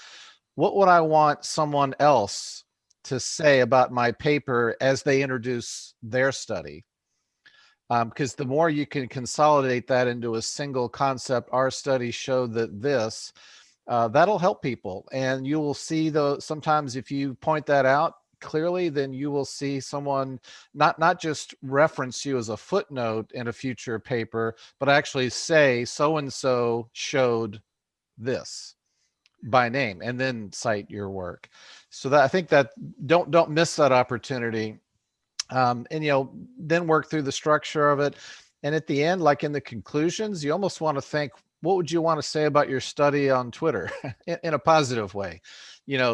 what would I want someone else to say about my paper as they introduce their study? Because the more you can consolidate that into a single concept, our study showed that this, that'll help people. And you will see, though, sometimes if you point that out clearly, then you will see someone not just reference you as a footnote in a future paper, but actually say so-and-so showed this by name, and then cite your work. So that, I think that don't miss that opportunity. And then work through the structure of it. And at the end, like in the conclusions, you almost want to think, what would you want to say about your study on Twitter in a positive way?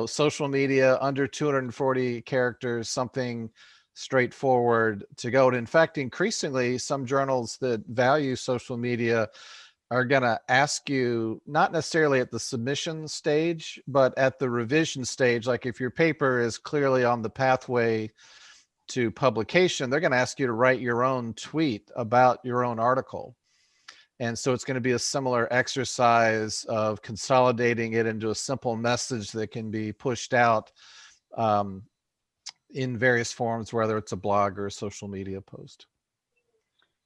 Social media under 240 characters, something straightforward to go. And in fact, increasingly, some journals that value social media are going to ask you, not necessarily at the submission stage, but at the revision stage. Like if your paper is clearly on the pathway to publication, they're going to ask you to write your own tweet about your own article. And so it's going to be a similar exercise of consolidating it into a simple message that can be pushed out in various forms, whether it's a blog or a social media post.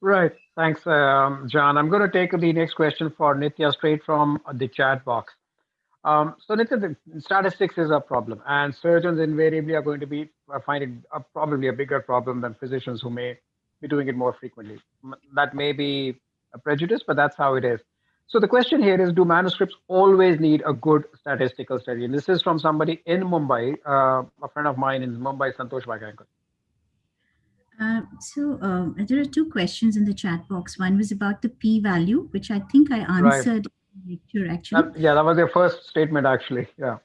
Right. Thanks, John. I'm going to take the next question for Nitya straight from the chat box. So Nitya, the statistics is a problem, and surgeons invariably are going to be finding probably a bigger problem than physicians who may be doing it more frequently. That may be a prejudice, but that's how it is. So the question here is, do manuscripts always need a good statistical study? And this is from somebody in Mumbai, a friend of mine in Mumbai, Santosh Vagankar. There are two questions in the chat box. One was about the p-value, which I think I answered in the lecture actually. Yeah, that was your first statement actually. Yeah.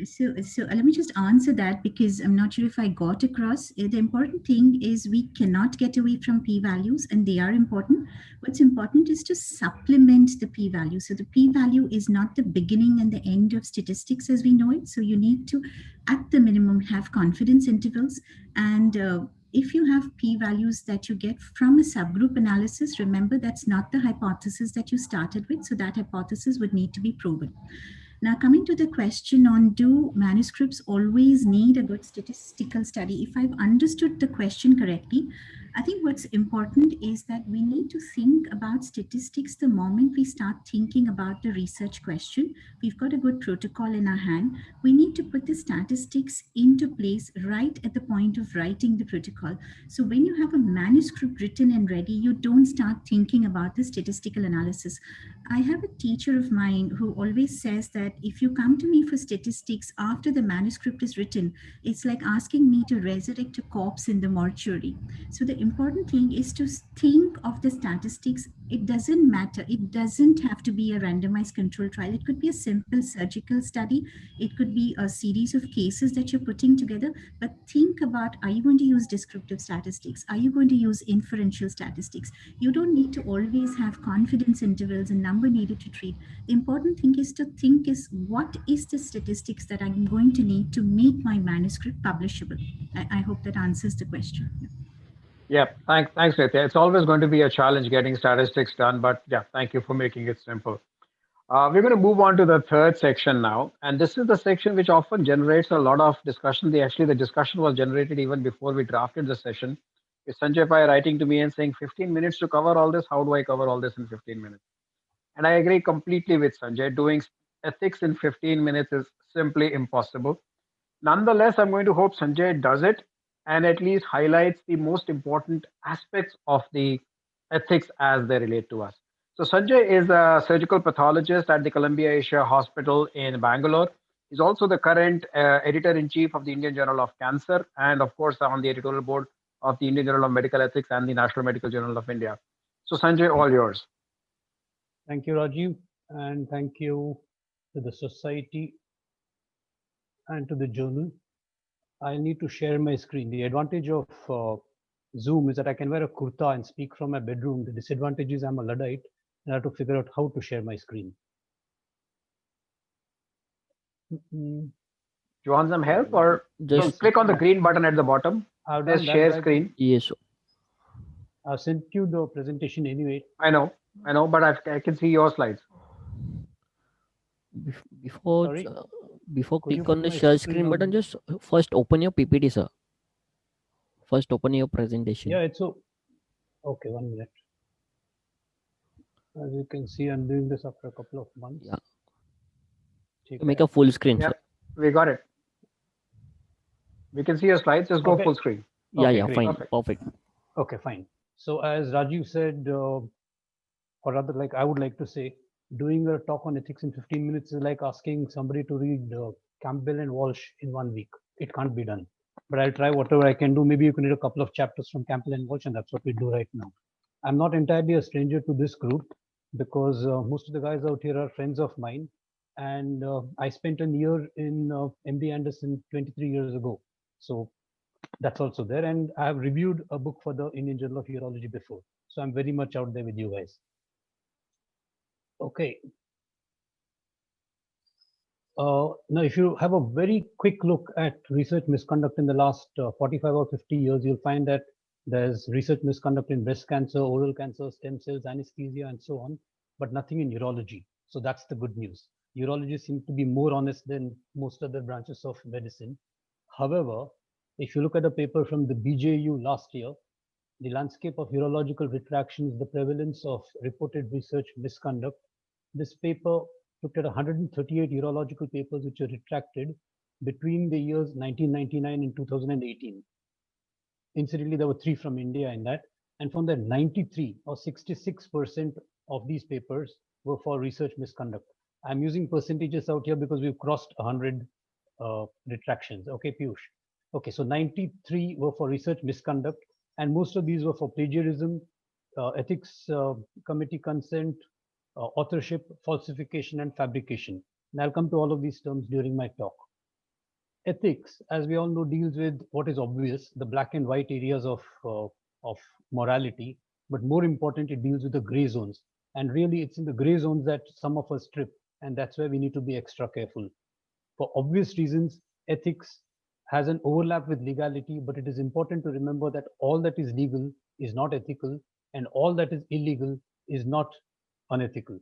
So let me just answer that, because I'm not sure if I got across. The important thing is we cannot get away from p-values, and they are important. What's important is to supplement the p-value. So the p-value is not the beginning and the end of statistics as we know it. So you need to, at the minimum, have confidence intervals. And if you have p-values that you get from a subgroup analysis, remember that's not the hypothesis that you started with. So that hypothesis would need to be proven. Now, coming to the question on, do manuscripts always need a good statistical study? If I've understood the question correctly, I think what's important is that we need to think about statistics the moment we start thinking about the research question. We've got a good protocol in our hand. We need to put the statistics into place right at the point of writing the protocol. So when you have a manuscript written and ready, you don't start thinking about the statistical analysis. I have a teacher of mine who always says that if you come to me for statistics after the manuscript is written, it's like asking me to resurrect a corpse in the mortuary. So the important thing is to think of the statistics. It doesn't matter. It doesn't have to be a randomized control trial. It could be a simple surgical study. It could be a series of cases that you're putting together. But think about, are you going to use descriptive statistics? Are you going to use inferential statistics? You don't need to always have confidence intervals and number needed to treat. The important thing is to think is, what is the statistics that I'm going to need to make my manuscript publishable? I hope that answers the question. Yeah, thanks, Nitya. It's always going to be a challenge getting statistics done, but yeah, thank you for making it simple. We're going to move on to the third section now, and this is the section which often generates a lot of discussion. The discussion was generated even before we drafted the session. Is Sanjay Pai writing to me and saying 15 minutes to cover all this? How do I cover all this in 15 minutes? And I agree completely with Sanjay. Doing ethics in 15 minutes is simply impossible. Nonetheless, I'm going to hope Sanjay does it and at least highlights the most important aspects of the ethics as they relate to us. So Sanjay is a surgical pathologist at the Columbia Asia Hospital in Bangalore. He's also the current editor-in-chief of the Indian Journal of Cancer, and of course on the editorial board of the Indian Journal of Medical Ethics and the National Medical Journal of India. So Sanjay, all yours. Thank you, Rajiv, and thank you to the society, and to the journal. I need to share my screen. The advantage of Zoom is that I can wear a kurta and speak from my bedroom. The disadvantage is I'm a Luddite and I have to figure out how to share my screen. You want some help, or Just click on the green button at the bottom. I've There's done that, share Brad. screen. yes. I've sent you the presentation anyway. I know, but I can see your slides. Before Sorry? before Could you click on put the my share screen screen on? button, just first open your PPT, sir. First open your presentation. Yeah, it's so. Okay, 1 minute. As you can see, I'm doing this after a couple of months. Yeah. Make a full screen, Yeah, sir. we got it. We can see your slides. Just go Okay. full screen. Yeah, Okay, yeah, great. fine, Perfect. perfect. Okay, fine. So as Rajiv said, or rather, like I would like to say, doing a talk on ethics in 15 minutes is like asking somebody to read Campbell and Walsh in 1 week. It can't be done. But I'll try whatever I can do. Maybe you can read a couple of chapters from Campbell and Walsh, and that's what we do right now. I'm not entirely a stranger to this group because most of the guys out here are friends of mine. And I spent a year in MD Anderson 23 years ago. So that's also there. And I have reviewed a book for the Indian Journal of Urology before. So I'm very much out there with you guys. Okay. Now, if you have a very quick look at research misconduct in the last 45 or 50 years, you'll find that there's research misconduct in breast cancer, oral cancer, stem cells, anesthesia, and so on, but nothing in urology. So that's the good news. Urologists seem to be more honest than most other branches of medicine. However, if you look at a paper from the BJU last year, the landscape of urological retractions, the prevalence of reported research misconduct, this paper looked at 138 urological papers which were retracted between the years 1999 and 2018. Incidentally, there were 3 from India in that, and from that 93 or 66% of these papers were for research misconduct. I'm using percentages out here because we've crossed 100 retractions. Okay, Piyush. Okay, so 93 were for research misconduct, and most of these were for plagiarism, ethics committee consent, authorship, falsification, and fabrication. And I'll come to all of these terms during my talk. Ethics, as we all know, deals with what is obvious, the black and white areas of morality, but more important, it deals with the gray zones. And really, it's in the gray zones that some of us trip, and that's where we need to be extra careful. For obvious reasons, ethics has an overlap with legality, but it is important to remember that all that is legal is not ethical, and all that is illegal is not unethical.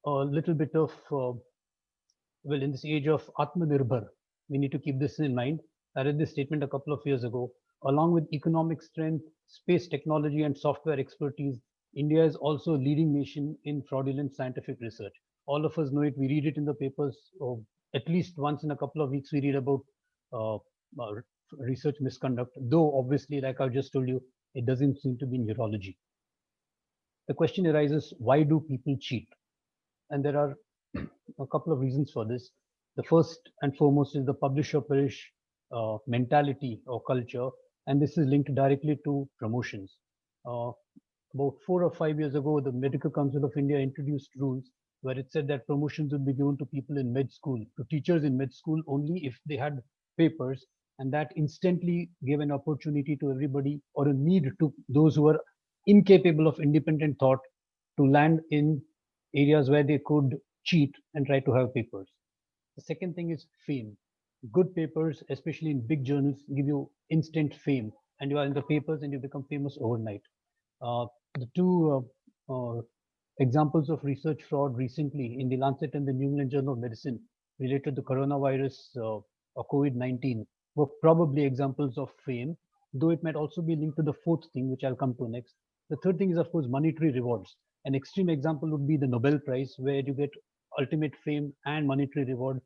A little bit of, well, in this age of Atmanirbhar, we need to keep this in mind. I read this statement a couple of years ago. Along with economic strength, space technology, and software expertise, India is also a leading nation in fraudulent scientific research. All of us know it. We read it in the papers. At least once in a couple of weeks, we read about research misconduct, though obviously, like I've just told you, it doesn't seem to be in urology. The question arises, why do people cheat? And there are a couple of reasons for this. The first and foremost is the publish or perish mentality or culture, and this is linked directly to promotions. About 4 or 5 years ago, the Medical Council of India introduced rules where it said that promotions would be given to people in med school, to teachers in med school only if they had papers, and that instantly gave an opportunity to everybody, or a need to those who were incapable of independent thought, to land in areas where they could cheat and try to have papers. The second thing is fame. Good papers, especially in big journals, give you instant fame, and you are in the papers and you become famous overnight. The two examples of research fraud recently in the Lancet and the New England Journal of Medicine related to coronavirus or COVID-19 were probably examples of fame, though it might also be linked to the fourth thing, which I'll come to next. The third thing is, of course, monetary rewards. An extreme example would be the Nobel Prize, where you get ultimate fame and monetary reward,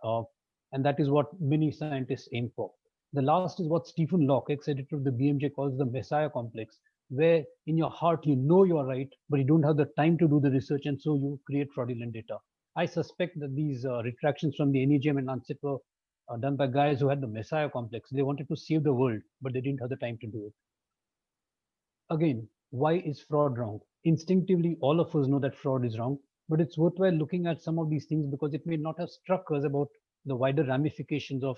and that is what many scientists aim for. The last is what Stephen Locke, ex-editor of the BMJ, calls the Messiah complex, where in your heart you know you are right, but you don't have the time to do the research, and so you create fraudulent data. I suspect that these retractions from the NEJM and Lancet were done by guys who had the Messiah complex. They wanted to save the world, but they didn't have the time to do it. Again, why is fraud wrong? Instinctively, all of us know that fraud is wrong, But it's worthwhile looking at some of these things because it may not have struck us about the wider ramifications of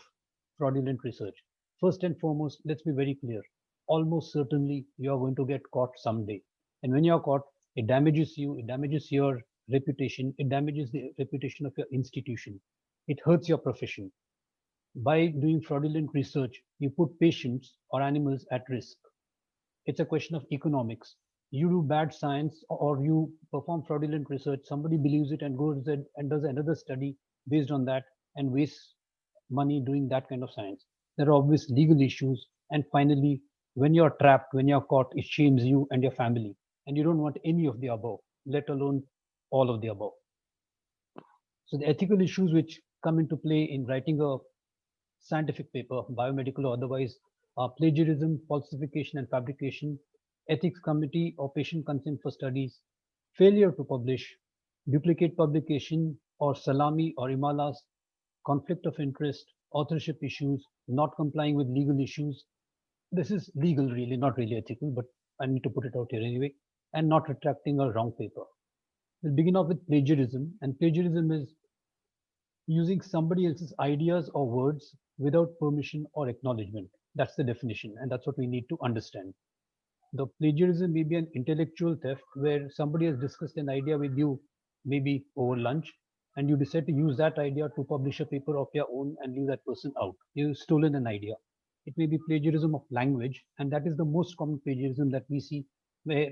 fraudulent research. First and foremost, let's be very clear. Almost certainly you are going to get caught someday. And when you're caught, it damages you, it damages your reputation, it damages the reputation of your institution. It hurts your profession. By doing fraudulent research, you put patients or animals at risk. It's a question of economics. You do bad science or you perform fraudulent research, somebody believes it and goes and does another study based on that and wastes money doing that kind of science. There are obvious legal issues. And finally, when you're trapped, when you're caught, it shames you and your family. And you don't want any of the above, let alone all of the above. So the ethical issues which come into play in writing a scientific paper, biomedical or otherwise, are plagiarism, falsification and fabrication, ethics committee or patient consent for studies, failure to publish, duplicate publication or salami or imalas, conflict of interest, authorship issues, not complying with legal issues. This is legal really, not really ethical, but I need to put it out here anyway, and not retracting a wrong paper. We'll begin off with plagiarism, and plagiarism is using somebody else's ideas or words without permission or acknowledgement. That's the definition, and that's what we need to understand. The plagiarism may be an intellectual theft where somebody has discussed an idea with you, maybe over lunch, and you decide to use that idea to publish a paper of your own and leave that person out. You've stolen an idea. It may be plagiarism of language, and that is the most common plagiarism that we see, where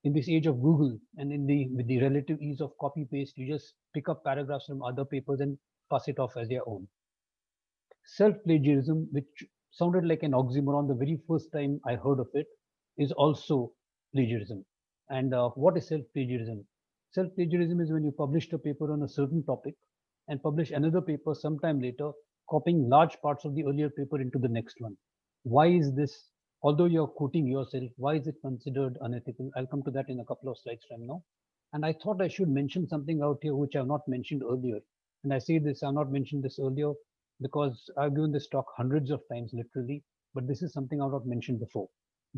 in this age of Google and with the relative ease of copy paste, you just pick up paragraphs from other papers and pass it off as your own. Self-plagiarism, which sounded like an oxymoron the very first time I heard of it, is also plagiarism. And what is self-plagiarism? Self-plagiarism is when you published a paper on a certain topic and publish another paper sometime later, copying large parts of the earlier paper into the next one. Why is this? Although you're quoting yourself, why is it considered unethical? I'll come to that in a couple of slides from now. And I thought I should mention something out here which I've not mentioned earlier. And I say this, I've not mentioned this earlier because I've given this talk hundreds of times literally, but this is something I've not mentioned before.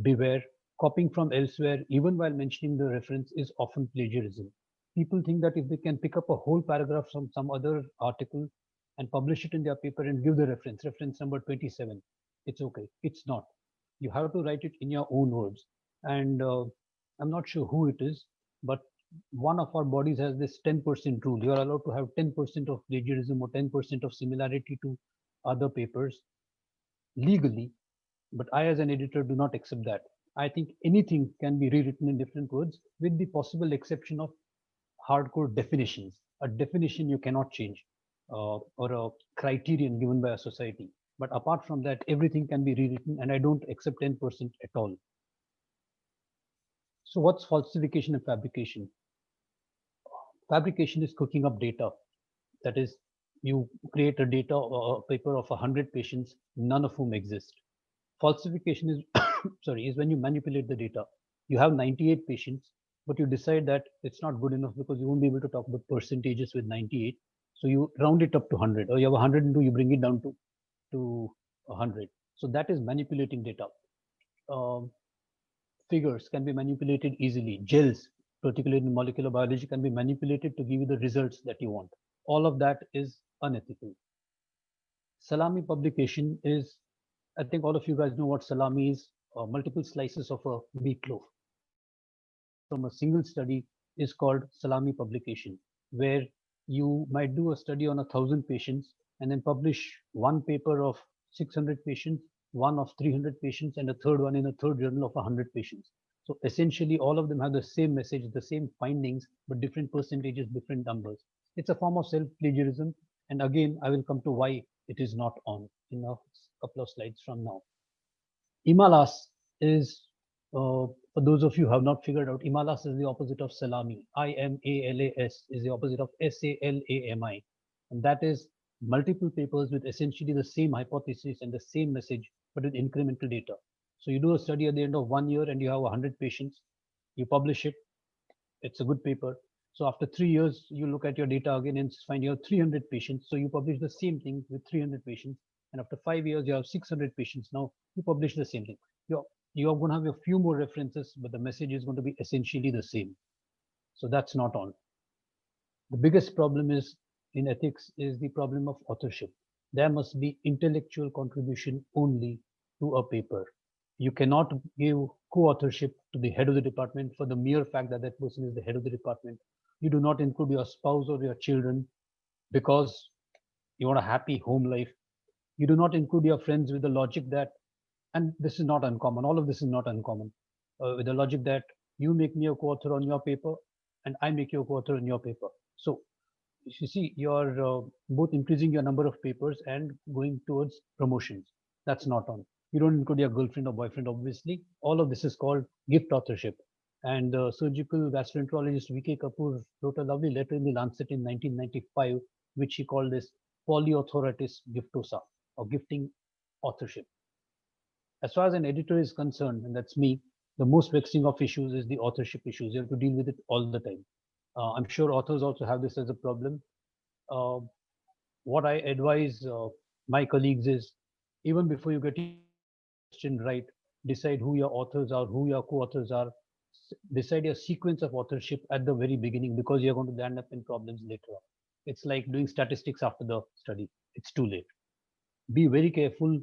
Beware, copying from elsewhere, even while mentioning the reference, is often plagiarism. People think that if they can pick up a whole paragraph from some other article and publish it in their paper and give the reference number 27, it's okay. It's not. You have to write it in your own words. And I'm not sure who it is, but one of our bodies has this 10% rule. You're allowed to have 10% of plagiarism or 10% of similarity to other papers legally, but I as an editor do not accept that. I think anything can be rewritten in different words with the possible exception of hardcore definitions. A definition you cannot change or a criterion given by a society. But apart from that, everything can be rewritten and I don't accept 10% at all. So what's falsification and fabrication? Fabrication is cooking up data. That is, you create a data or a paper of 100 patients, none of whom exist. Falsification is, is when you manipulate the data. You have 98 patients, but you decide that it's not good enough because you won't be able to talk about percentages with 98. So you round it up to 100, or you have 102, you bring it down to 100. So that is manipulating data. Figures can be manipulated easily. Gels, particularly in molecular biology, can be manipulated to give you the results that you want. All of that is unethical. Salami publication is, I think all of you guys know what salami is, multiple slices of a meatloaf. From a single study is called salami publication, where you might do a study on 1,000 patients and then publish one paper of 600 patients, one of 300 patients, and a third one in a third journal of 100 patients. So essentially, all of them have the same message, the same findings, but different percentages, different numbers. It's a form of self-plagiarism. And again, I will come to why it is not on in a couple of slides from now. Imalas is, for those of you who have not figured out, Imalas is the opposite of salami. IMALAS is the opposite of SALAMI. And that is multiple papers with essentially the same hypothesis and the same message, but with incremental data. So you do a study at the end of 1 year and you have 100 patients, you publish it, it's a good paper. So after 3 years, you look at your data again and find you have 300 patients. So you publish the same thing with 300 patients. And after 5 years, you have 600 patients. Now you publish the same thing. You're going to have a few more references, but the message is going to be essentially the same. So that's not on. The biggest problem is in ethics is the problem of authorship. There must be intellectual contribution only to a paper. You cannot give co-authorship to the head of the department for the mere fact that that person is the head of the department. You do not include your spouse or your children because you want a happy home life. You do not include your friends with the logic that, and this is not uncommon, all of this is not uncommon, with the logic that you make me a co-author on your paper and I make you a co-author on your paper. So you see, you're both increasing your number of papers and going towards promotions. That's not on. You don't include your girlfriend or boyfriend, obviously. All of this is called gift authorship. And surgical gastroenterologist V.K. Kapoor wrote a lovely letter in the Lancet in 1995, which he called as polyauthoritas giftosa, or gifting authorship. As far as an editor is concerned, and that's me, the most vexing of issues is the authorship issues. You have to deal with it all the time. I'm sure authors also have this as a problem. What I advise my colleagues is, even before you get your question right, decide who your authors are, who your co-authors are, decide your sequence of authorship at the very beginning, because you're going to end up in problems later on. It's like doing statistics after the study. It's too late. Be very careful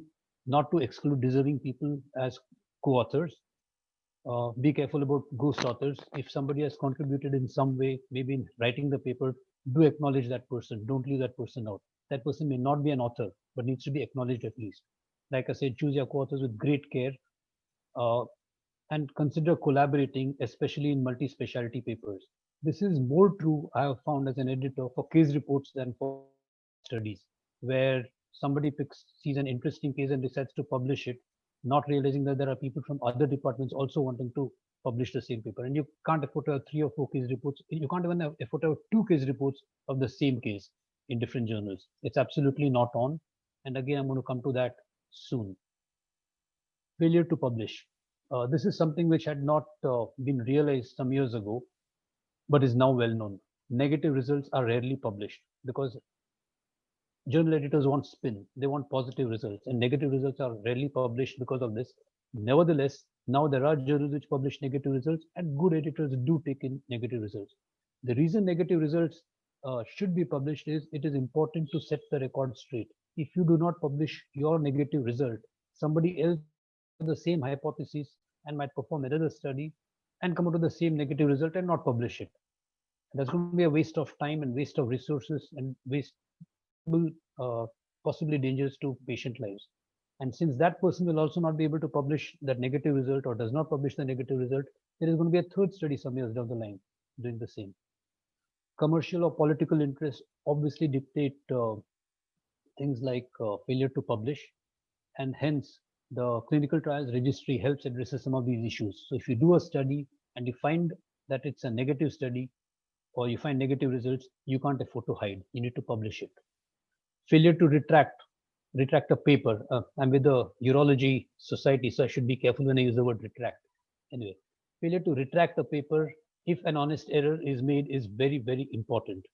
not to exclude deserving people as co-authors. Be careful about ghost authors. If somebody has contributed in some way, maybe in writing the paper, do acknowledge that person. Don't leave that person out. That person may not be an author, but needs to be acknowledged at least. Like I said, choose your co-authors with great care, uh, and consider collaborating, especially in multi-specialty papers. This is more true, I have found, as an editor, for case reports than for studies, where somebody sees an interesting case and decides to publish it, not realizing that there are people from other departments also wanting to publish the same paper. And you can't afford to have 3 or 4 case reports. You can't even afford to have 2 case reports of the same case in different journals. It's absolutely not on. And again, I'm going to come to that soon. Failure to publish. This is something which had not been realized some years ago, but is now well known. Negative results are rarely published because journal editors want spin. They want positive results, and negative results are rarely published because of this. Nevertheless, now there are journals which publish negative results, and good editors do take in negative results. The reason negative results should be published is it is important to set the record straight. If you do not publish your negative result, somebody else might have the same hypothesis and might perform another study and come out with the same negative result and not publish it. That's going to be a waste of time and waste of resources and waste possibly dangerous to patient lives. And since that person will also not be able to publish that negative result or does not publish the negative result, there is going to be a third study some years down the line doing the same. Commercial or political interests obviously dictate things like failure to publish, and hence the clinical trials registry helps address some of these issues. So if you do a study and you find that it's a negative study or you find negative results, you can't afford to hide. You need to publish it. Failure to retract a paper. I'm with the Urology Society, so I should be careful when I use the word retract. Anyway, failure to retract a paper if an honest error is made is very, very important.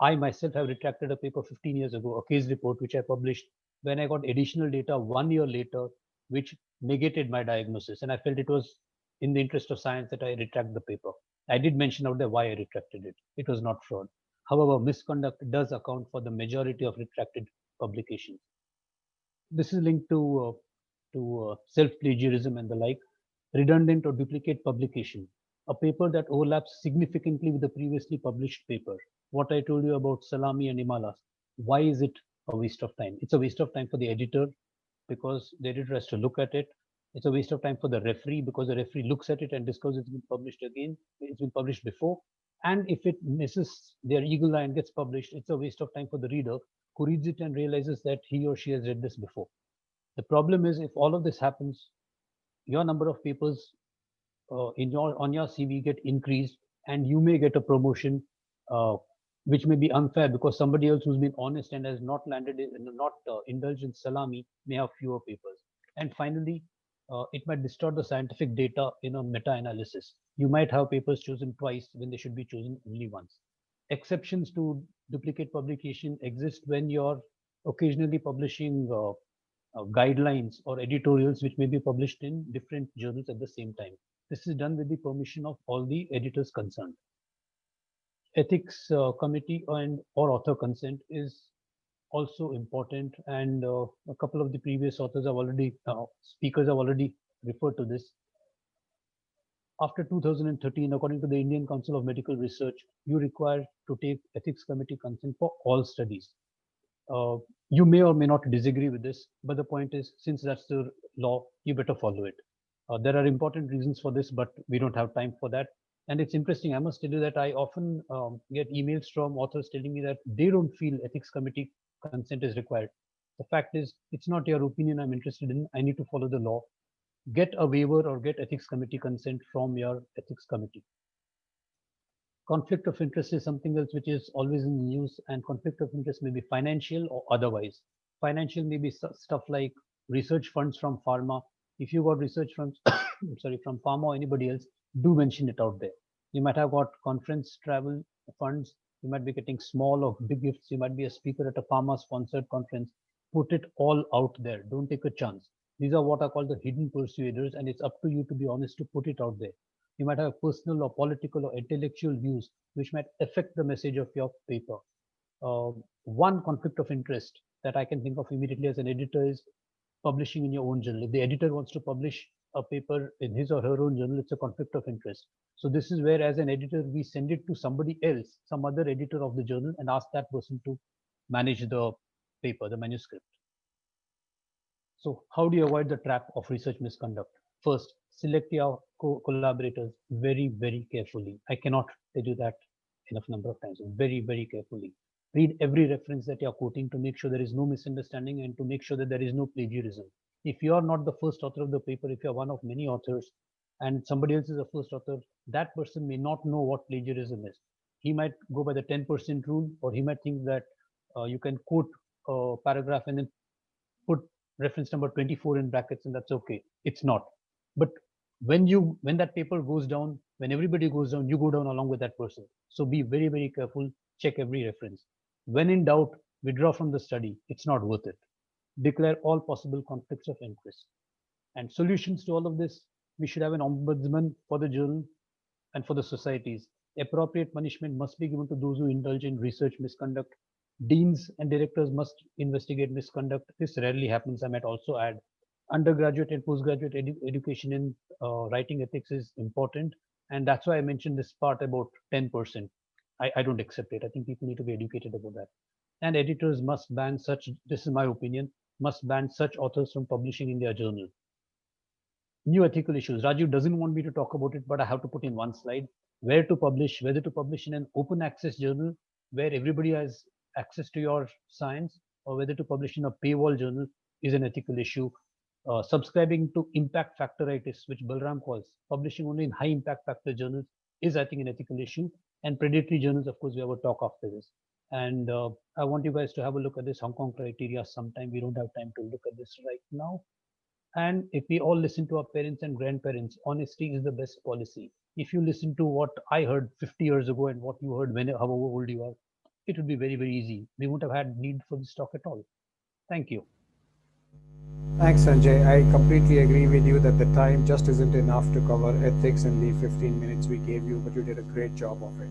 I myself have retracted a paper 15 years ago, a case report which I published when I got additional data 1 year later, which negated my diagnosis. And I felt it was in the interest of science that I retract the paper. I did mention out there why I retracted it. It was not fraud. However, misconduct does account for the majority of retracted publications. This is linked to self-plagiarism and the like. Redundant or duplicate publication. A paper that overlaps significantly with the previously published paper. What I told you about Salami and Himalas. Why is it a waste of time? It's a waste of time for the editor because the editor has to look at it. It's a waste of time for the referee because the referee looks at it and discovers it's been published again. It's been published before. And if it misses their eagle eye and gets published, it's a waste of time for the reader who reads it and realizes that he or she has read this before. The problem is if all of this happens, your number of papers on your CV get increased, and you may get a promotion, which may be unfair because somebody else who's been honest and has not indulged in salami may have fewer papers. And finally, it might distort the scientific data in a meta-analysis. You might have papers chosen twice when they should be chosen only once. Exceptions to duplicate publication exist when you're occasionally publishing guidelines or editorials which may be published in different journals at the same time. This is done with the permission of all the editors concerned. ethics committee and or author consent is also important, and a couple of the previous authors have already speakers have already referred to this. After 2013, according to the Indian Council of Medical Research, you require to take ethics committee consent for all studies. You may or may not disagree with this, but the point is, since that's the law, you better follow it. There are important reasons for this, but we don't have time for that. And it's interesting, I must tell you that I often get emails from authors telling me that they don't feel ethics committee consent is required. The fact is, it's not your opinion I'm interested in. I need to follow the law. Get a waiver or get ethics committee consent from your ethics committee. Conflict of interest is something else which is always in the news, and conflict of interest may be financial or otherwise. Financial may be stuff like research funds from pharma. If you got research funds, sorry, from pharma or anybody else, do mention it out there. You might have got conference travel funds. You might be getting small or big gifts. You might be a speaker at a pharma-sponsored conference. Put it all out there. Don't take a chance. These are what are called the hidden persuaders, and it's up to you to be honest to put it out there. You might have personal or political or intellectual views which might affect the message of your paper. One conflict of interest that I can think of immediately as an editor is publishing in your own journal. If the editor wants to publish a paper in his or her own journal, it's a conflict of interest. So this is where, as an editor, we send it to somebody else, some other editor of the journal, and ask that person to manage the paper, the manuscript. So how do you avoid the trap of research misconduct? First, select your collaborators very, very carefully. I cannot tell you that enough number of times. Very, very carefully. Read every reference that you're quoting to make sure there is no misunderstanding and to make sure that there is no plagiarism. If you are not the first author of the paper, if you're one of many authors and somebody else is the first author, that person may not know what plagiarism is. He might go by the 10% rule, or he might think that you can quote a paragraph and then put reference number 24 in brackets and that's okay. It's not. But when that paper goes down, when everybody goes down, you go down along with that person. So be very, very careful. Check every reference. When in doubt, withdraw from the study. It's not worth it. Declare all possible conflicts of interest. And solutions to all of this, we should have an ombudsman for the journal and for the societies. Appropriate punishment must be given to those who indulge in research misconduct. Deans and directors must investigate misconduct. This rarely happens, I might also add. Undergraduate and postgraduate education in writing ethics is important. And that's why I mentioned this part about 10%. I don't accept it. I think people need to be educated about that. And editors must ban such, this is my opinion, must ban such authors from publishing in their journal. New ethical issues. Rajiv doesn't want me to talk about it, but I have to put in one slide. Where to publish, whether to publish in an open access journal where everybody has access to your science, or whether to publish in a paywall journal is an ethical issue. Subscribing to impact factoritis, which Balram calls, publishing only in high impact factor journals is, I think, an ethical issue. And predatory journals, of course, we have a talk after this. And I want you guys to have a look at this Hong Kong criteria sometime. We don't have time to look at this right now. And if we all listen to our parents and grandparents, honesty is the best policy. If you listen to what I heard 50 years ago and what you heard when however old you are, it would be very, very easy. We wouldn't have had need for this talk at all. Thank you. Thanks, Sanjay. I completely agree with you that the time just isn't enough to cover ethics in the 15 minutes we gave you, but you did a great job of it.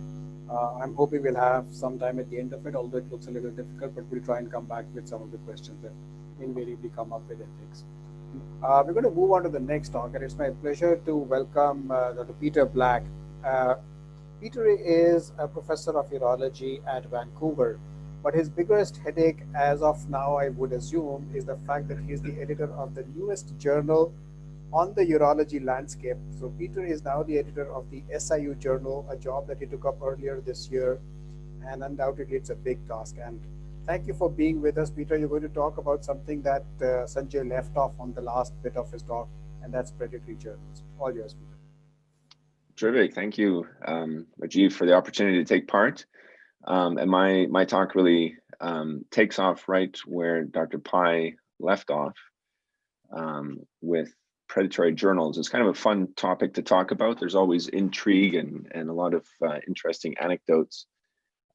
I'm hoping we'll have some time at the end of it, although it looks a little difficult, but we'll try and come back with some of the questions that invariably come up with ethics. We're going to move on to the next talk, and it's my pleasure to welcome Dr. Peter Black. Peter is a professor of urology at Vancouver, but his biggest headache as of now, I would assume, is the fact that he's the editor of the newest journal on the urology landscape. So Peter is now the editor of the SIU journal, a job that he took up earlier this year, and undoubtedly it's a big task. And thank you for being with us, Peter. You're going to talk about something that Sanjay left off on the last bit of his talk, and that's predatory journals. All yours, Peter. Terrific. Thank you, Rajiv, for the opportunity to take part. And my talk really takes off right where Dr. Pai left off with predatory journals. It's kind of a fun topic to talk about. There's always intrigue and a lot of interesting anecdotes.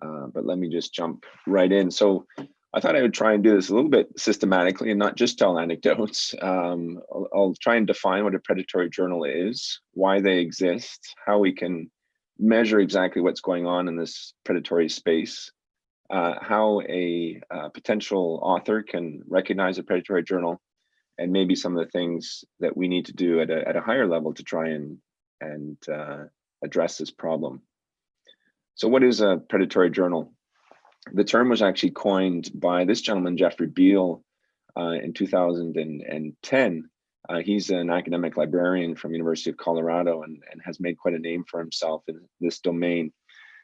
But let me just jump right in. So I thought I would try and do this a little bit systematically and not just tell anecdotes. I'll try and define what a predatory journal is, why they exist, how we can measure exactly what's going on in this predatory space, how a potential author can recognize a predatory journal, and maybe some of the things that we need to do at a higher level to try and address this problem. So what is a predatory journal? The term was actually coined by this gentleman, Jeffrey Beal, in 2010. He's an academic librarian from University of Colorado and has made quite a name for himself in this domain.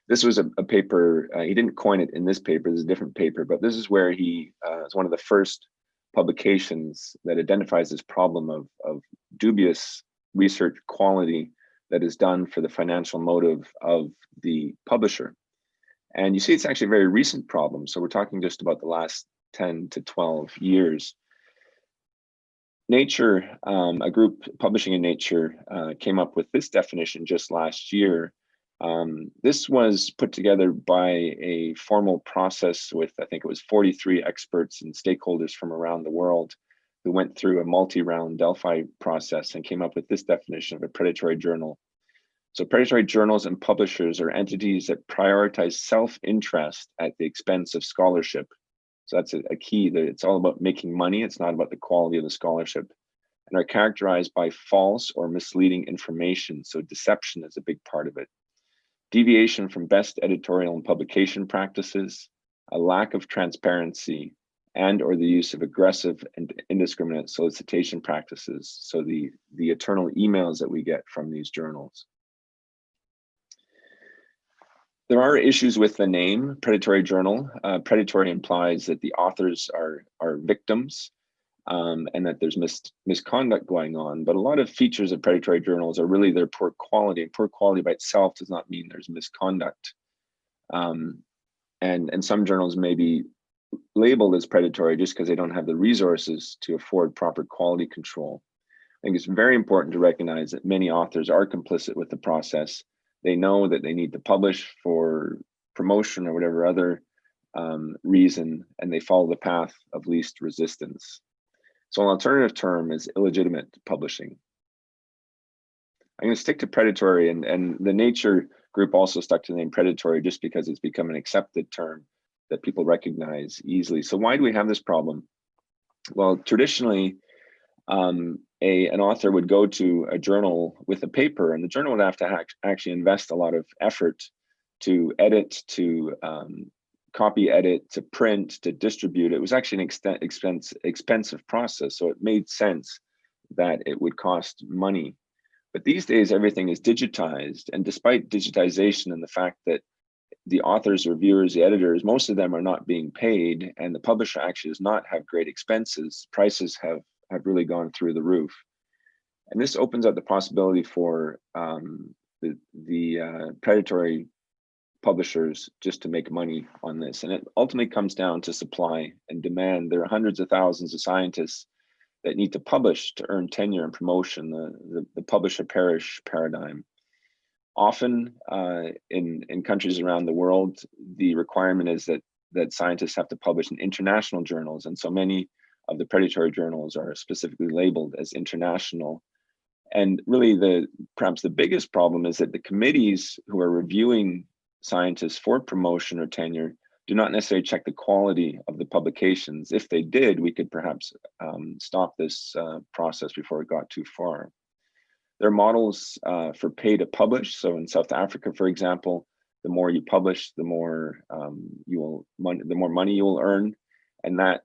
This was a paper, he didn't coin it in this paper, this is a different paper, but this is where he is one of the first publications that identifies this problem of dubious research quality that is done for the financial motive of the publisher. And you see, it's actually a very recent problem. So we're talking just about the last 10 to 12 years. Nature, a group publishing in Nature, came up with this definition just last year. This was put together by a formal process with, I think it was 43 experts and stakeholders from around the world who went through a multi-round Delphi process and came up with this definition of a predatory journal. So predatory journals and publishers are entities that prioritize self-interest at the expense of scholarship. So that's a key, that it's all about making money. It's not about the quality of the scholarship, and are characterized by false or misleading information. So deception is a big part of it. Deviation from best editorial and publication practices, a lack of transparency, and or the use of aggressive and indiscriminate solicitation practices. So the eternal emails that we get from these journals. There are issues with the name predatory journal. Predatory implies that the authors are victims and that there's misconduct going on. But a lot of features of predatory journals are really their poor quality. And poor quality by itself does not mean there's misconduct. And some journals may be labeled as predatory just because they don't have the resources to afford proper quality control. I think it's very important to recognize that many authors are complicit with the process. They know that they need to publish for promotion or whatever other reason, and they follow the path of least resistance. So an alternative term is illegitimate publishing. I'm going to stick to predatory, and the Nature group also stuck to the name predatory just because it's become an accepted term that people recognize easily. So why do we have this problem? Well, traditionally, an author would go to a journal with a paper, and the journal would have to actually invest a lot of effort to edit, to copy edit, to print, to distribute. It was actually an expensive process, so it made sense that it would cost money. But these days, everything is digitized, and despite digitization and the fact that the authors, reviewers, the editors, most of them are not being paid, and the publisher actually does not have great expenses, prices have really gone through the roof. And this opens up the possibility for the predatory publishers just to make money on this. And it ultimately comes down to supply and demand. There are hundreds of thousands of scientists that need to publish to earn tenure and promotion, the publish-or-perish paradigm. Often in countries around the world, the requirement is that scientists have to publish in international journals, and so many of the predatory journals are specifically labeled as international. And really perhaps the biggest problem is that the committees who are reviewing scientists for promotion or tenure do not necessarily check the quality of the publications. If they did, we could perhaps stop this process before it got too far. There are models for pay to publish. So in South Africa, for example, the more you publish, the more money you will earn, and that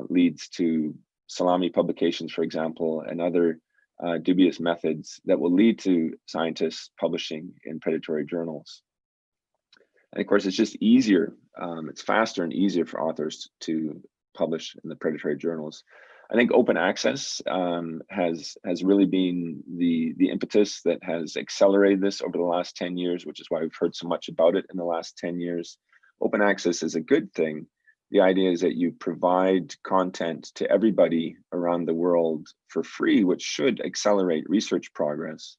leads to salami publications, for example, and other dubious methods that will lead to scientists publishing in predatory journals. And of course, it's just easier. It's faster and easier for authors to publish in the predatory journals. I think open access has really been the impetus that has accelerated this over the last 10 years, which is why we've heard so much about it in the last 10 years. Open access is a good thing. The idea is that you provide content to everybody around the world for free, which should accelerate research progress.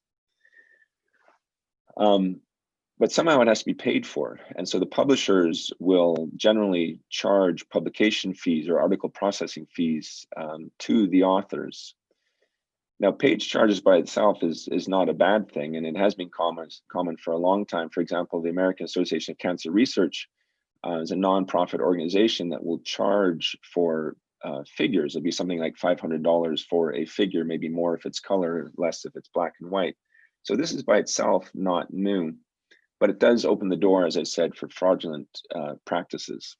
But somehow it has to be paid for. And so the publishers will generally charge publication fees or article processing fees to the authors. Now, page charges by itself is not a bad thing, and it has been common for a long time. For example, the American Association of Cancer Research is a nonprofit organization that will charge for figures. It'll be something like $500 for a figure, maybe more if it's color, less if it's black and white. So this is by itself not new, but it does open the door, as I said, for fraudulent practices.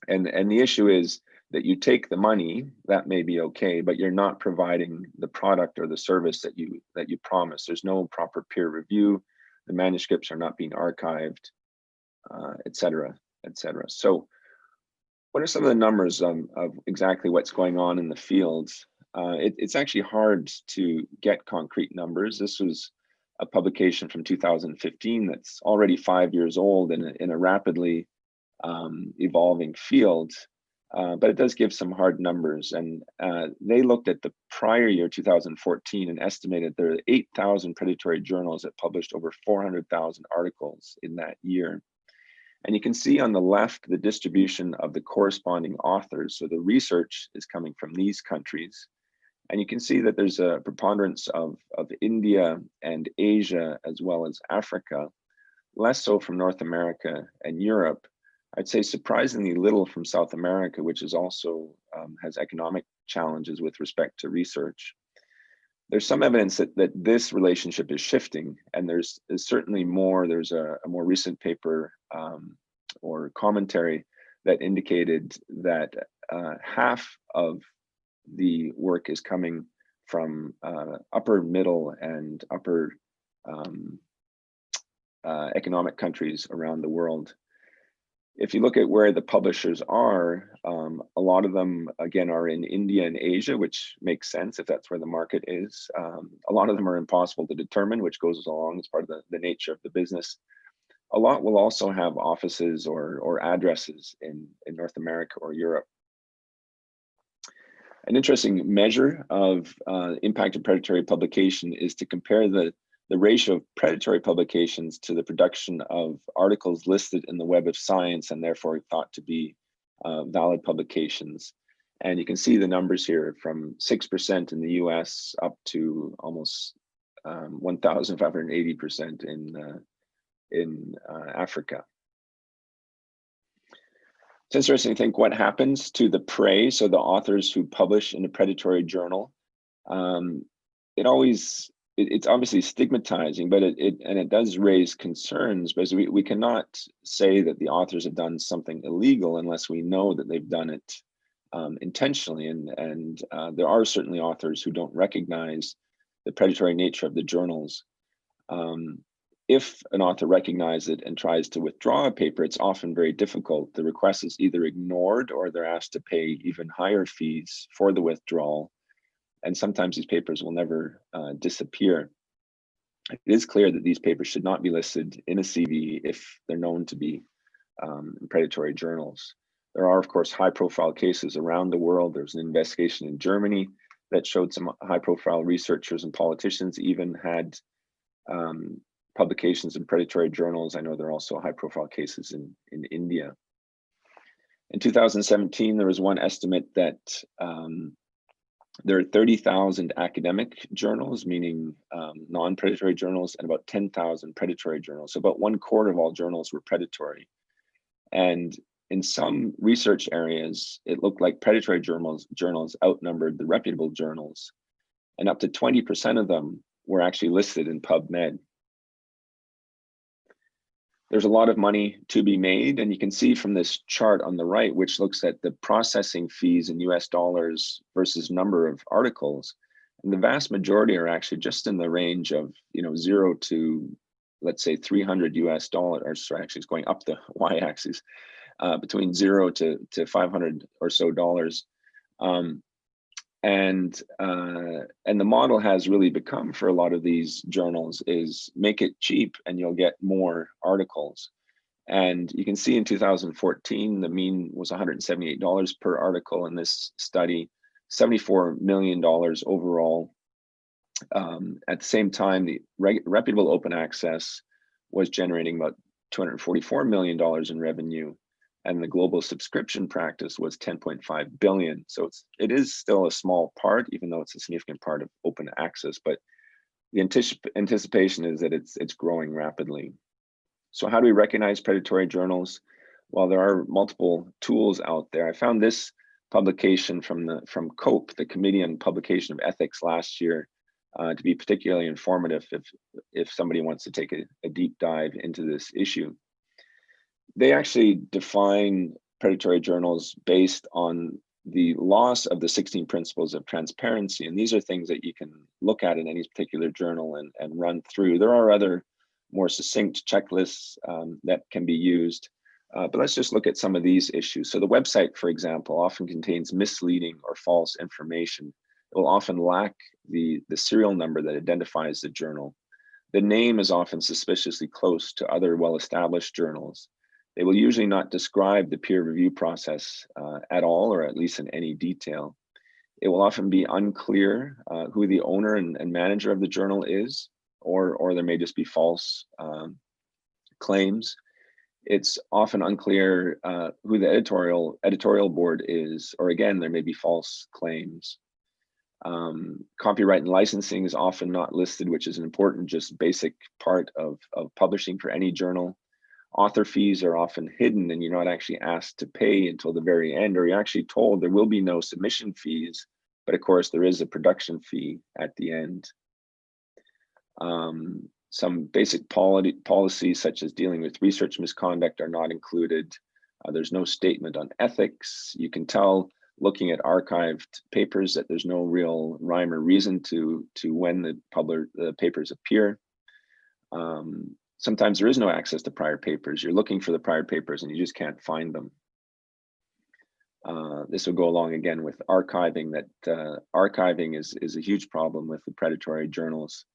And the issue is that you take the money, that may be okay, but you're not providing the product or the service that you promise. There's no proper peer review. The manuscripts are not being archived, et cetera, et cetera. So what are some of the numbers of exactly what's going on in the fields? It's actually hard to get concrete numbers. This was a publication from 2015 that's already 5 years old in a rapidly evolving field, but it does give some hard numbers. And they looked at the prior year, 2014, and estimated there are 8,000 predatory journals that published over 400,000 articles in that year. And you can see on the left the distribution of the corresponding authors. So the research is coming from these countries. And you can see that there's a preponderance of India and Asia, as well as Africa, less so from North America and Europe. I'd say surprisingly little from South America, which is also has economic challenges with respect to research. There's some evidence that this relationship is shifting, and there's certainly more. There's a more recent paper or commentary that indicated that half of the work is coming from upper middle and upper economic countries around the world. If you look at where the publishers are, a lot of them, again, are in India and Asia, which makes sense if that's where the market is. A lot of them are impossible to determine, which goes along as part of the nature of the business. A lot will also have offices or addresses in North America or Europe. An interesting measure of impact of predatory publication is to compare the ratio of predatory publications to the production of articles listed in the Web of Science and therefore thought to be valid publications. And you can see the numbers here from 6% in the US up to almost 1,580% in Africa. It's interesting to think what happens to the prey, so the authors who publish in a predatory journal. It's obviously stigmatizing, but it does raise concerns, because we cannot say that the authors have done something illegal unless we know that they've done it intentionally. And there are certainly authors who don't recognize the predatory nature of the journals. If an author recognizes it and tries to withdraw a paper, it's often very difficult. The request is either ignored or they're asked to pay even higher fees for the withdrawal. And sometimes these papers will never disappear. It is clear that these papers should not be listed in a CV if they're known to be in predatory journals. There are, of course, high-profile cases around the world. There's an investigation in Germany that showed some high-profile researchers and politicians even had publications in predatory journals. I know there are also high-profile cases in India. In 2017, there was one estimate that there are 30,000 academic journals, meaning non-predatory journals, and about 10,000 predatory journals. So about 1/4 of all journals were predatory. And in some research areas, it looked like predatory journals outnumbered the reputable journals, and up to 20% of them were actually listed in PubMed. There's a lot of money to be made, and you can see from this chart on the right, which looks at the processing fees in US dollars versus number of articles. And the vast majority are actually just in the range of 0 to, let's say, $300 US, or sorry, actually it's going up the y-axis, between 0 to 500 or so dollars. And the model has really become, for a lot of these journals, is make it cheap and you'll get more articles. And you can see in 2014, the mean was $178 per article in this study, $74 million overall. At the same time, the reputable open access was generating about $244 million in revenue. and the global subscription practice was 10.5 billion. So it is still a small part, even though it's a significant part of open access, but the anticipation is that it's growing rapidly. So how do we recognize predatory journals? Well, there are multiple tools out there. I found this publication from COPE, the Committee on Publication of Ethics, last year, to be particularly informative if somebody wants to take a deep dive into this issue. They actually define predatory journals based on the loss of the 16 principles of transparency. And these are things that you can look at in any particular journal and run through. There are other more succinct checklists that can be used, but let's just look at some of these issues. So the website, for example, often contains misleading or false information. It will often lack the serial number that identifies the journal. The name is often suspiciously close to other well-established journals. They will usually not describe the peer review process at all, or at least in any detail. It will often be unclear who the owner and manager of the journal is, or there may just be false claims. It's often unclear who the editorial board is, or again, there may be false claims. Copyright and licensing is often not listed, which is an important, just basic part of publishing for any journal. Author fees are often hidden and you're not actually asked to pay until the very end, or you're actually told there will be no submission fees, but of course there is a production fee at the end. Some basic policies such as dealing with research misconduct are not included. There's no statement on ethics. You can tell looking at archived papers that there's no real rhyme or reason to when the papers appear. Sometimes there is no access to prior papers. You're looking for the prior papers and you just can't find them. This will go along again with archiving, that archiving is a huge problem with the predatory journals.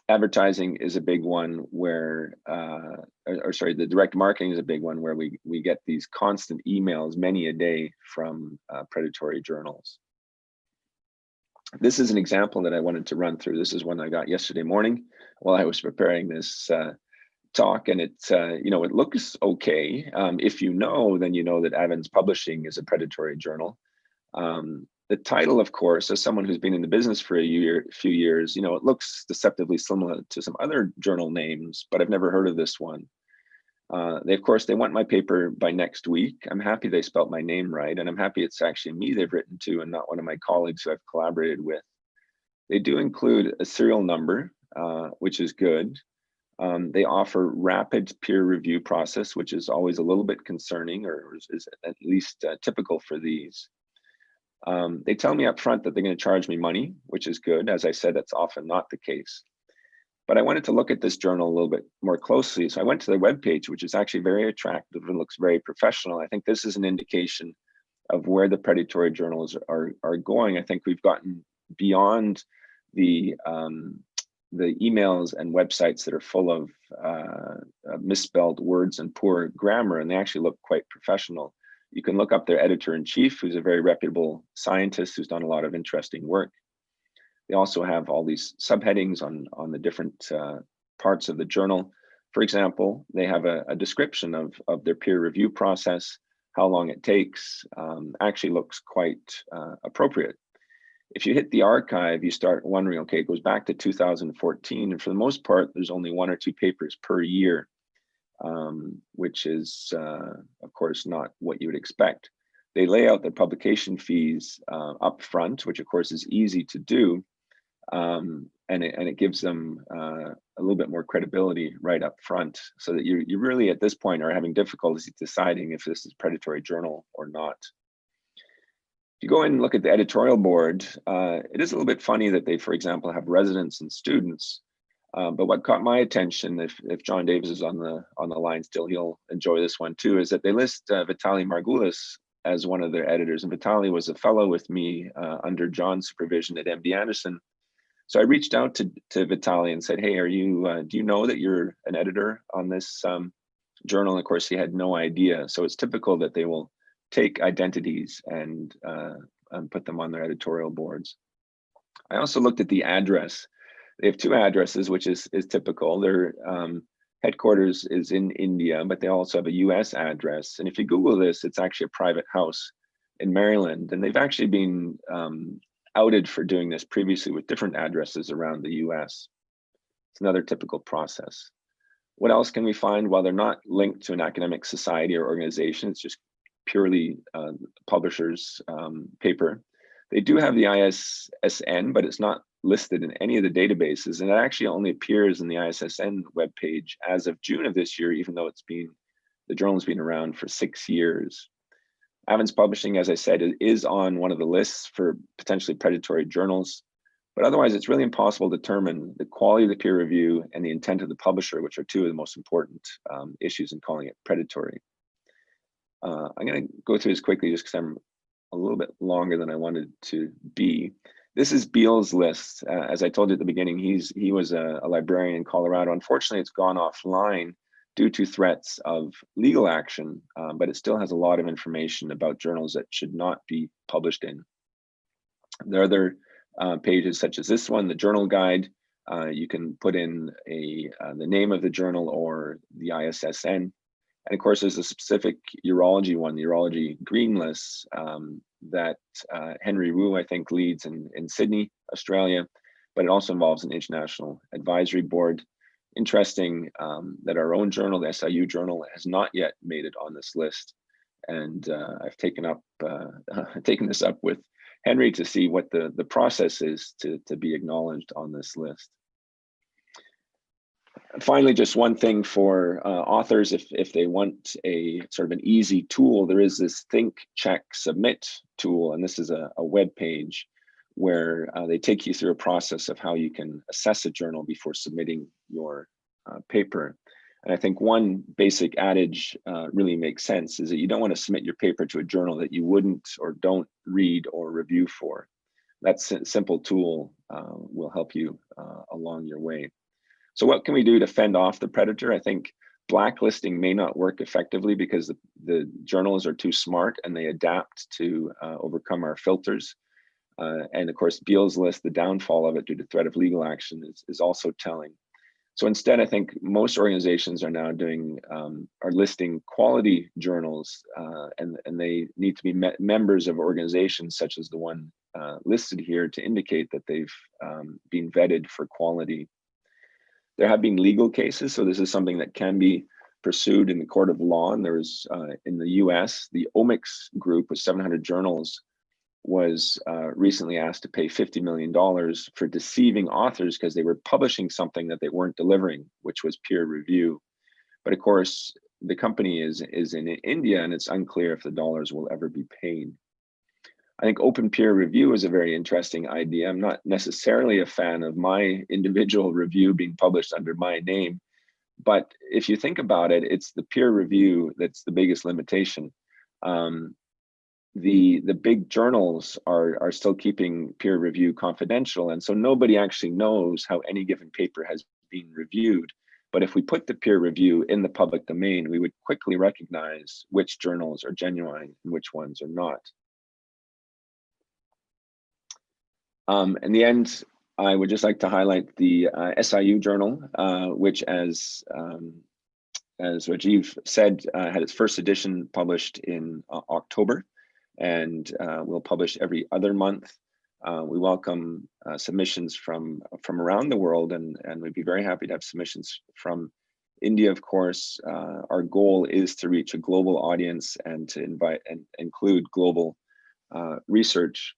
Advertising is a big one where, the direct marketing is a big one where we get these constant emails, many a day, from predatory journals. This is an example that I wanted to run through. This is one I got yesterday morning while I was preparing this talk, and it looks okay. If you know, then you know that Evans Publishing is a predatory journal. The title, of course, as someone who's been in the business for a few years, it looks deceptively similar to some other journal names, but I've never heard of this one. They want my paper by next week. I'm happy they spelt my name right, and I'm happy it's actually me they've written to and not one of my colleagues who I've collaborated with. They do include a serial number, which is good. They offer rapid peer review process, which is always a little bit concerning, or is at least typical for these. They tell me up front that they're going to charge me money, which is good. As I said, that's often not the case. But I wanted to look at this journal a little bit more closely. So I went to their webpage, which is actually very attractive and looks very professional. I think this is an indication of where the predatory journals are going. I think we've gotten beyond the emails and websites that are full of misspelled words and poor grammar, and they actually look quite professional. You can look up their editor-in-chief, who's a very reputable scientist who's done a lot of interesting work. They also have all these subheadings on the different parts of the journal. For example, they have a description of their peer review process, how long it takes, actually looks quite appropriate. If you hit the archive, you start wondering, okay, it goes back to 2014, and for the most part, there's only 1 or 2 papers per year, which is, of course, not what you would expect. They lay out their publication fees up front, which of course is easy to do, and it gives them a little bit more credibility right up front, so that you really at this point are having difficulty deciding if this is a predatory journal or not. If you go in and look at the editorial board, it is a little bit funny that they, for example, have residents and students. But what caught my attention, if John Davis is on the line still, he'll enjoy this one too, is that they list Vitaly Margulis as one of their editors. And Vitaly was a fellow with me under John's supervision at MD Anderson. So I reached out to Vitaly and said, hey, do you know that you're an editor on this journal? And of course, he had no idea. So it's typical that they will take identities and put them on their editorial boards. I also looked at the address. They have 2 addresses, which is typical. They're Headquarters is in India, but they also have a US address. And if you Google this, it's actually a private house in Maryland. And they've actually been outed for doing this previously with different addresses around the US. It's another typical process. What else can we find? Well, they're not linked to an academic society or organization. It's just purely publisher's paper. They do have the ISSN, but it's not listed in any of the databases, and it actually only appears in the ISSN webpage as of June of this year, even though the journal's been around for 6 years. Avens Publishing, as I said, is on one of the lists for potentially predatory journals, but otherwise it's really impossible to determine the quality of the peer review and the intent of the publisher, which are two of the most important issues in calling it predatory. I'm going to go through this quickly just because I'm a little bit longer than I wanted to be. This is Beal's list. As I told you at the beginning, he was a librarian in Colorado. Unfortunately, it's gone offline due to threats of legal action, but it still has a lot of information about journals that should not be published in. There are other pages such as this one, the journal guide. You can put in the name of the journal or the ISSN. And of course, there's a specific urology one, the urology green list that Henry Wu, I think, leads in Sydney, Australia, but it also involves an international advisory board. Interesting that our own journal, the SIU journal, has not yet made it on this list. And I've taken this up with Henry to see what the process is to be acknowledged on this list. Finally, just one thing for authors, if they want a sort of an easy tool, there is this Think, Check, Submit tool, and this is a web page where they take you through a process of how you can assess a journal before submitting your paper. And I think one basic adage really makes sense, is that you don't want to submit your paper to a journal that you wouldn't or don't read or review for. That simple tool will help you along your way. So what can we do to fend off the predator? I think blacklisting may not work effectively because the journals are too smart and they adapt to overcome our filters. And of course, Beal's list, the downfall of it due to threat of legal action is also telling. So instead, I think most organizations are now are listing quality journals, and they need to be members of organizations such as the one listed here to indicate that they've been vetted for quality. There have been legal cases, so this is something that can be pursued in the court of law. And there was, in the US, the Omics group with 700 journals was recently asked to pay $50 million for deceiving authors because they were publishing something that they weren't delivering, which was peer review. But of course, the company is in India, and it's unclear if the dollars will ever be paid. I think open peer review is a very interesting idea. I'm not necessarily a fan of my individual review being published under my name, but if you think about it, it's the peer review that's the biggest limitation. The big journals are still keeping peer review confidential, and so nobody actually knows how any given paper has been reviewed. But if we put the peer review in the public domain, we would quickly recognize which journals are genuine and which ones are not. In the end, I would just like to highlight the SIU journal, which, as Rajiv said, had its first edition published in October, and we'll publish every other month. We welcome submissions from around the world, and we'd be very happy to have submissions from India, of course. Our goal is to reach a global audience and to invite and include global research.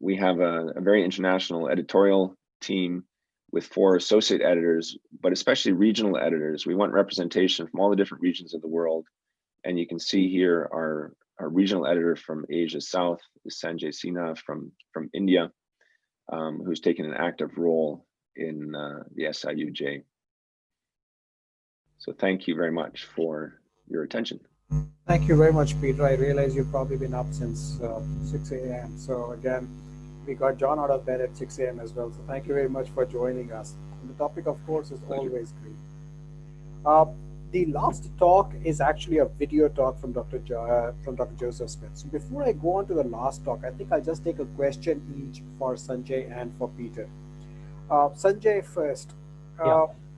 We have a very international editorial team with 4 associate editors, but especially regional editors. We want representation from all the different regions of the world. And you can see here our regional editor from Asia South is Sanjay Sinha from India, who's taken an active role in the SIUJ. So thank you very much for your attention. Thank you very much, Peter. I realize you've probably been up since 6 a.m. So again, we got John out of bed at 6 a.m. as well. So thank you very much for joining us. And the topic, of course, is always green. The last talk is actually a video talk from Dr. Joseph Smith. So before I go on to the last talk, I think I'll just take a question each for Sanjay and for Peter. Sanjay first.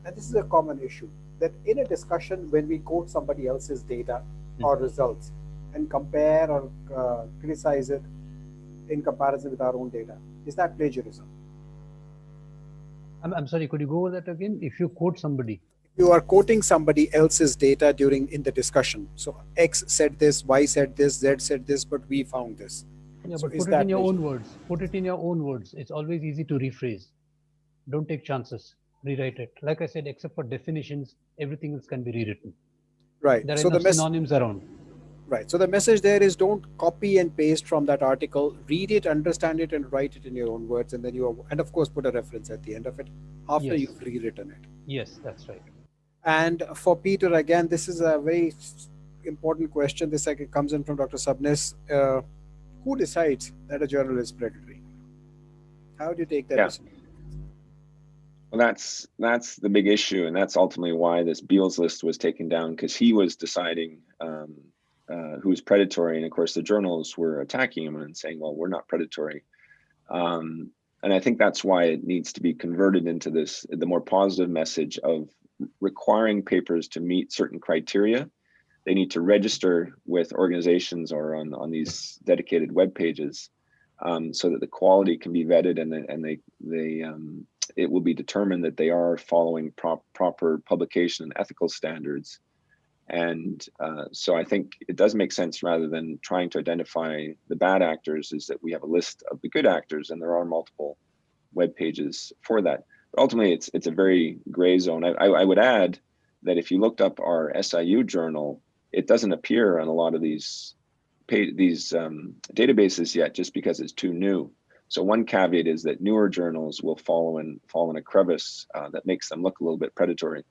and this is a common issue, that in a discussion, when we quote somebody else's data or results and compare or criticize it in comparison with our own data, is that plagiarism? I'm sorry, could you go over that again? If you quote somebody. You are quoting somebody else's data in the discussion. So X said this, Y said this, Z said this, but we found this. Yeah, so but put it in your own words. Put it in your own words. It's always easy to rephrase. Don't take chances. Rewrite it. Like I said, except for definitions, everything else can be rewritten. Right. There are so enough synonyms around. Right. So the message there is, don't copy and paste from that article. Read it, understand it, and write it in your own words. And then and of course, put a reference at the end of it after you've rewritten it. Yes, that's right. And for Peter, again, this is a very important question. This comes in from Dr. Subnis. Who decides that a journal is predatory? How do you take that decision? Well, that's the big issue, and that's ultimately why this Beals list was taken down, because he was deciding who was predatory, and of course the journals were attacking him and saying, well, we're not predatory. And I think that's why it needs to be converted into the more positive message of requiring papers to meet certain criteria. They need to register with organizations or on these dedicated web pages, so that the quality can be vetted, and it will be determined that they are following proper publication and ethical standards. And so I think it does make sense, rather than trying to identify the bad actors, is that we have a list of the good actors, and there are multiple web pages for that. But ultimately, it's a very gray zone. I would add that if you looked up our SIU journal, it doesn't appear on a lot of these databases yet, just because it's too new. So one caveat is that newer journals will fall in a crevice that makes them look a little bit predatory.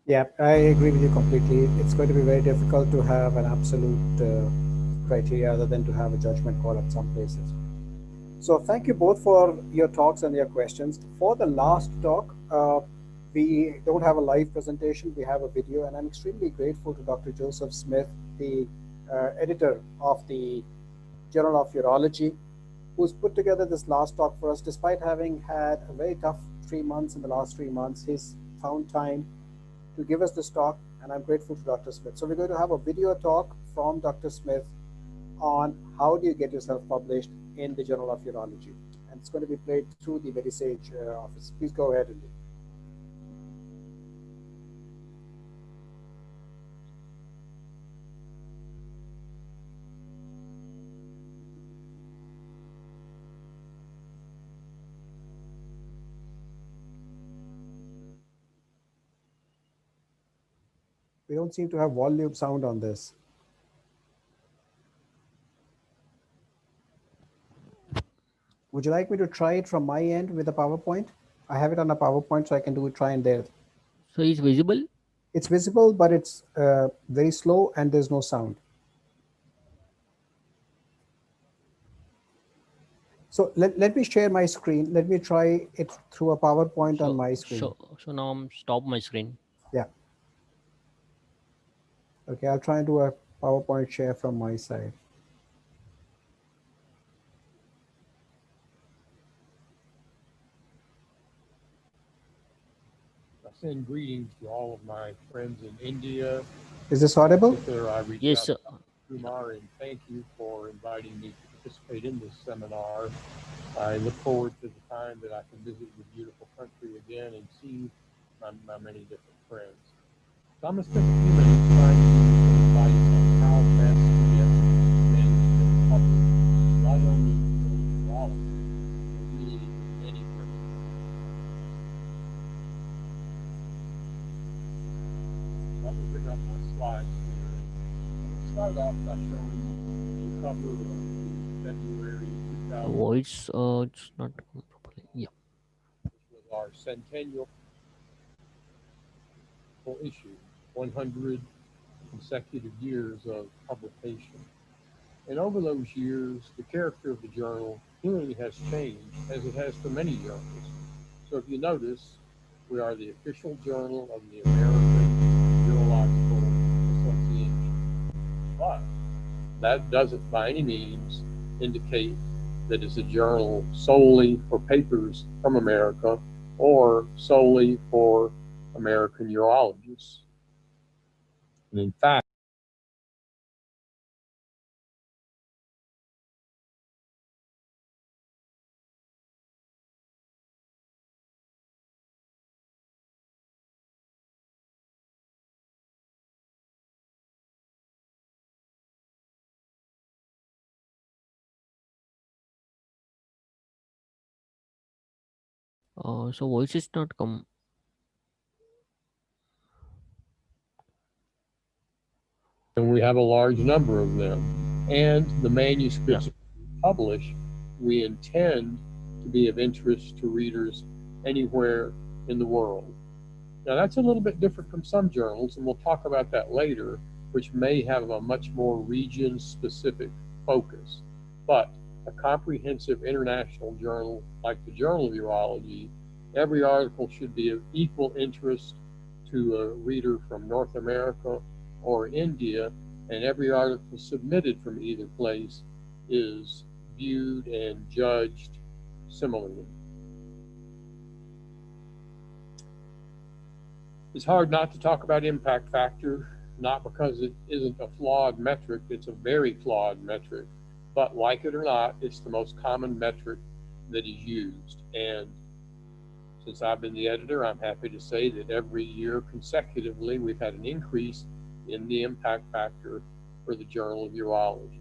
Yeah, I agree with you completely. It's going to be very difficult to have an absolute criteria other than to have a judgment call at some places. So thank you both for your talks and your questions. For the last talk, we don't have a live presentation, we have a video, and I'm extremely grateful to Dr. Joseph Smith, the editor of the Journal of Urology, who's put together this last talk for us. Despite having had a very tough 3 months in the last 3 months, he's found time to give us this talk, and I'm grateful to Dr. Smith. So we're going to have a video talk from Dr. Smith on how do you get yourself published in the Journal of Urology. And it's going to be played through the Medisage office. Please go ahead, Indy. We don't seem to have volume sound on this. Would you like me to try it from my end with a PowerPoint? I have it on a PowerPoint, so I can do it, try and there. So it's visible? It's visible, but it's very slow and there's no sound. So let me share my screen. Let me try it through a PowerPoint on my screen. So now I'm stop my screen. Yeah. Okay, I'll try and do a PowerPoint share from my side. I send greetings to all of my friends in India. Is this audible? Yes, sir. Kumar, and thank you for inviting me to participate in this seminar. I look forward to the time that I can visit your beautiful country again and see my many different friends. So I'm going to spend a few minutes trying to give you some advice on how best to get manuscript published, not only in urology, but really in any field. Let me bring up my slides here. I'll start off by showing the cover of February 2000. Voice, it's not properly. Yeah. Which was our centennial issue, 100 consecutive years of publication. And over those years, the character of the journal clearly has changed, as it has for many journals. So if you notice, we are the official journal of the American Urological Association. But that doesn't by any means indicate that it's a journal solely for papers from America or solely for American urologists. And in fact, So voice is not come. and we have a large number of them. And the manuscripts we publish, we intend to be of interest to readers anywhere in the world. Now, that's a little bit different from some journals, and we'll talk about that later, which may have a much more region-specific focus. But a comprehensive international journal like the Journal of Urology, every article should be of equal interest to a reader from North America or India, and every article submitted from either place is viewed and judged similarly. It's hard not to talk about impact factor, not because it isn't a flawed metric, it's a very flawed metric, but like it or not, it's the most common metric that is used. And since I've been the editor, I'm happy to say that every year consecutively, we've had an increase in the impact factor for the Journal of Urology.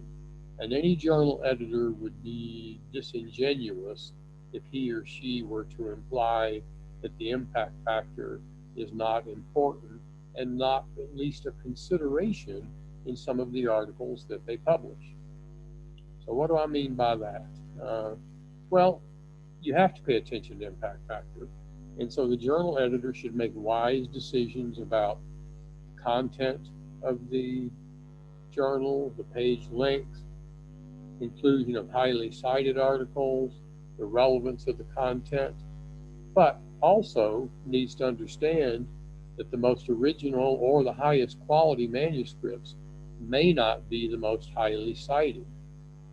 And any journal editor would be disingenuous if he or she were to imply that the impact factor is not important and not at least a consideration in some of the articles that they publish. So what do I mean by that? Well, you have to pay attention to impact factor. And so the journal editor should make wise decisions about content of the journal, the page length, inclusion of highly cited articles, the relevance of the content, but also needs to understand that the most original or the highest quality manuscripts may not be the most highly cited.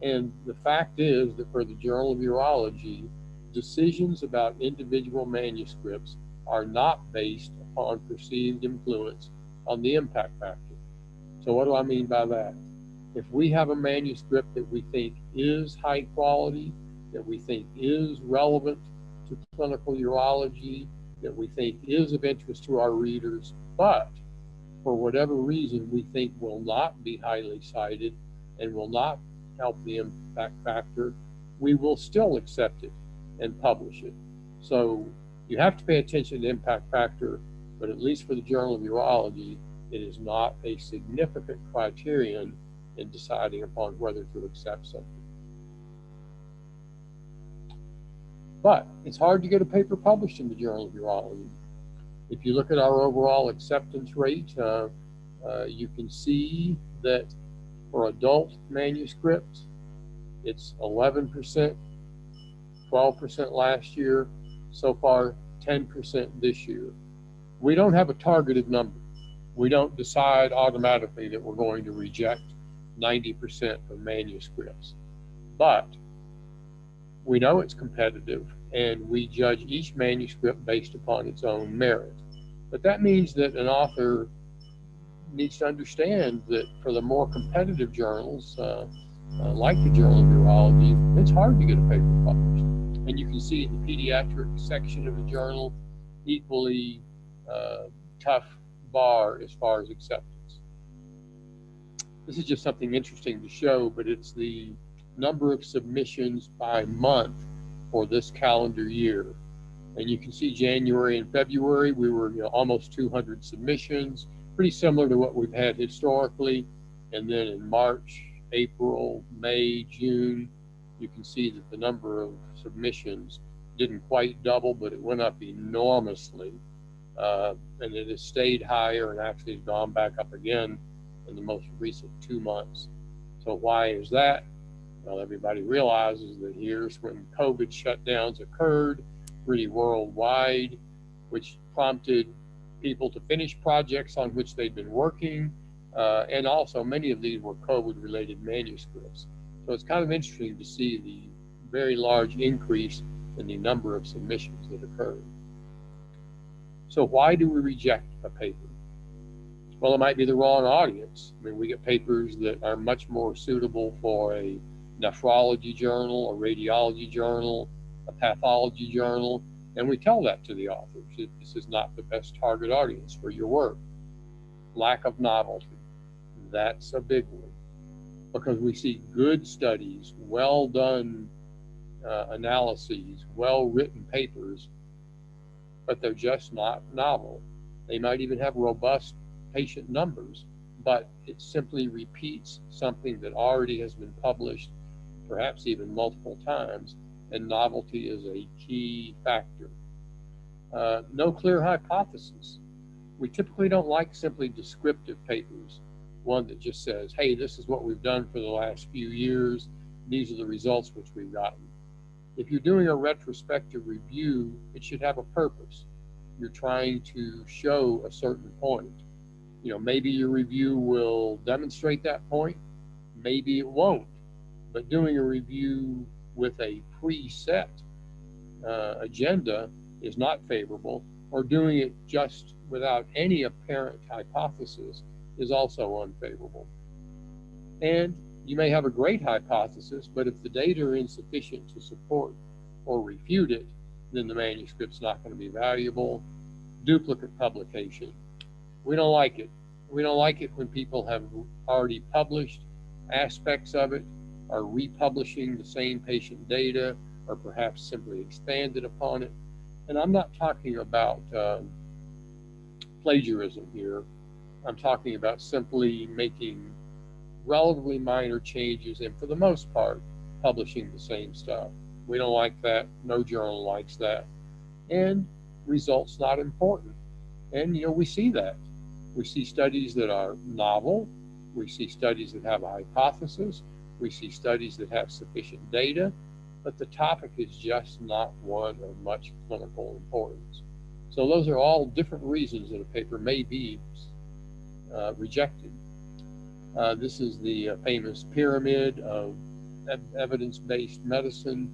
And the fact is that for the Journal of Urology, decisions about individual manuscripts are not based upon perceived influence on the impact factor. So what do I mean by that? If we have a manuscript that we think is high quality, that we think is relevant to clinical urology, that we think is of interest to our readers, but for whatever reason we think will not be highly cited and will not help the impact factor, we will still accept it and publish it. So you have to pay attention to impact factor, but at least for the Journal of Urology, it is not a significant criterion in deciding upon whether to accept something. But it's hard to get a paper published in the Journal of Urology. If you look at our overall acceptance rate, you can see that for adult manuscripts, it's 11%, 12% last year, so far 10% this year. We don't have a targeted number. We don't decide automatically that we're going to reject 90% of manuscripts. But we know it's competitive, and we judge each manuscript based upon its own merit. But that means that an author needs to understand that for the more competitive journals, like the Journal of Urology, it's hard to get a paper published. And you can see in the pediatric section of the journal, equally tough bar as far as acceptance. This is just something interesting to show, but it's the number of submissions by month for this calendar year. And you can see January and February, we were almost 200 submissions, pretty similar to what we've had historically. And then in March, April, May, June, you can see that the number of submissions didn't quite double, but it went up enormously. And it has stayed higher and actually has gone back up again in the most recent 2 months. So why is that? Well, everybody realizes that here's when COVID shutdowns occurred, really worldwide, which prompted people to finish projects on which they'd been working. And also many of these were COVID-related manuscripts. So it's kind of interesting to see the very large increase in the number of submissions that occurred. So why do we reject a paper? Well, it might be the wrong audience. I mean, we get papers that are much more suitable for a nephrology journal, a radiology journal, a pathology journal, and we tell that to the authors. This is not the best target audience for your work. Lack of novelty, that's a big one, because we see good studies, well done analyses, well written papers, but they're just not novel. They might even have robust patient numbers, but it simply repeats something that already has been published, perhaps even multiple times, and novelty is a key factor. No clear hypothesis. We typically don't like simply descriptive papers, one that just says, hey, this is what we've done for the last few years, these are the results which we've gotten. If you're doing a retrospective review, it should have a purpose. You're trying to show a certain point. You know, maybe your review will demonstrate that point, maybe it won't. But doing a review with a preset agenda is not favorable, or doing it just without any apparent hypothesis is also unfavorable. And you may have a great hypothesis, but if the data are insufficient to support or refute it, then the manuscript's not going to be valuable. Duplicate publication. We don't like it. We don't like it when people have already published aspects of it, are republishing the same patient data, or perhaps simply expanded upon it. And I'm not talking about plagiarism here. I'm talking about simply making relatively minor changes and, for the most part, publishing the same stuff. We don't like that. No journal likes that. And results not important. And, you know, we see that. We see studies that are novel. We see studies that have a hypothesis. We see studies that have sufficient data, but the topic is just not one of much clinical importance. So those are all different reasons that a paper may be rejected. This is the famous pyramid of evidence-based medicine.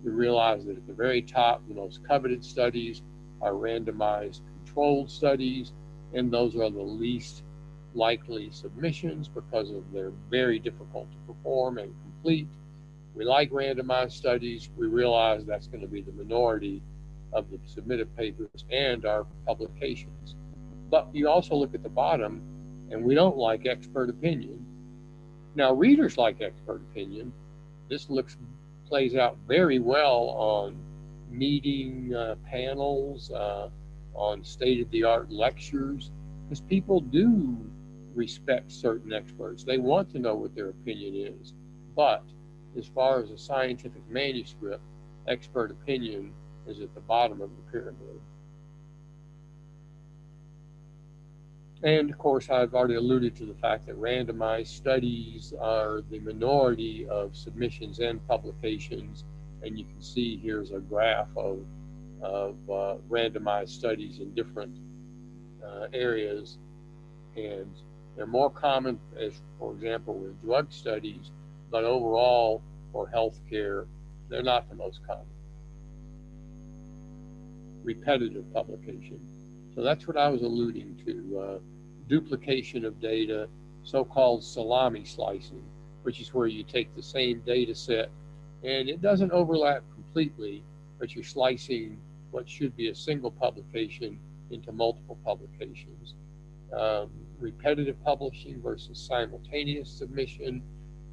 We realize that at the very top, the most coveted studies are randomized controlled studies, and those are the least likely submissions because of they're very difficult to perform and complete. We like randomized studies. We realize that's going to be the minority of the submitted papers and our publications. But you also look at the bottom, and we don't like expert opinion. Now, readers like expert opinion. This plays out very well on meeting panels, on state-of-the-art lectures, because people do respect certain experts. They want to know what their opinion is. But as far as a scientific manuscript, expert opinion is at the bottom of the pyramid. And of course, I've already alluded to the fact that randomized studies are the minority of submissions and publications. And you can see here's a graph of randomized studies in different areas. And they're more common, as for example, with drug studies, but overall for healthcare, they're not the most common. Repetitive publication. So that's what I was alluding to. Duplication of data, so-called salami slicing, which is where you take the same data set and it doesn't overlap completely, but you're slicing what should be a single publication into multiple publications. Repetitive publishing versus simultaneous submission.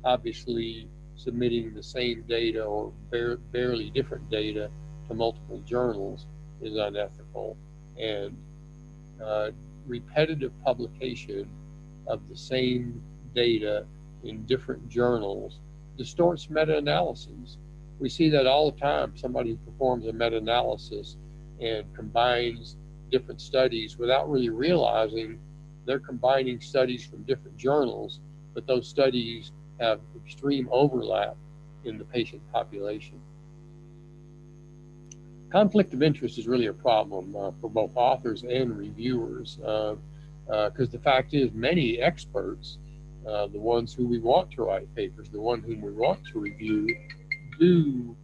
Obviously, submitting the same data or barely different data to multiple journals is unethical. And repetitive publication of the same data in different journals distorts meta-analyses. We see that all the time. Somebody performs a meta-analysis and combines different studies without really realizing they're combining studies from different journals, but those studies have extreme overlap in the patient population. Conflict of interest is really a problem for both authors and reviewers, because the fact is many experts, the ones who we want to write papers, the one whom we want to review, do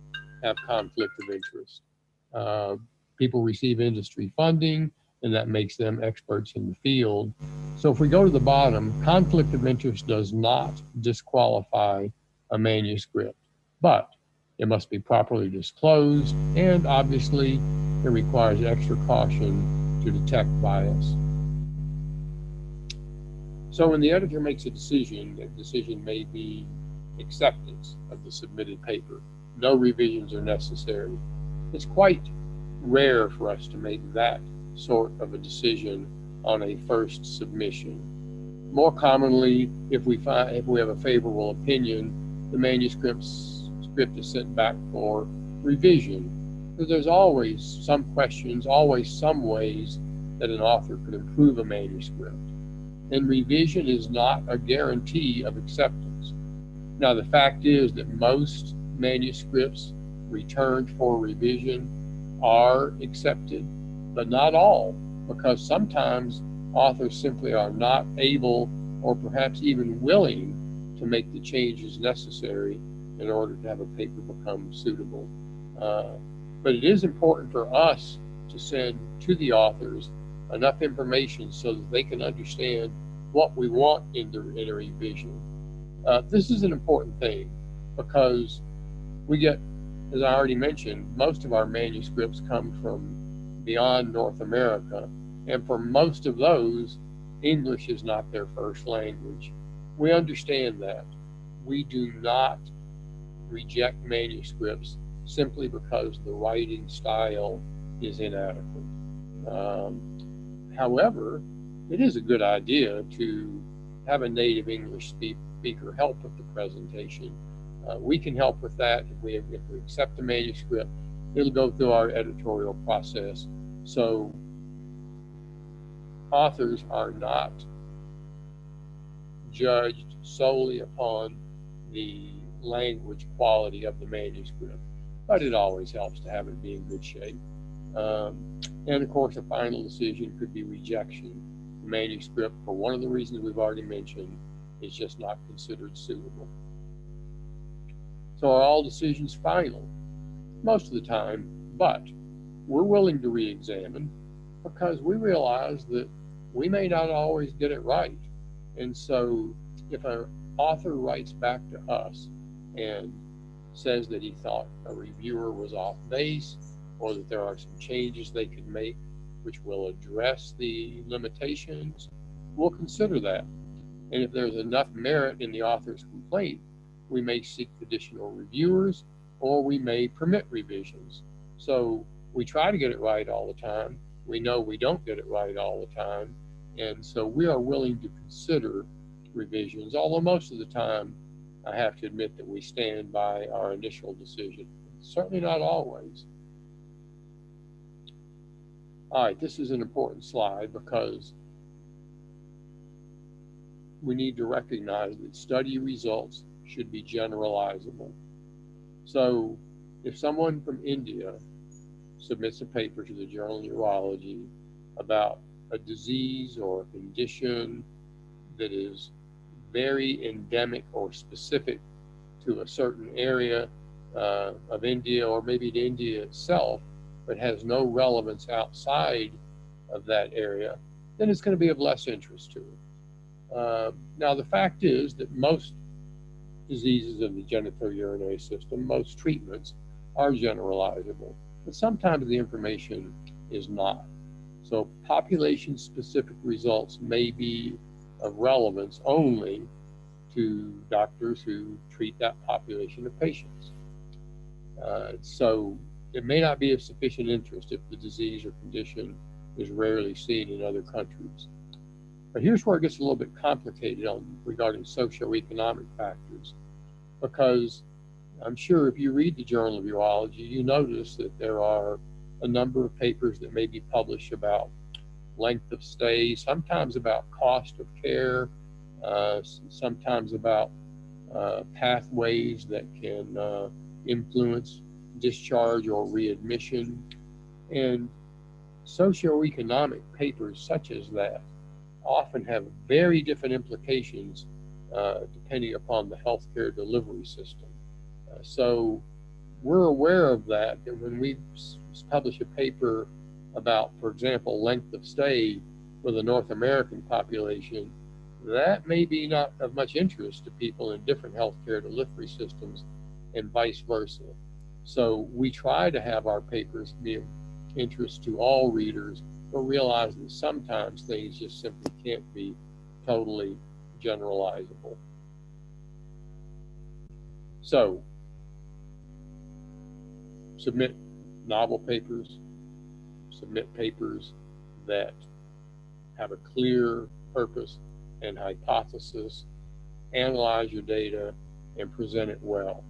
have conflict of interest. People receive industry funding, and that makes them experts in the field. So if we go to the bottom, conflict of interest does not disqualify a manuscript, but it must be properly disclosed, and obviously it requires extra caution to detect bias. So when the editor makes a decision, that decision may be acceptance of the submitted paper. No revisions are necessary. It's quite rare for us to make that sort of a decision on a first submission. More commonly, if we have a favorable opinion, the manuscript is sent back for revision. But there's always some questions, always some ways that an author could improve a manuscript. And revision is not a guarantee of acceptance. Now, the fact is that most manuscripts returned for revision are accepted, but not all, because sometimes authors simply are not able or perhaps even willing to make the changes necessary in order to have a paper become suitable. But it is important for us to send to the authors enough information so that they can understand what we want in a revision. This is an important thing because we get, as I already mentioned, most of our manuscripts come from beyond North America, and for most of those, English is not their first language. We understand that. We do not reject manuscripts simply because the writing style is inadequate. However, it is a good idea to have a native English speaker help with the presentation. We can help with that if we accept the manuscript. It'll go through our editorial process. So authors are not judged solely upon the language quality of the manuscript, but it always helps to have it be in good shape. And of course, a final decision could be rejection. The manuscript, for one of the reasons we've already mentioned, is just not considered suitable. So are all decisions final? Most of the time, but we're willing to re-examine because we realize that we may not always get it right. And so if an author writes back to us and says that he thought a reviewer was off base, or that there are some changes they could make which will address the limitations, we'll consider that. And if there's enough merit in the author's complaint, we may seek additional reviewers, or we may permit revisions. So we try to get it right all the time. We know we don't get it right all the time. And so we are willing to consider revisions, although most of the time, I have to admit that we stand by our initial decision. Certainly not always. All right, this is an important slide because we need to recognize that study results should be generalizable. So if someone from India submits a paper to the Journal of Urology about a disease or a condition that is very endemic or specific to a certain area of India, or maybe to India itself, but has no relevance outside of that area, then it's going to be of less interest to it. Now, the fact is that most diseases of the genitourinary system, most treatments are generalizable, but sometimes the information is not. So population-specific results may be of relevance only to doctors who treat that population of patients. So it may not be of sufficient interest if the disease or condition is rarely seen in other countries. But here's where it gets a little bit complicated regarding socioeconomic factors, because I'm sure if you read the Journal of Urology, you notice that there are a number of papers that may be published about length of stay, sometimes about cost of care, sometimes about pathways that can influence discharge or readmission. And socioeconomic papers such as that often have very different implications depending upon the healthcare delivery system. So we're aware of that, and when we publish a paper about, for example, length of stay for the North American population, that may be not of much interest to people in different healthcare delivery systems and vice versa. So we try to have our papers be of interest to all readers, but realize that sometimes things just simply can't be totally generalizable. So submit novel papers, submit papers that have a clear purpose and hypothesis, analyze your data, and present it well.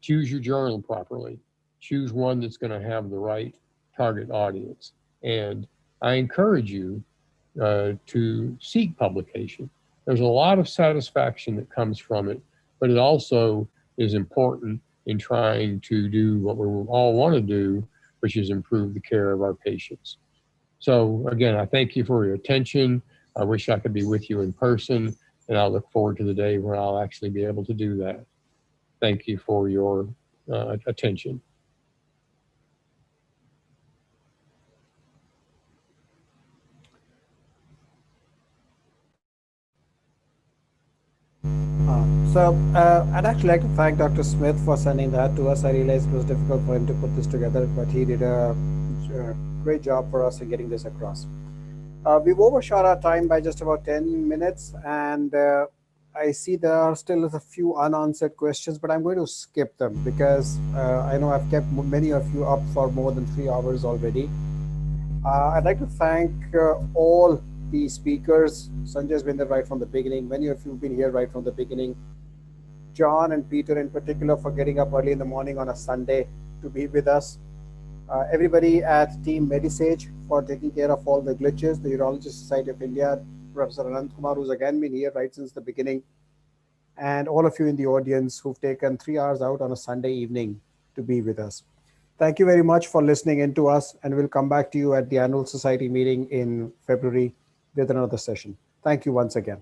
Choose your journal properly. Choose one that's going to have the right target audience. And I encourage you to seek publication. There's a lot of satisfaction that comes from it, but it also is important in trying to do what we all want to do, which is improve the care of our patients. So again, I thank you for your attention. I wish I could be with you in person, and I look forward to the day when I'll actually be able to do that. Thank you for your attention. I'd actually like to thank Dr. Smith for sending that to us. I realized it was difficult for him to put this together, but he did a great job for us in getting this across. We've overshot our time by just about 10 minutes, and I see there are still a few unanswered questions, but I'm going to skip them because I know I've kept many of you up for more than 3 hours already. I'd like to thank all the speakers. Sanjay's been there right from the beginning. Many of you have been here right from the beginning. John and Peter in particular for getting up early in the morning on a Sunday to be with us. Everybody at Team Medisage for taking care of all the glitches. The Urologist Society of India, Professor Anand Kumar, who's again been here right since the beginning. And all of you in the audience who've taken 3 hours out on a Sunday evening to be with us. Thank you very much for listening in to us, and we'll come back to you at the annual society meeting in February with another session. Thank you once again.